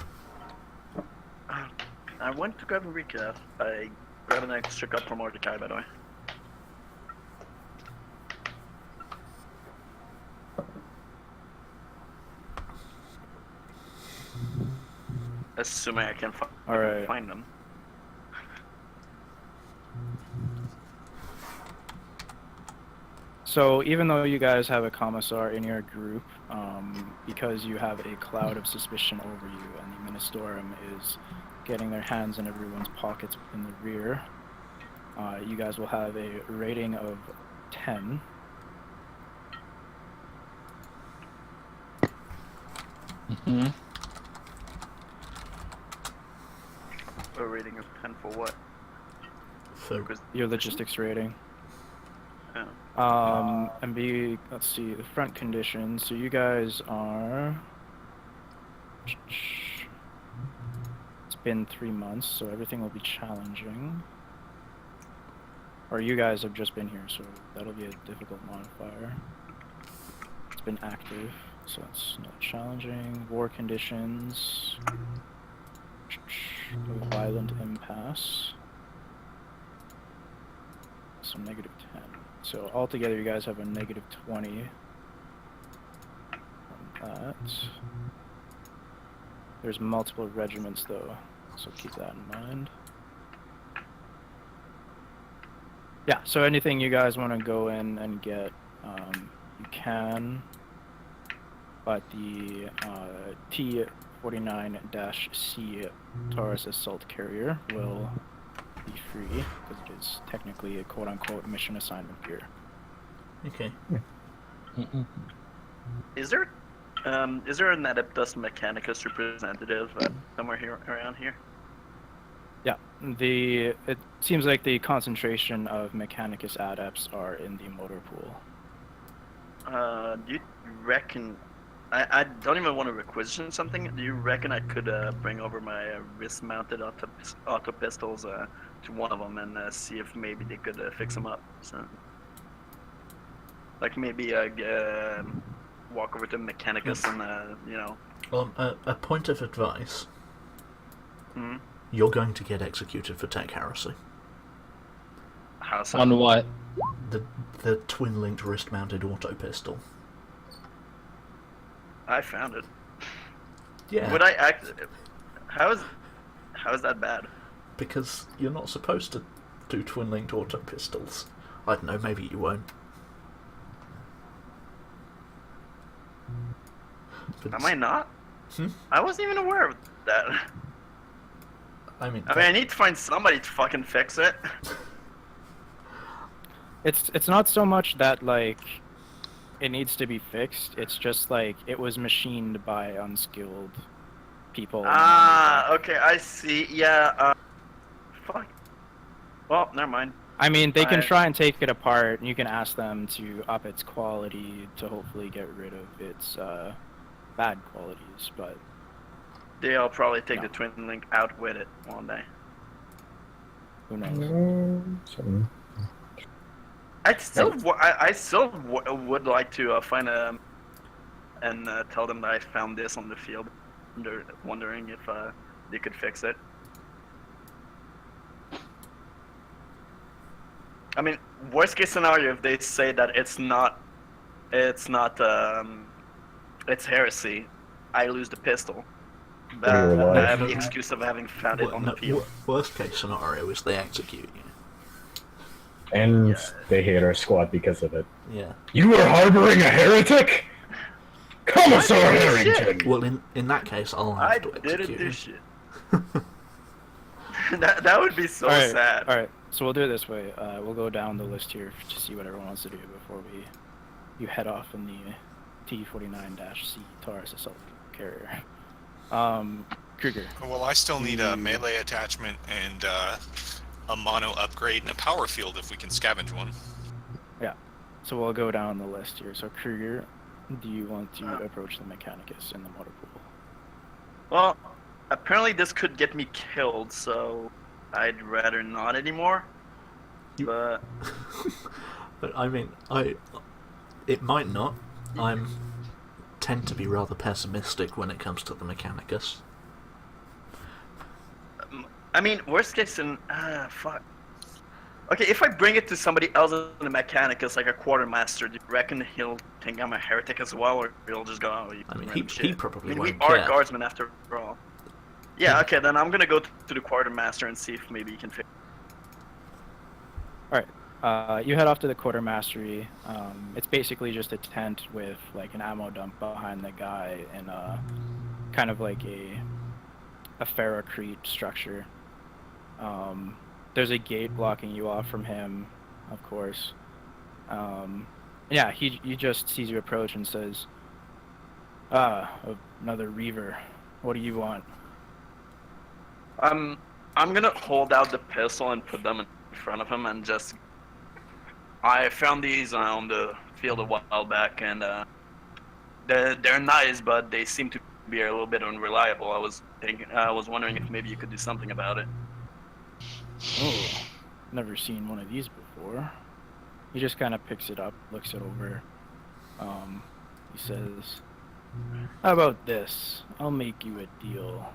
I went to grab a recap. I grabbed an extra cup from Mordecai, by the way. Assuming I can Alright. find them. So even though you guys have a commissar in your group, because you have a cloud of suspicion over you, and the Ministorum is getting their hands in everyone's pockets in the rear, you guys will have a rating of 10. Mm-hmm. A rating of 10 for what? For Your logistics rating. Oh. And let's see, the front conditions. So you guys are... It's been 3 months, so everything will be challenging. Or you guys have just been here, so that'll be a difficult modifier. It's been active, so it's not challenging. War conditions. A violent impasse. So -10. So altogether you guys have a -20 on that. There's multiple regiments though, so keep that in mind. Yeah, so anything you guys want to go in and get, you can, but the T-49-C Taurus assault carrier will be free, because it is technically a quote-unquote mission assignment gear. okay. Is there an Adeptus Mechanicus representative somewhere here around here? Yeah, it seems like the concentration of Mechanicus adepts are in the motor pool. Do you reckon... I don't even want to requisition something. Do you reckon I could bring over my wrist-mounted auto pistols to one of them and see if maybe they could fix them up? So, like maybe walk over to Mechanicus and you know. A point of advice. Hmm? You're going to get executed for tech heresy. How so? On what? The twin-linked wrist-mounted auto pistol. I found it. Yeah. Would I act? How is that bad? Because you're not supposed to do twin-linked auto pistols. I don't know, maybe you won't. But Am I not? Hmm? I wasn't even aware of that. I mean, I need to find somebody to fucking fix it. It's not so much that like it needs to be fixed. It's just like it was machined by unskilled people. Ah, okay, I see. Yeah. Fuck. Well, never mind. I mean, they can I- try and take it apart, and you can ask them to up its quality to hopefully get rid of its bad qualities, but They'll probably take No. the twin link out with it one day. who knows? I still would like to find a and tell them that I found this on the field. They're wondering if they could fix it. I mean, worst case scenario, if they say that it's heresy, I lose the pistol. But You're alive. I have the excuse of having found it on the field. Worst case scenario is they execute you. And Yeah. they hate our squad because of it. Yeah. You were harboring a heretic? Commissar I didn't do Harrington! Well, in that case, I'll have I to didn't execute do him. shit. that would be so Alright, sad. alright. So we'll do it this way. We'll go down the list here to see what everyone wants to do before you head off in the T-49-C Taurus assault carrier. Kruger. Well, I still need a melee attachment and a mono upgrade and a power field if we can scavenge one. So we'll go down the list here. So Kruger, do you want to approach the Mechanicus in the motor pool? Well, apparently this could get me killed, so I'd rather not anymore. But But I mean, it might not. Tend to be rather pessimistic when it comes to the Mechanicus. I mean, worst case in fuck. Okay, if I bring it to somebody else in the Mechanicus, like a quartermaster, do you reckon he'll think I'm a heretic as well, or he'll just go, oh, you I mean, random he shit? probably I mean, we won't are care. guardsmen after all. Yeah, okay, then I'm gonna go to the quartermaster and see if maybe he can fix. You head off to the quartermastery. It's basically just a tent with like an ammo dump behind the guy and kind of like a ferrocrete structure. There's a gate blocking you off from him, of course. Yeah, he just sees you approach and says, another Reaver. What do you want? I'm gonna hold out the pistol and put them in front of him and just. I found these on the field a while back, and they're nice, but they seem to be a little bit unreliable. I was wondering if maybe you could do something about it. Oh, never seen one of these before. He just kind of picks it up, looks it over. He says, how about this? I'll make you a deal.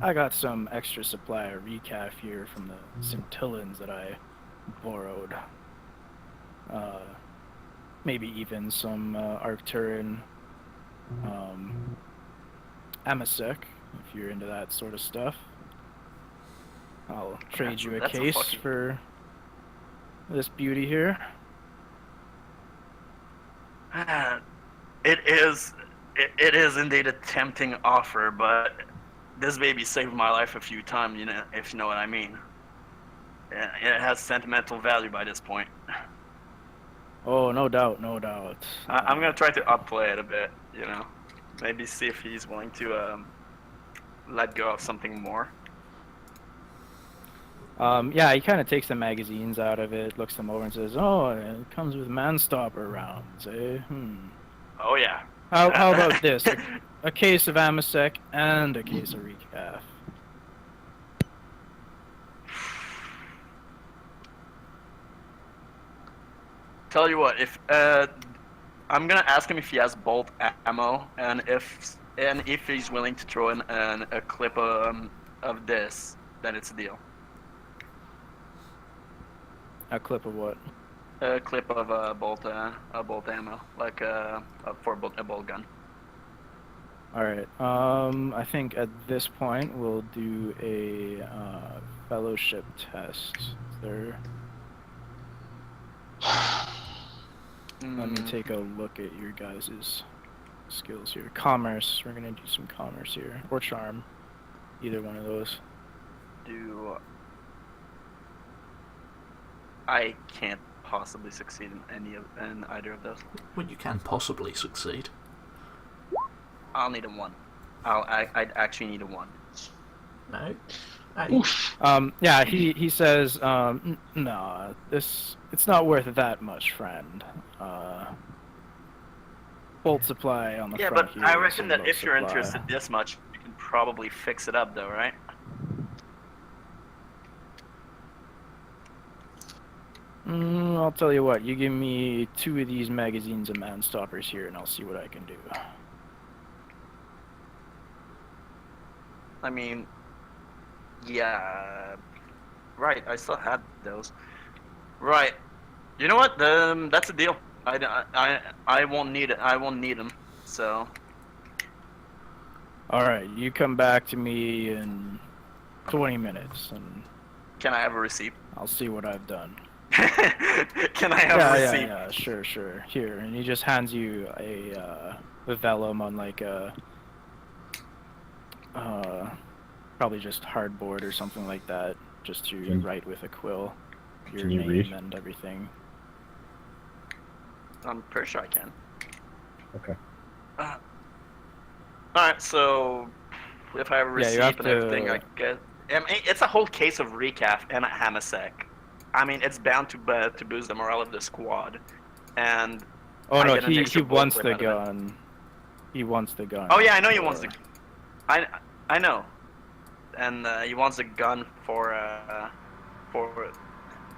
I got some extra supply of recaf here from the Scintillans that I borrowed. Maybe even some Arcturan Amasec, if you're into that sort of stuff. I'll trade you a That's case fucking- for this beauty here. It is indeed a tempting offer, but this baby saved my life a few times, you know, if you know what I mean. It has sentimental value by this point. Oh, no doubt, no doubt. I'm gonna try to upplay it a bit, you know, maybe see if he's willing to let go of something more. Yeah, he kind of takes the magazines out of it, looks them over, and says, "Oh, it comes with manstopper rounds, eh? Oh yeah. How about this? A case of Amasec and a case of recaf." Tell you what, if I'm gonna ask him if he has bolt ammo, and if he's willing to throw in a clip of this, then it's a deal. A clip of what? A clip of bolt ammo, like for a bolt gun. All right. I think at this point we'll do a fellowship test. Is there? Let me take a look at your guys' skills here. Commerce. We're gonna do some commerce here, or charm. Either one of those. I can't possibly succeed in either of those. Well, you can possibly succeed. I'll need a 1. I'd actually need a 1. No. Hey. Yeah, he says, no, it's not worth that much, friend. Bolt supply on the Yeah, front but here I is reckon a that low if you're supply. interested this much, you can probably fix it up, though, right? I'll tell you what, you give me 2 of these magazines of manstoppers here, and I'll see what I can do. I mean, yeah, right. I still had those. Right. You know what? That's a deal. I won't need it. I won't need them. So. All right, you come back to me in 20 minutes, and Can I have a receipt? I'll see what I've done. Can I have a receipt? Yeah, sure. Here, and he just hands you a vellum on like a probably just hardboard or something like that, just to write with a quill your Can you name read? and everything. I'm pretty sure I can. Okay. Alright, so if I have a Yeah, receipt you have and everything, to- I get. I mean, it's a whole case of recaf and a hamasek. I mean, it's bound to boost the morale of the squad. And Oh I no, get an he extra bullet wants clip the out of it. gun. He wants the gun. Oh yeah, I know he for- wants the. I know, and he wants the gun for.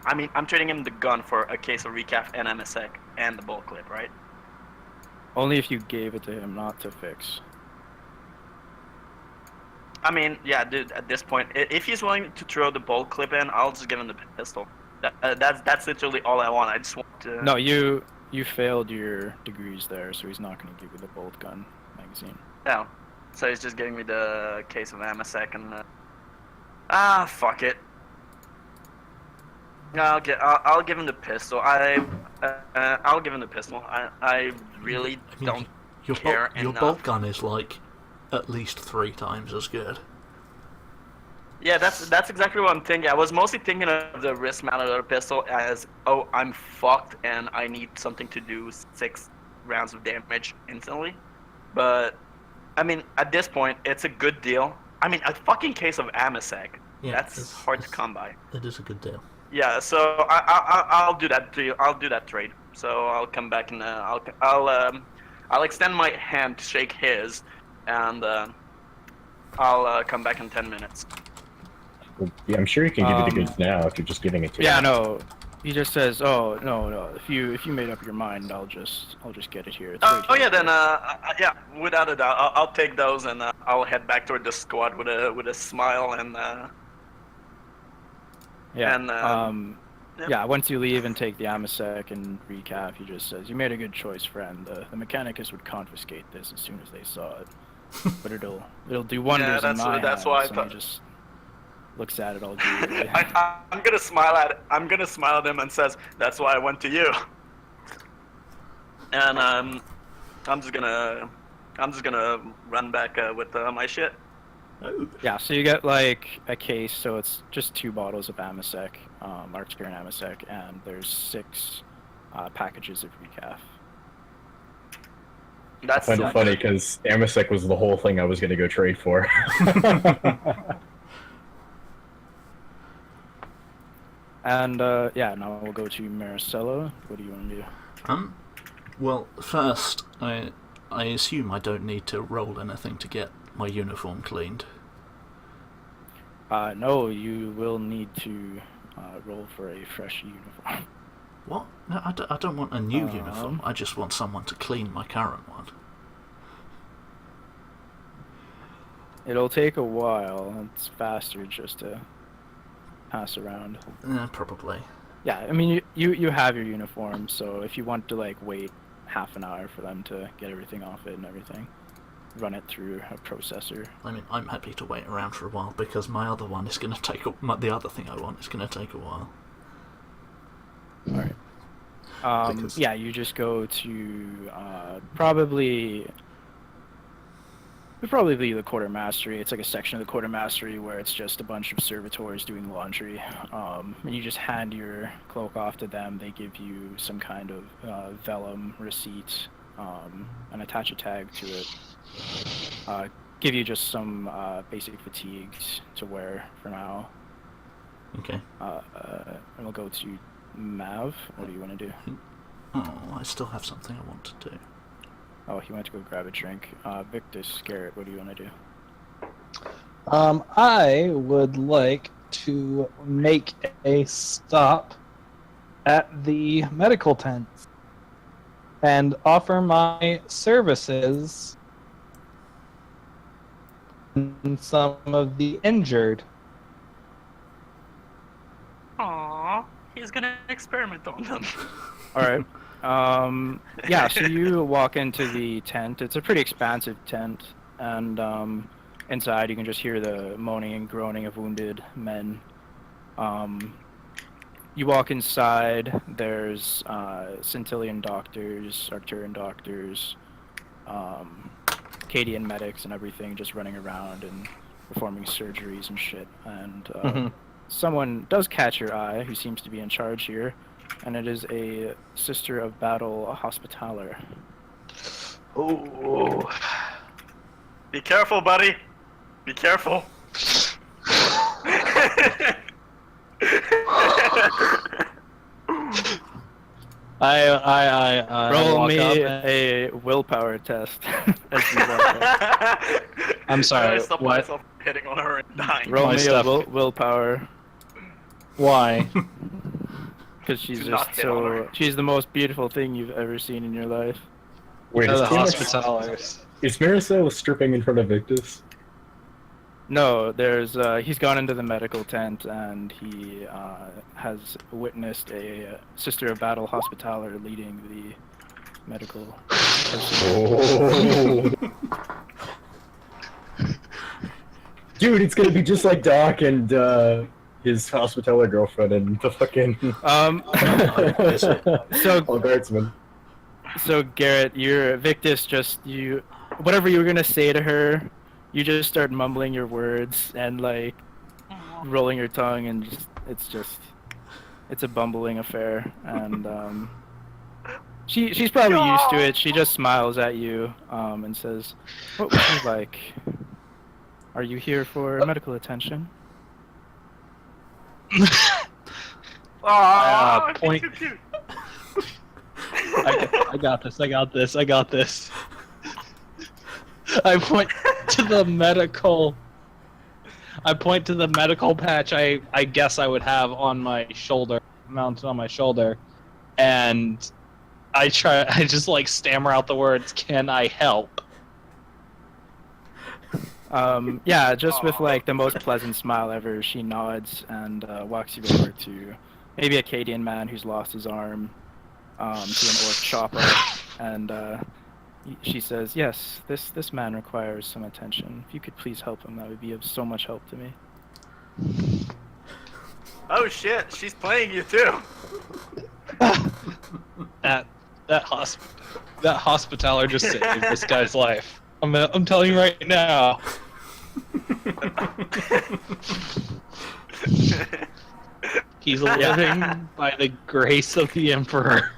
I mean, I'm trading him the gun for a case of recaf and MSEC and the bullet clip, right? Only if you gave it to him, not to fix. I mean, yeah, dude. At this point, if he's willing to throw the bullet clip in, I'll just give him the pistol. That's literally all I want. I just want to. No, you failed your degrees there, so he's not going to give you the bolt gun magazine. No. So he's just giving me the case of MSEC and. Fuck it. I'll give him the pistol. I'll give him the pistol. I really I mean, don't your care your enough. bolt gun is like at least 3 times as good. Yeah, that's exactly what I'm thinking. I was mostly thinking of the wrist-mounted pistol as, oh, I'm fucked and I need something to do 6 rounds of damage instantly. But I mean, at this point, it's a good deal. I mean, a fucking case of Amasec. Yeah, That's hard to come by. It is a good deal. Yeah, so I'll do that deal. I'll do that trade. So I'll come back and I'll extend my hand to shake his, and I'll come back in 10 minutes. Well, yeah, I'm sure you can give you the goods now if you're just giving it to Yeah, him. no. He just says, "Oh no. If you made up your mind, I'll just get it here." It's Oh, right oh here. yeah, then yeah, without a doubt, I'll take those and I'll head back toward the squad with a smile and Yeah. and, yeah. Yeah. Once you leave and take the Amasec and recap, he just says, "You made a good choice, friend. The Mechanicus would confiscate this as soon as they saw it, but it'll do wonders in my that's why I hands." And thought. he just looks at it all greedily. I'm gonna smile at him and says, "That's why I went to you." And I'm just gonna run back with my shit. Oh. Yeah, so you get like a case, so it's just 2 bottles of Amasec, Arctic and Amasec, and there's 6 packages of recaf. That's I find it funny because Amasec was the whole thing I was going to go trade for. And yeah, now we'll go to Maracella. What do you want to do? Well, first, I assume I don't need to roll anything to get my uniform cleaned. No, you will need to roll for a fresh uniform. What? No, I don't want a new uniform. I just want someone to clean my current one. It'll take a while. It's faster just to pass around. Probably. Yeah, I mean, you have your uniform, so if you want to like wait half an hour for them to get everything off it and everything, run it through a processor. I mean, I'm happy to wait around for a while because my other one is going to take the other thing I want is going to take a while. Alright. Because- Yeah, you just go to probably the quartermastery. It's like a section of the quartermastery where it's just a bunch of servitors doing laundry. And you just hand your cloak off to them. They give you some kind of vellum receipt and attach a tag to it. Give you just some basic fatigues to wear for now. Okay. And we'll go to Mav. What do you want to do? Oh, I still have something I want to do. Oh, he went to go grab a drink. Victus, Garrett, what do you want to do? I would like to make a stop at the medical tents and offer my services to some of the injured. Aww, he's gonna experiment on them. Alright. Yeah, so you walk into the tent. It's a pretty expansive tent, and inside you can just hear the moaning and groaning of wounded men. You walk inside. There's Centillion doctors, Arcturian doctors, Cadian medics, and everything just running around and performing surgeries and shit. And someone does catch your eye who seems to be in charge here, and it is a Sister of Battle Hospitaller. Oh. Be careful, buddy. Be careful. I Roll walk me up and- a willpower test. As you walk up. I'm sorry. I stopped What? myself hitting on her and dying. Roll My me stuff. a willpower. Why? Because she's Do not just hit on so. her. She's the most beautiful thing you've ever seen in your life. Wait, They're is, the Phoenix- Hospitallers. is Maracella stripping in front of Victus? No, there's. He's gone into the medical tent and he has witnessed a Sister of Battle Hospitaller leading the medical personnel. Oh. Dude, it's gonna be just like Doc and his Hospitaller girlfriend and the fucking So guardsmen. So Garrett, your Victus whatever you were gonna say to her, you just start mumbling your words and like rolling your tongue, and it's a bumbling affair, and she's probably used to it. She just smiles at you and says, "What would you like? Are you here for medical attention?" Point. Cute, cute. I got this. I got this. I got this. I point to the medical. I point to the medical patch. I guess I would have on my shoulder, mounted on my shoulder, and I just like stammer out the words, "Can I help?" Yeah, just with like the most pleasant smile ever, she nods and walks you over to maybe a Cadian man who's lost his arm, to an orc chopper, and she says, "Yes, this man requires some attention. If you could please help him, that would be of so much help to me." Oh shit, she's playing you too. That hospitaller just saved this guy's life. I'm telling you right now. He's living by the grace of the Emperor.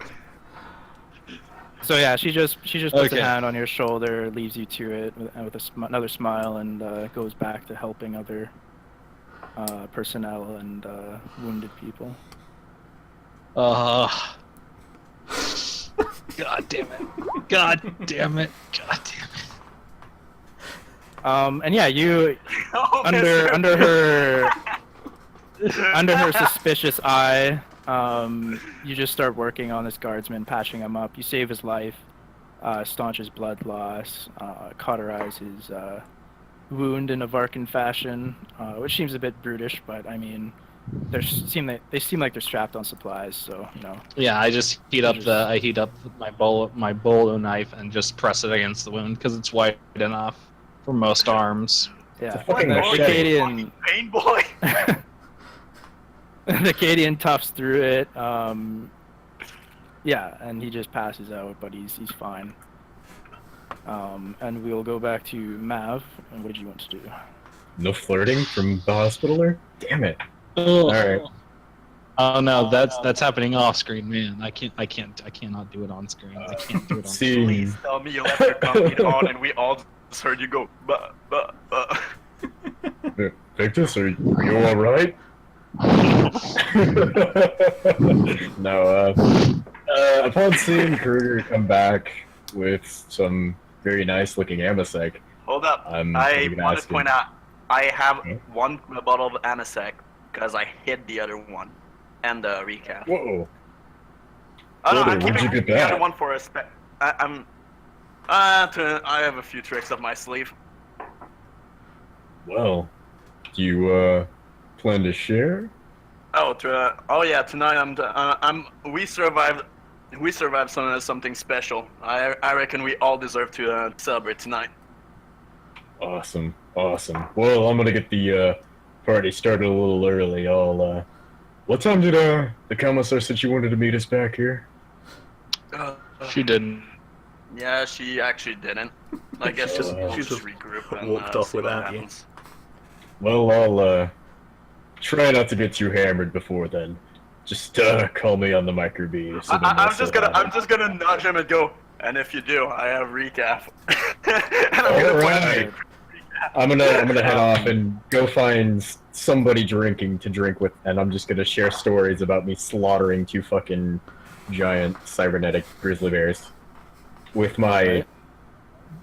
So yeah, she just puts Okay. a hand on your shoulder, leaves you to it with another smile, and goes back to helping other personnel and wounded people. God damn it. God damn it. God damn it. And yeah, you Oh, under her suspicious eye, you just start working on this guardsman, patching him up. You save his life, staunch his blood loss, cauterize his wound in a Varkan fashion, which seems a bit brutish, but I mean, they seem like they're strapped on supplies, so you know. Yeah, I just heat up my bolo knife and just press it against the wound because it's wide enough for most arms. Yeah, fucking the machete. Cadian, Pain boy. the Cadian toughs through it. Yeah, and he just passes out, but he's fine. And we'll go back to Mav. And what did you want to do? No flirting from the hospitaller? Damn it. Oh, Alright. Oh no, that's happening off screen, man. I cannot do it on screen. I can't do it on screen. See, Please tell me you left your company on and we all just heard you go, bah. Victus, are you alright? No, upon seeing Kruger come back with some very nice looking Amasec, Hold up. I'm I gonna want ask to point him. out, I have Okay. one bottle of Anisec because I hid the other one. And the recap. Whoa. Oh no, Whoa, I'm where'd keeping you get the other that? one for a spec. I have a few tricks up my sleeve. Well, do you, plan to share? Oh yeah, tonight we survived something special. I reckon we all deserve to celebrate tonight. Awesome, awesome. Well, I'm gonna get the, party started a little early. I'll What time did the commissar said she wanted to meet us back here? She didn't. Yeah, she actually didn't. I guess She just just- we'll she just just regroup and walked off see what without you. happens. Well, I'll try not to get too hammered before then. Just call me on the microbead. So I'm just gonna nudge him and go. And if you do, I have recap. And I'm gonna All put right. I'm gonna head off and go find somebody drinking to drink with, and I'm just gonna share stories about me slaughtering 2 fucking giant cybernetic grizzly bears with my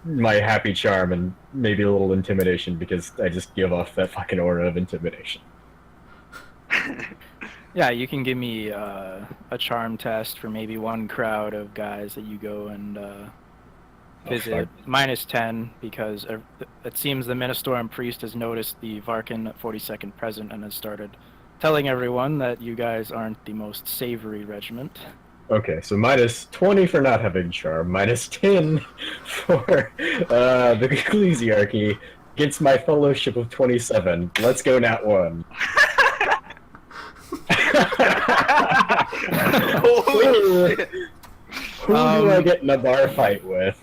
happy charm and maybe a little intimidation because I just give off that fucking aura of intimidation. Yeah, you can give me a charm test for maybe one crowd of guys that you go and visit. -10 because it seems the Ministorum priest has noticed the Varkin 42nd present and has started telling everyone that you guys aren't the most savory regiment. Okay, so -20 for not having charm, -10 for the ecclesiarchy against my fellowship of 27. Let's go, Nat 1. Holy shit! Who do I get in a bar fight with?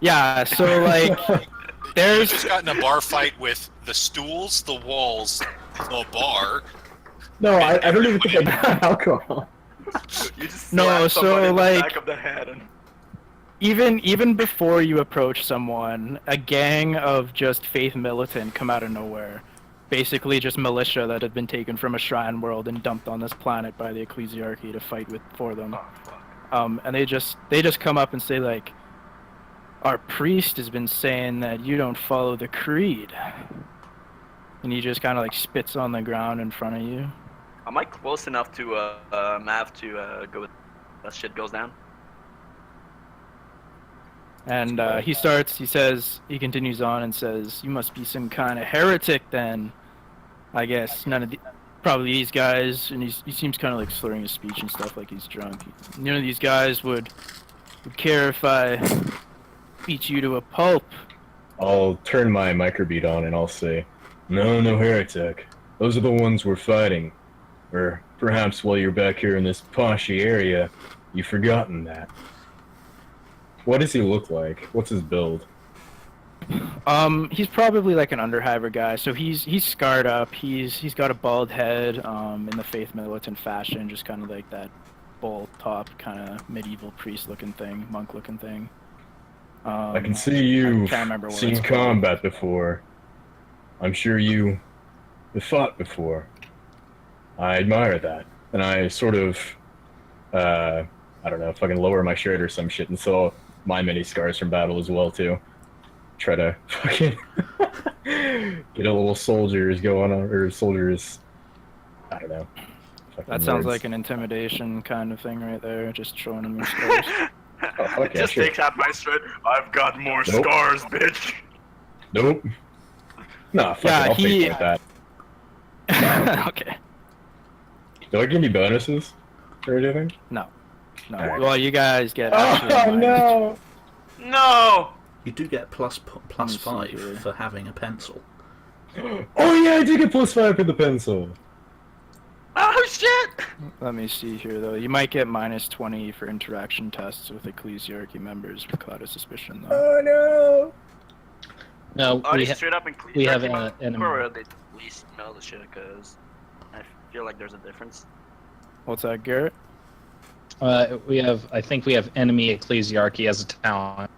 Yeah, so like I've there's just gotten a bar fight with the stools, the walls, the bar. No, I don't even think I got alcohol. You just No, slap somebody so, in the like- back of the head and even before you approach someone, a gang of just faith militant come out of nowhere. Basically just militia that had been taken from a shrine world and dumped on this planet by the ecclesiarchy to fight for them. And they just come up and say like, our priest has been saying that you don't follow the creed. And he just kind of like spits on the ground in front of you. am I close enough to Mav to go with that shit goes down? And he continues on and says, you must be some kind of heretic then. I guess probably these guys, and he seems kind of like slurring his speech and stuff like he's drunk. None of these guys would care if I beat you to a pulp. I'll turn my microbead on and I'll say, no heretic. Those are the ones we're fighting. Or perhaps while you're back here in this poshy area, you've forgotten that. What does he look like? What's his build? He's probably like an Underhiver guy, so he's scarred up. He's got a bald head, in the faith militant fashion, just kind of like that bowl top, kind of medieval priest looking thing, monk looking thing. I can see you've can't remember what seen it's called. combat before. I'm sure you have fought before. I admire that. And I sort of, I don't know, fucking lower my shirt or some shit and saw my many scars from battle as well, too. Try to fucking get a little soldiers going on, or soldiers, I don't know. That sounds like an intimidation kind of thing right there, just showing him your scars. Oh, fuck yeah, Just sure. takes out my shirt. I've got more Nope. scars, bitch. Nope. Nah, fuck Yeah, it, I'll take that. Okay. Do I get any bonuses or anything? No. Alright. Well, you guys get actually Oh, minus- no! No! You do get plus me see 5 here. for having a pencil. Oh yeah, I did get +5 for the pencil. Oh shit! Let me see here, though. You might get -20 for interaction tests with ecclesiarchy members with cloud of suspicion, though. Oh no! No, Are we, they straight up in we have Cleveland, an enemy. or are they at least know the shit? Because I feel like there's a difference. What's that, Garrett? I think we have enemy ecclesiarchy as a town.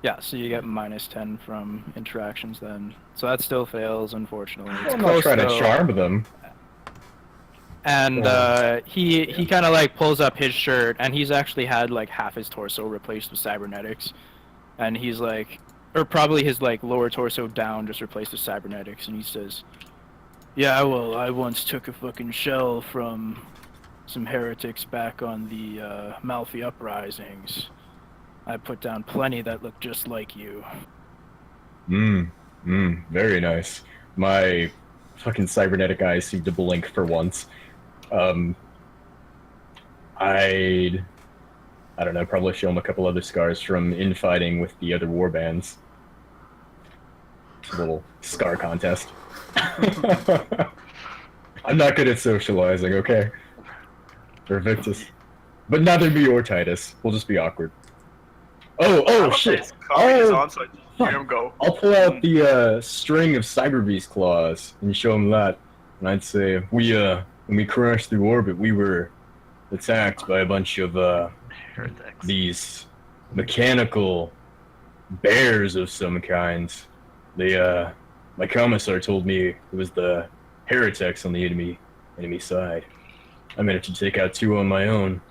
Yeah, so you get -10 from interactions then. So that still fails, unfortunately. It's I'm not close, trying to though. charm them. And he kind of like pulls up his shirt, and he's actually had like half his torso replaced with cybernetics, and he's like, or probably his like lower torso down just replaced with cybernetics, and he says, "Yeah, well, I once took a fucking shell from some heretics back on the Malfi uprisings. I put down plenty that looked just like you." Very nice. My fucking cybernetic eyes seem to blink for once. I don't know, probably show him a couple other scars from infighting with the other warbands. It's a little scar contest. I'm not good at socializing, okay? Or Victus. But neither be or Titus. We'll just be awkward. Oh, shit! On, so I just hear him go. I'll pull out the string of Cyber Beast claws and show him that. And I'd say, when we crashed through orbit, we were attacked by a bunch of Heretics. these mechanical bears of some kind. They, my commissar told me it was the heretics on the enemy side. I managed to take out 2 on my own.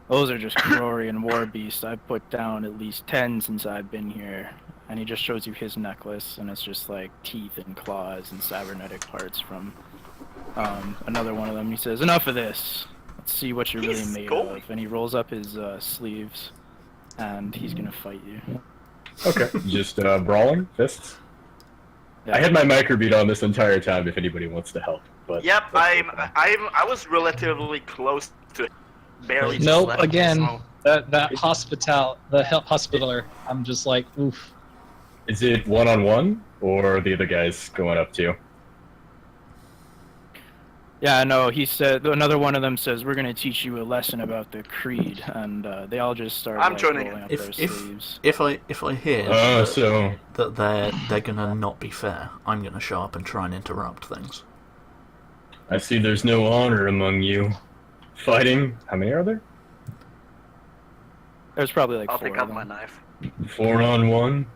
Those are just Crorian war beasts. I've put down at least 10 since I've been here. And he just shows you his necklace, and it's just like teeth and claws and cybernetic parts from another one of them. He says, "Enough of this. Let's see what you're really made of." And he rolls up his sleeves, and he's gonna fight you. Okay. Just brawling? Fists? Yeah. I had my microbeat on this entire time if anybody wants to help. But Yep, I was relatively close to barely. just Nope. left, Again, so- that hospitaler. I'm just like, oof. is it one-on-one, or are the other guys going up too? Yeah, no, he said, another one of them says, "We're gonna teach you a lesson about the creed," and they all just start I'm like, joining rolling up If their if sleeves. if I hear So that they're gonna not be fair, I'm gonna show up and try and interrupt things. I see there's no honor among you. Fighting, how many are there? There's probably like I'll 4 take of out them. my knife. 4-on-1?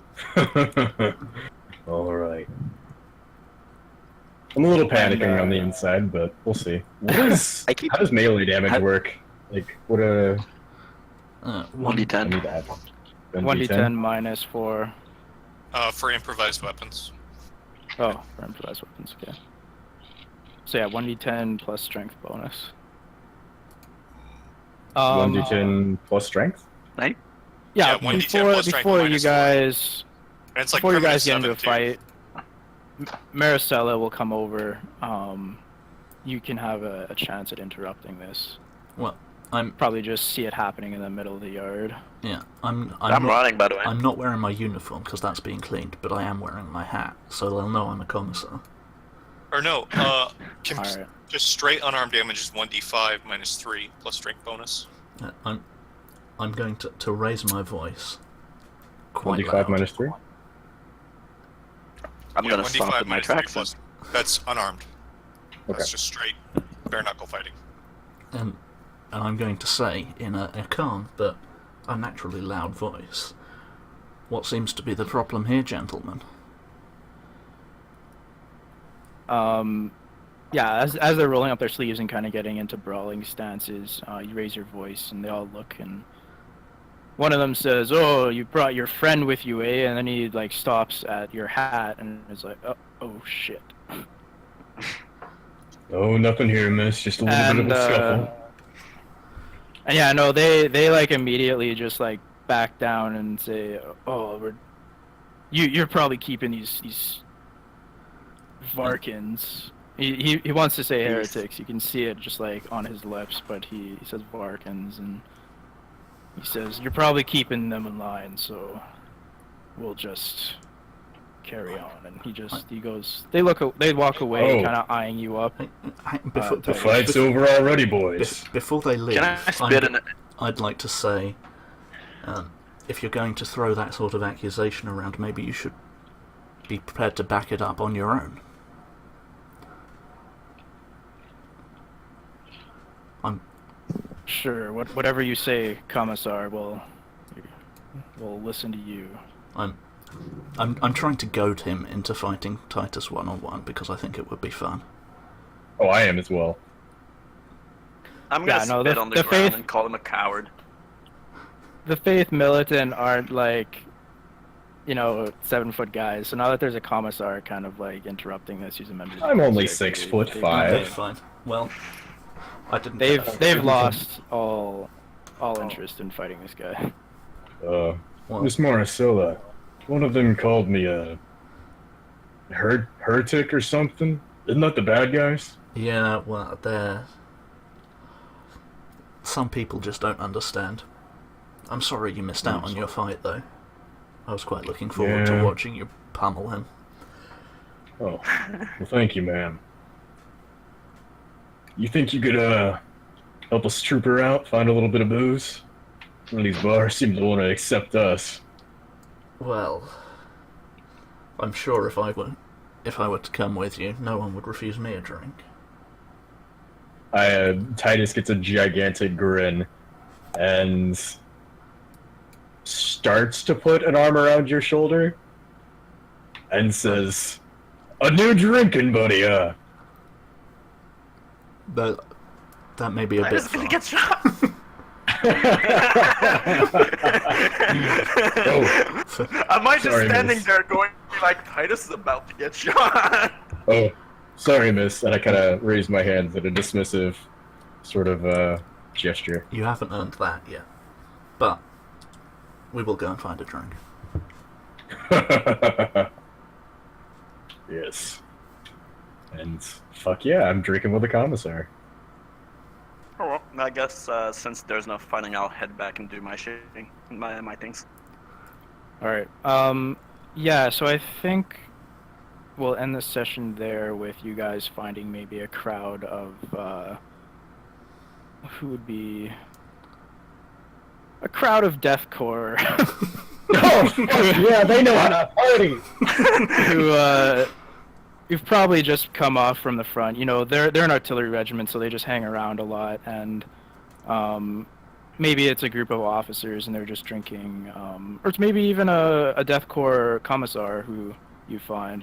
Alright. I'm a little panicking on the inside, but we'll see. How does melee damage work? Like, what a... 1d10. I need that. 1d10 minus 4. For improvised weapons. Oh, for improvised weapons, okay. So yeah, 1d10 plus strength bonus. 1d10 plus strength? Yeah, Yeah, 1d10 plus strength before you minus 4. guys, And it's like before you primitive guys get into a 7 too. fight, Maracella will come over. You can have a chance at interrupting this. Well, I'm Probably just see it happening in the middle of the yard. I'm I'm not, running, by the way. I'm not wearing my uniform because that's being cleaned, but I am wearing my hat, so they'll know I'm a commissar. Or no, Alright. just straight unarmed damage is 1d5 minus 3 plus strength bonus. I'm going to raise my voice quite 1d5 loud. minus 3? I'm gonna 1d5 stop in my minus 3 tracks. plus- That's unarmed. Okay. That's just straight bare knuckle fighting. And I'm going to say, in a calm but unnaturally loud voice, what seems to be the problem here, gentlemen? Yeah, as they're rolling up their sleeves and kind of getting into brawling stances, you raise your voice and they all look, and one of them says, "Oh, you brought your friend with you, eh?" And then he like stops at your hat and is like, "Oh shit." Oh, nothing here, miss. Just a little bit of a scuffle. And yeah, no, they like immediately just like back down and say, "Oh, you're probably keeping these Varkins." He wants to say heretics. You can see it just like on his lips, but he says Varkins, and he says, "You're probably keeping them in line, so we'll just carry on." And he goes. They walk away, Oh. kind of eyeing you up. Before, The fight's over already, boys. before they leave, Can I spit in it? I'd like to say, if you're going to throw that sort of accusation around, maybe you should be prepared to back it up on your own. Sure, whatever you say, Commissar, we'll listen to you. I'm trying to goad him into fighting Titus one-on-one because I think it would be fun. Oh, I am as well. I'm Yeah, gonna no, spit the- on the the ground faith- and call him a coward. The Faith Militant aren't like, 7-foot guys. So now that there's a Commissar kind of like interrupting this, he's a member. of the I'm only Military, 6'5". Okay, fine. Well, I didn't. They've lost all interest in fighting this guy. Well, Miss Maracella, one of them called me a heretic or something. Isn't that the bad guys? yeah, well, some people just don't understand. I'm sorry you missed out on your fight, though. I was quite looking forward to Yeah. watching you pummel him. Oh, well, thank you, ma'am. You think you could, help us troop her out, find a little bit of booze? One of these bars seem to want to accept us. Well, I'm sure if I were to come with you, no one would refuse me a drink. Titus gets a gigantic grin and starts to put an arm around your shoulder and says, "A new drinking buddy, That may be a bit Titus is far. gonna get shot. I might just sorry, standing miss. there going like, Titus is about to get shot. Oh, sorry, miss." And I kind of raise my hands in a dismissive sort of gesture. You haven't earned that yet. But we will go and find a drink. Yes. And fuck yeah, I'm drinking with the commissar. Oh, well, I guess since there's no fighting, I'll head back and do my shitting, my things. Alright, yeah, so I think we'll end the session there with you guys finding maybe a crowd of, who would be... a crowd of deathcore. Oh, yeah, they know how to party. Who've probably just come off from the front. You know, they're an artillery regiment, so they just hang around a lot, and maybe it's a group of officers and they're just drinking, or it's maybe even a deathcore commissar who you find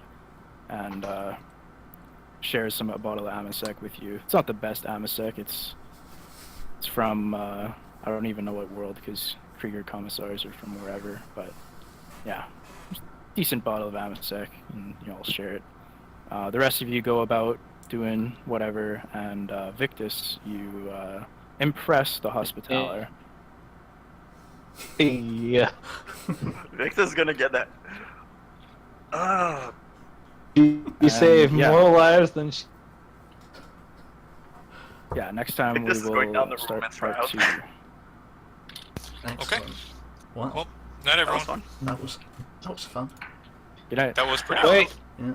and shares a bottle of Amasec with you. It's not the best Amasec. It's from I don't even know what world, because Krieger commissars are from wherever, but yeah, decent bottle of Amasec, and you all share it. The rest of you go about doing whatever, and Victus, you impress the Hospitaller. Yeah. Victor's gonna get that. You save yeah. more lives than Yeah, next time we Victus is going down will the start romance part route. 2. Excellent. Well, Well, not That was everyone. fun. that was fun. Good night. That was pretty Wait. Yeah.